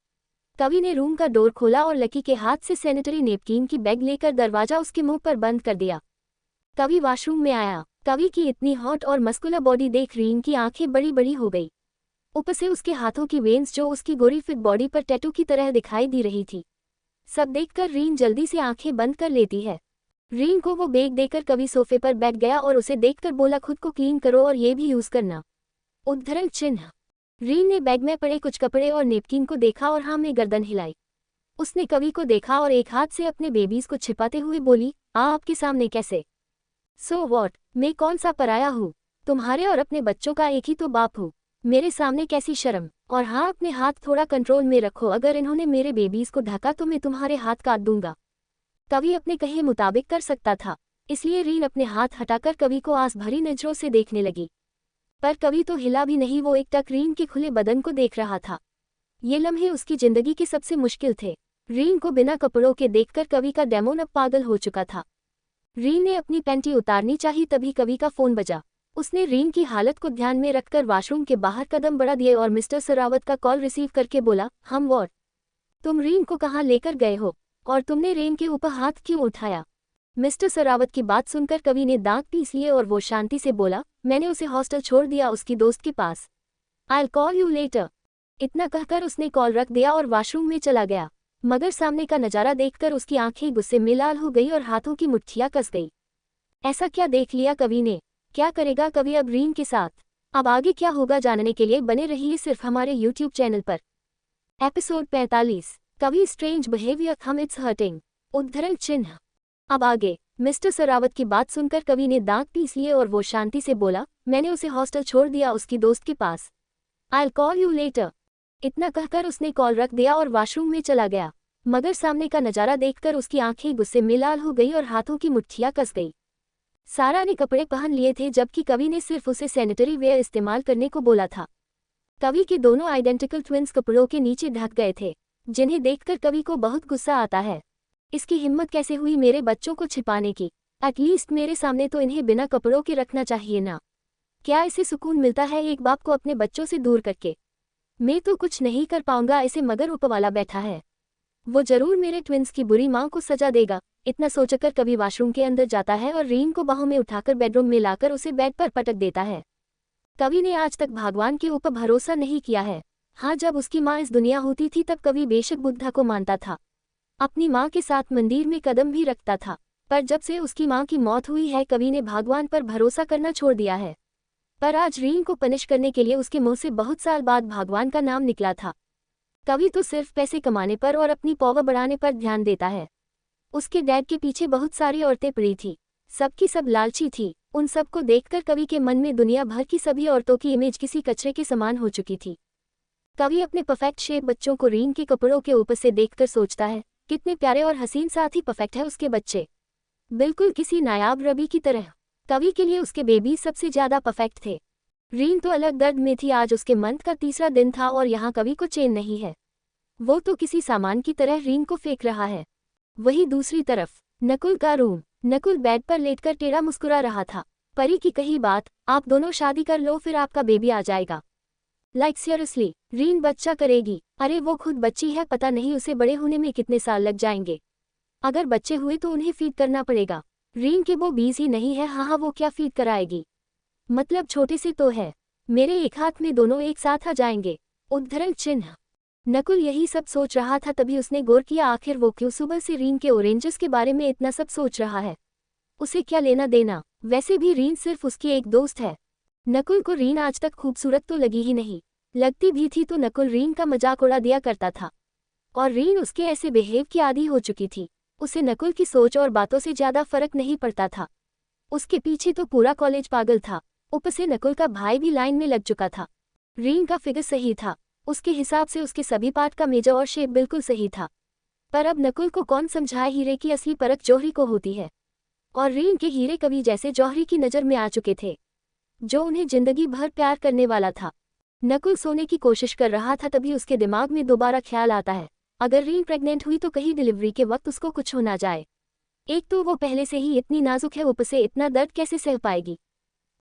कवि ने रूम का डोर खोला और लकी के हाथ से सैनिटरी नेपकिन की बैग लेकर दरवाजा उसके मुंह पर बंद कर दिया। कवि वॉशरूम में आया। कवि की इतनी हॉट और मस्कुलर बॉडी देख रीन की आंखें बड़ी बड़ी हो गई। ऊपर से उसके हाथों की वेन्स जो उसकी गोरी फिट बॉडी पर टैटू की तरह दिखाई दे रही थी। सब देखकर रीन जल्दी से आंखें बंद कर लेती है। रीन को वो बैग देकर कवि सोफे पर बैठ गया और उसे देखकर बोला, खुद को क्लीन करो और ये भी यूज करना। उद्धरण चिन्ह। रीन ने बैग में पड़े कुछ कपड़े और नेपकिन को देखा और हाँ में गर्दन हिलाई। उसने कवि को देखा और एक हाथ से अपने बेबीज को छिपाते हुए बोली, आपके सामने कैसे? सो वॉट, मैं कौन सा पराया हूँ? तुम्हारे और अपने बच्चों का एक ही तो बाप हूँ। मेरे सामने कैसी शर्म? और हाँ, अपने हाथ थोड़ा कंट्रोल में रखो, अगर इन्होंने मेरे बेबीज को ढका तो मैं तुम्हारे हाथ काट दूंगा। कवि अपने कहे मुताबिक कर सकता था, इसलिए रीन अपने हाथ हटाकर कवि को आस भरी नजरों से देखने लगी। पर कवि तो हिला भी नहीं, वो एकटक रीन के खुले बदन को देख रहा था। ये लम्हे उसकी जिंदगी के सबसे मुश्किल थे। रीन को बिना कपड़ों के देखकर कवि का डेमोन अब पागल हो चुका था। रीन ने अपनी पैंटी उतारनी चाहिए, तभी कवि का फोन बजा। उसने रीन की हालत को ध्यान में रखकर वॉशरूम के बाहर कदम बढ़ा दिए और मिस्टर सरावत का कॉल रिसीव करके बोला, हम वॉट? तुम रीन को कहाँ लेकर गए हो और तुमने रीन के ऊपर हाथ क्यों उठाया? मिस्टर सरावत की बात सुनकर कवि ने दांत पीस लिए और वो शांति से बोला, मैंने उसे हॉस्टल छोड़ दिया उसकी दोस्त के पास। I'll call you later। इतना कहकर उसने कॉल रख दिया और वॉशरूम में चला गया। मगर सामने का नज़ारा देखकर उसकी आंखें गुस्से में लाल हो गई और हाथों की मुट्ठियां कस गई। ऐसा क्या देख लिया कवि ने? क्या करेगा कवि अब रीन के साथ? अब आगे क्या होगा जानने के लिए बने रहिए सिर्फ हमारे YouTube चैनल पर। एपिसोड 45, कवि स्ट्रेंज बिहेवियर हम इट्स हर्टिंग, उद्धरण चिन्ह। अब आगे। मिस्टर सरावत की बात सुनकर कवि ने दांत पीस लिए और वो शांति से बोला, मैंने उसे हॉस्टल छोड़ दिया उसकी दोस्त के पास। I'll call you later। इतना कहकर उसने कॉल रख दिया और वॉशरूम में चला गया। मगर सामने का नज़ारा देखकर उसकी आंखें गुस्से में लाल हो गई और हाथों की मुट्ठियां कस गई। सारा ने कपड़े पहन लिए थे जबकि कवि ने सिर्फ उसे सैनिटरी वेयर इस्तेमाल करने को बोला था। कवि के दोनों आइडेंटिकल ट्विन्स कपड़ों के नीचे ढक गए थे, जिन्हें देखकर कवि को बहुत गुस्सा आता है। इसकी हिम्मत कैसे हुई मेरे बच्चों को छिपाने की? एटलीस्ट मेरे सामने तो इन्हें बिना कपड़ों के रखना चाहिए ना। क्या इसे सुकून मिलता है एक बाप को अपने बच्चों से दूर करके? मैं तो कुछ नहीं कर पाऊंगा इसे, मगर ऊपरवाला बैठा है, वो जरूर मेरे ट्विन्स की बुरी माँ को सजा देगा। इतना सोचकर कवि वॉशरूम के अंदर जाता है और रीन को बाहों में उठाकर बेडरूम में लाकर उसे बेड पर पटक देता है। कवि ने आज तक भगवान के ऊपर भरोसा नहीं किया है। हाँ, जब उसकी माँ इस दुनिया होती थी तब कवि बेशक बुद्धा को मानता था, अपनी माँ के साथ मंदिर में कदम भी रखता था। पर जब से उसकी माँ की मौत हुई है कवि ने भगवान पर भरोसा करना छोड़ दिया है। पर आज रीन को पनिश करने के लिए उसके मुंह से बहुत साल बाद भगवान का नाम निकला था। कवि तो सिर्फ पैसे कमाने पर और अपनी पावर बढ़ाने पर ध्यान देता है। उसके डैड के पीछे बहुत सारी औरतें पड़ी थी, सबकी सब लालची थी। उन सबको देखकर कवि के मन में दुनिया भर की सभी औरतों की इमेज किसी कचरे के समान हो चुकी थी। कवि अपने परफेक्ट शेप बच्चों को रीन के कपड़ों के ऊपर से देखकर सोचता है, कितने प्यारे और हसीन साथ ही परफेक्ट है उसके बच्चे, बिल्कुल किसी नायाब रबी की तरह। कवि के लिए उसके बेबी सबसे ज्यादा परफेक्ट थे। रीन तो अलग दर्द में थी। आज उसके मंथ का तीसरा दिन था और यहाँ कवि को चैन नहीं है। वो तो किसी सामान की तरह रीन को फेंक रहा है। वही दूसरी तरफ नकुल का रूम। नकुल बेड पर लेटकर टेढ़ा मुस्कुरा रहा था। परी की कही बात, आप दोनों शादी कर लो फिर आपका बेबी आ जाएगा। लाइक सीरियसली, रीन बच्चा करेगी? अरे वो खुद बच्ची है, पता नहीं उसे बड़े होने में कितने साल लग जाएंगे। अगर बच्चे हुए तो उन्हें फीड करना पड़ेगा। रीन के वो बीज ही नहीं है। हाँ, वो क्या फीड कराएगी? मतलब छोटे से तो है, मेरे एक हाथ में दोनों एक साथ आ जाएंगे। उद्धरण चिन्ह। नकुल यही सब सोच रहा था तभी उसने गौर किया, आखिर वो क्यों सुबह से रीन के ऑरेंजेस के बारे में इतना सब सोच रहा है। उसे क्या लेना देना? वैसे भी रीन सिर्फ उसकी एक दोस्त है। नकुल को रीन आज तक खूबसूरत तो लगी ही नहीं, लगती भी थी तो नकुल रीन का मजाक उड़ा दिया करता था और रीन उसके ऐसे बिहेव की आदी हो चुकी थी। उसे नकुल की सोच और बातों से ज्यादा फर्क नहीं पड़ता था। उसके पीछे तो पूरा कॉलेज पागल था। ऊपर से नकुल का भाई भी लाइन में लग चुका था। रीन का फिगर सही था, उसके हिसाब से उसके सभी पार्ट का मेजर और शेप बिल्कुल सही था। पर अब नकुल को कौन समझाए हीरे की असली परख जौहरी को होती है। और रीन के हीरे कवि जैसे जौहरी की नज़र में आ चुके थे, जो उन्हें जिंदगी भर प्यार करने वाला था। नकुल सोने की कोशिश कर रहा था तभी उसके दिमाग में दोबारा ख्याल आता है, अगर रीन प्रेग्नेंट हुई तो कहीं डिलीवरी के वक्त उसको कुछ हो ना जाए। एक तो वो पहले से ही इतनी नाजुक है, ऊपर से इतना दर्द कैसे सह पाएगी।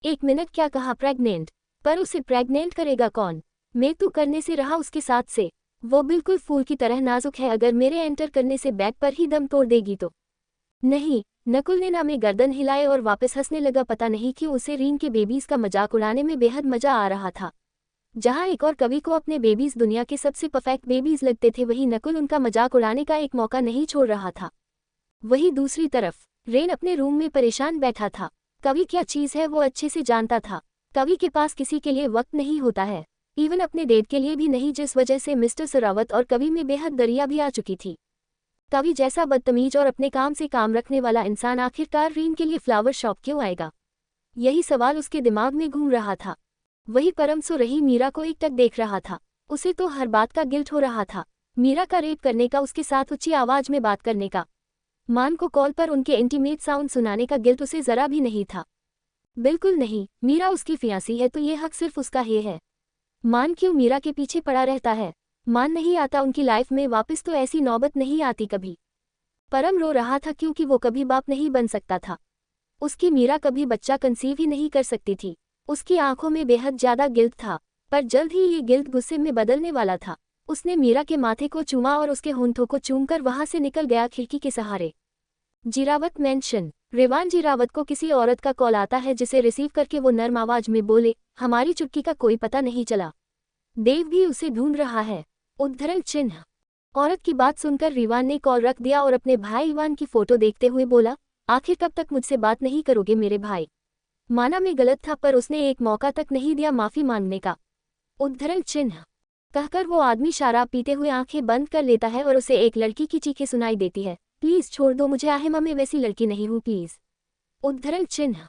एक मिनट, क्या कहा? प्रेग्नेंट? पर उसे प्रेग्नेंट करेगा कौन? मैं तो करने से रहा उसके साथ से, वो बिल्कुल फूल की तरह नाजुक है। अगर मेरे एंटर करने से बैग पर ही दम तोड़ देगी तो? नहीं। नकुल ने ना में गर्दन हिलाए और वापस हंसने लगा। पता नहीं क्यों उसे रीन के बेबीज का मजाक उड़ाने में बेहद मजा आ रहा था। जहां एक और कवि को अपने बेबीज दुनिया के सबसे परफेक्ट बेबीज लगते थे, वहीं नकुल उनका मजाक उड़ाने का एक मौका नहीं छोड़ रहा था। वहीं दूसरी तरफ रेन अपने रूम में परेशान बैठा था। कवि क्या चीज़ है वो अच्छे से जानता था। कवि के पास किसी के लिए वक्त नहीं होता है, इवन अपने डेट के लिए भी नहीं, जिस वजह से मिस्टर सरावत और कवि में बेहद दरिया भी आ चुकी थी। कवि जैसा बदतमीज और अपने काम से काम रखने वाला इंसान आखिरकार रीन के लिए फ्लावर शॉप क्यों आएगा? यही सवाल उसके दिमाग में घूम रहा था। वही परम सो रही मीरा को एकटक देख रहा था। उसे तो हर बात का गिल्ट हो रहा था, मीरा का रेप करने का, उसके साथ ऊंची आवाज में बात करने का, मान को कॉल पर उनके इंटीमेट साउंड सुनाने का गिल्ट उसे जरा भी नहीं था। बिल्कुल नहीं, मीरा उसकी फियांसी है तो ये हक सिर्फ उसका ही है। मान क्यों मीरा के पीछे पड़ा रहता है? मान नहीं आता उनकी लाइफ में वापस तो ऐसी नौबत नहीं आती कभी। परम रो रहा था क्योंकि वो कभी बाप नहीं बन सकता था। उसकी मीरा कभी बच्चा कंसीव ही नहीं कर सकती थी। उसकी आंखों में बेहद ज्यादा गिल्ट था, पर जल्द ही ये गिल्ट गुस्से में बदलने वाला था। उसने मीरा के माथे को चूमा और उसके होंठों को चूमकर वहां से निकल गया खिड़की के सहारे। जिरावत मेंशन। रेवान जिरावत को किसी औरत का कॉल आता है जिसे रिसीव करके वो नर्म आवाज में बोले, हमारी चुटकी का कोई पता नहीं चला, देव भी उसे ढूंढ रहा है। उद्धरण चिन्ह। औरत की बात सुनकर रिवान ने कॉल रख दिया और अपने भाई इवान की फोटो देखते हुए बोला, आखिर कब तक मुझसे बात नहीं करोगे मेरे भाई। माना मैं गलत था पर उसने एक मौका तक नहीं दिया माफी मांगने का। उद्धरण चिन्ह। कहकर वो आदमी शराब पीते हुए आंखें बंद कर लेता है और उसे एक लड़की की चीखें सुनाई देती है, प्लीज छोड़ दो मुझे, आहिमा मैं वैसी लड़की नहीं हूँ प्लीज। उद्धरण चिन्ह।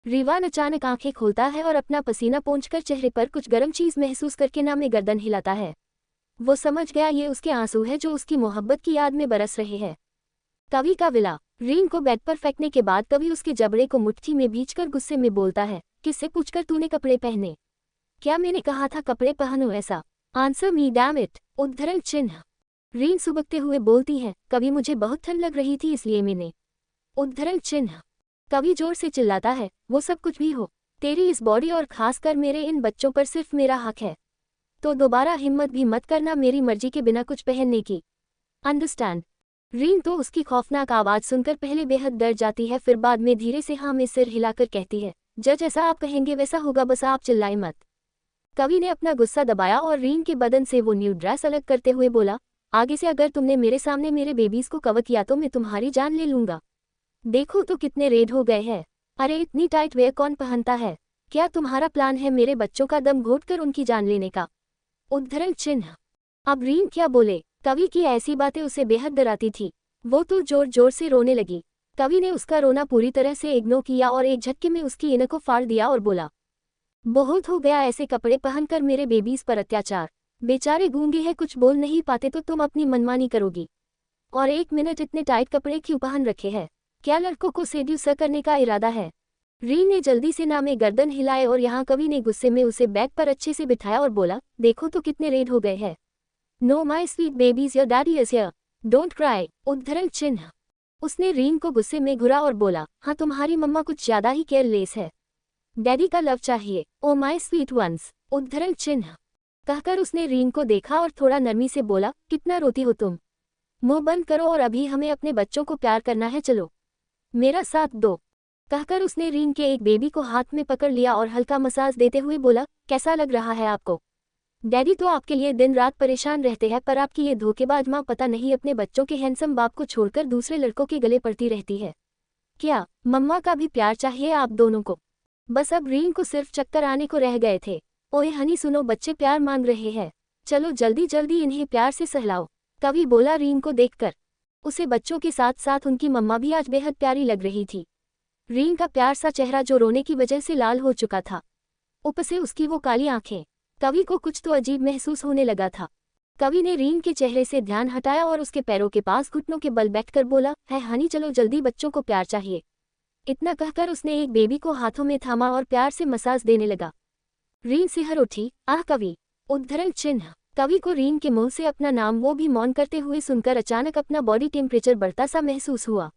रिवान अचानक आंखें खोलता है और अपना पसीना पोंछकर चेहरे पर कुछ गर्म चीज महसूस करके नामे गर्दन हिलाता है। वो समझ गया ये उसके आंसू है जो उसकी मोहब्बत की याद में बरस रहे हैं। कवि का विला। रीन को बेड पर फेंकने के बाद कवि उसके जबड़े को मुट्ठी में भींचकर गुस्से में बोलता है, किससे पूछकर तूने कपड़े पहने? क्या मैंने कहा था कपड़े पहनो ऐसा? Answer me damn it. उद्धरण चिन्ह। रीन सुबकते हुए बोलती है, कवि मुझे बहुत ठंड लग रही थी इसलिए मैंने। उद्धरण चिन्ह। कवि जोर से चिल्लाता है, वो सब कुछ भी हो, तेरी इस बॉडी और खासकर मेरे इन बच्चों पर सिर्फ मेरा हक है, तो दोबारा हिम्मत भी मत करना मेरी मर्जी के बिना कुछ पहनने की। अंडरस्टैंड? रीन तो उसकी खौफनाक आवाज सुनकर पहले बेहद डर जाती है, फिर बाद में धीरे से हाँ में सिर हिलाकर कहती है, जज ऐसा आप कहेंगे वैसा होगा, बस आप चिल्लाए मत। कवि ने अपना गुस्सा दबाया और रीन के बदन से वो न्यू ड्रेस अलग करते हुए बोला, आगे से अगर तुमने मेरे सामने मेरे बेबीज को कवर किया तो मैं तुम्हारी जान ले लूंगा। देखो तो कितने रेड हो गए हैं। अरे इतनी टाइट वेयर कौन पहनता है? क्या तुम्हारा प्लान है मेरे बच्चों का दम घोटकर उनकी जान लेने का? उद्धरण चिन्ह। अब रीन क्या बोले? कवि की ऐसी बातें उसे बेहद डराती थी। वो तो जोर जोर से रोने लगी। कवि ने उसका रोना पूरी तरह से इग्नोर किया और एक झटके में उसकी इनर को फाड़ दिया और बोला, बहुत हो गया ऐसे कपड़े पहनकर मेरे बेबीज पर अत्याचार। बेचारे गूंगे हैं, कुछ बोल नहीं पाते तो तुम अपनी मनमानी करोगी। और एक मिनट, इतने टाइट कपड़े क्यों पहन रखे हैं? क्या लड़कों को सेड्यूस करने का इरादा है? रीन ने जल्दी से नामे गर्दन हिलाए और यहाँ कवि ने गुस्से में उसे बैग पर अच्छे से बिठाया और बोला, देखो तो कितने रेड हो गए हैं। Know my sweet babies your daddy is here, don't cry. उद्धरण चिन्ह। उसने रीन को गुस्से में घुरा और बोला, हाँ तुम्हारी मम्मा कुछ ज्यादा ही केयरलेस है, डैडी का लव चाहिए, ओ माई स्वीट वंस। उद्धरण चिन्ह। कहकर उसने रीन को देखा और थोड़ा नरमी से बोला, कितना रोती हो तुम, मुंह बंद करो और अभी हमें अपने बच्चों को प्यार करना है, चलो मेरा साथ दो। कहकर उसने रीन के एक बेबी को हाथ में पकड़ लिया और हल्का मसाज देते हुए बोला, कैसा लग रहा है आपको? डैडी तो आपके लिए दिन रात परेशान रहते हैं, पर आपकी ये धोखेबाज माँ पता नहीं अपने बच्चों के हैंडसम बाप को छोड़कर दूसरे लड़कों के गले पड़ती रहती है। क्या मम्मा का भी प्यार चाहिए आप दोनों को? बस अब रीन को सिर्फ चक्कर आने को रह गए थे। ओए हनी सुनो, बच्चे प्यार मांग रहे हैं, चलो जल्दी जल्दी इन्हें प्यार से सहलाओ। कवि बोला रीन को देखकर। उसे बच्चों के साथ साथ उनकी मम्मा भी आज बेहद प्यारी लग रही थी। रीन का प्यार सा चेहरा जो रोने की वजह से लाल हो चुका था, ऊपर से उसकी वो काली आंखें। कवि को कुछ तो अजीब महसूस होने लगा था। कवि ने रीन के चेहरे से ध्यान हटाया और उसके पैरों के पास घुटनों के बल बैठकर बोला, है हनी चलो जल्दी, बच्चों को प्यार चाहिए। इतना कहकर उसने एक बेबी को हाथों में थामा और प्यार से मसाज देने लगा। रीन सिहर उठी, आह कवि। उद्धरण चिन्ह। कवि को रीन के मुंह से अपना नाम वो भी मौन करते हुए सुनकर अचानक अपना बॉडी टेम्परेचर बढ़ता सा महसूस हुआ।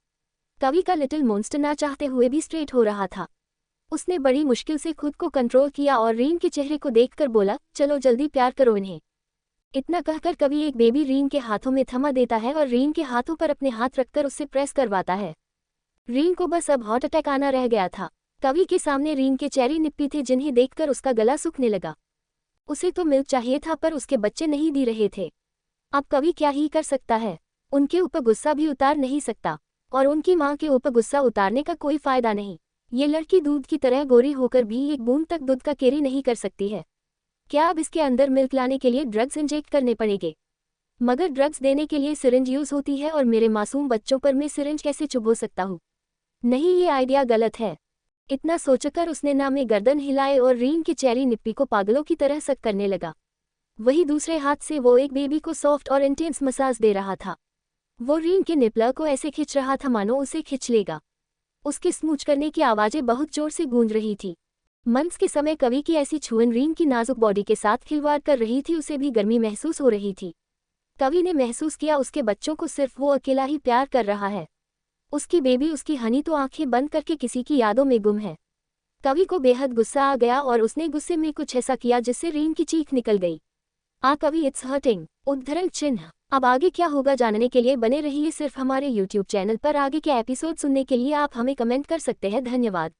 कवि का लिटिल मॉन्स्टर ना चाहते हुए भी स्ट्रेट हो रहा था। उसने बड़ी मुश्किल से खुद को कंट्रोल किया और रीन के चेहरे को देखकर बोला, चलो जल्दी प्यार करो इन्हें। इतना कहकर कवि एक बेबी रीन के हाथों में थमा देता है और रीन के हाथों पर अपने हाथ रखकर उससे प्रेस करवाता है। रीन को बस अब हार्ट अटैक आना रह गया था। कवि के सामने रीन के चेरी निप्पी थे जिन्हें देखकर उसका गला सूखने लगा। उसे तो मिल्क चाहिए था पर उसके बच्चे नहीं दे रहे थे। अब कवि क्या ही कर सकता है? उनके ऊपर गुस्सा भी उतार नहीं सकता और उनकी माँ के ऊपर गुस्सा उतारने का कोई फायदा नहीं। ये लड़की दूध की तरह गोरी होकर भी एक बूंद तक दूध का कैरी नहीं कर सकती है। क्या अब इसके अंदर मिल्क लाने के लिए ड्रग्स इंजेक्ट करने पड़ेंगे? मगर ड्रग्स देने के लिए सिरिंज यूज होती है और मेरे मासूम बच्चों पर मैं सिरिंज कैसे चुभो सकता हूँ? नहीं, ये आइडिया गलत है। इतना सोचकर उसने नामे गर्दन हिलाए और रीन की चेरी निप्पी को पागलों की तरह सक करने लगा। वही दूसरे हाथ से वो एक बेबी को सॉफ्ट और इंटेंस मसाज दे रहा था। वो रीन के निपलर को ऐसे खींच रहा था मानो उसे खींच लेगा। उसके स्मूच करने की आवाजें बहुत जोर से गूंज रही थी। मंस के समय कवि की ऐसी छुअन रीन की नाजुक बॉडी के साथ खिलवाड़ कर रही थी, उसे भी गर्मी महसूस हो रही थी। कवि ने महसूस किया उसके बच्चों को सिर्फ वो अकेला ही प्यार कर रहा है। उसकी बेबी, उसकी हनी तो आंखें बंद करके किसी की यादों में गुम है। कवि को बेहद गुस्सा आ गया और उसने गुस्से में कुछ ऐसा किया जिससे रीन की चीख निकल गई। आ कवि, इट्स हर्टिंग। उद्धरण चिन्ह। अब आगे क्या होगा जानने के लिए बने रहिए सिर्फ हमारे YouTube चैनल पर। आगे के एपिसोड सुनने के लिए आप हमें कमेंट कर सकते हैं। धन्यवाद।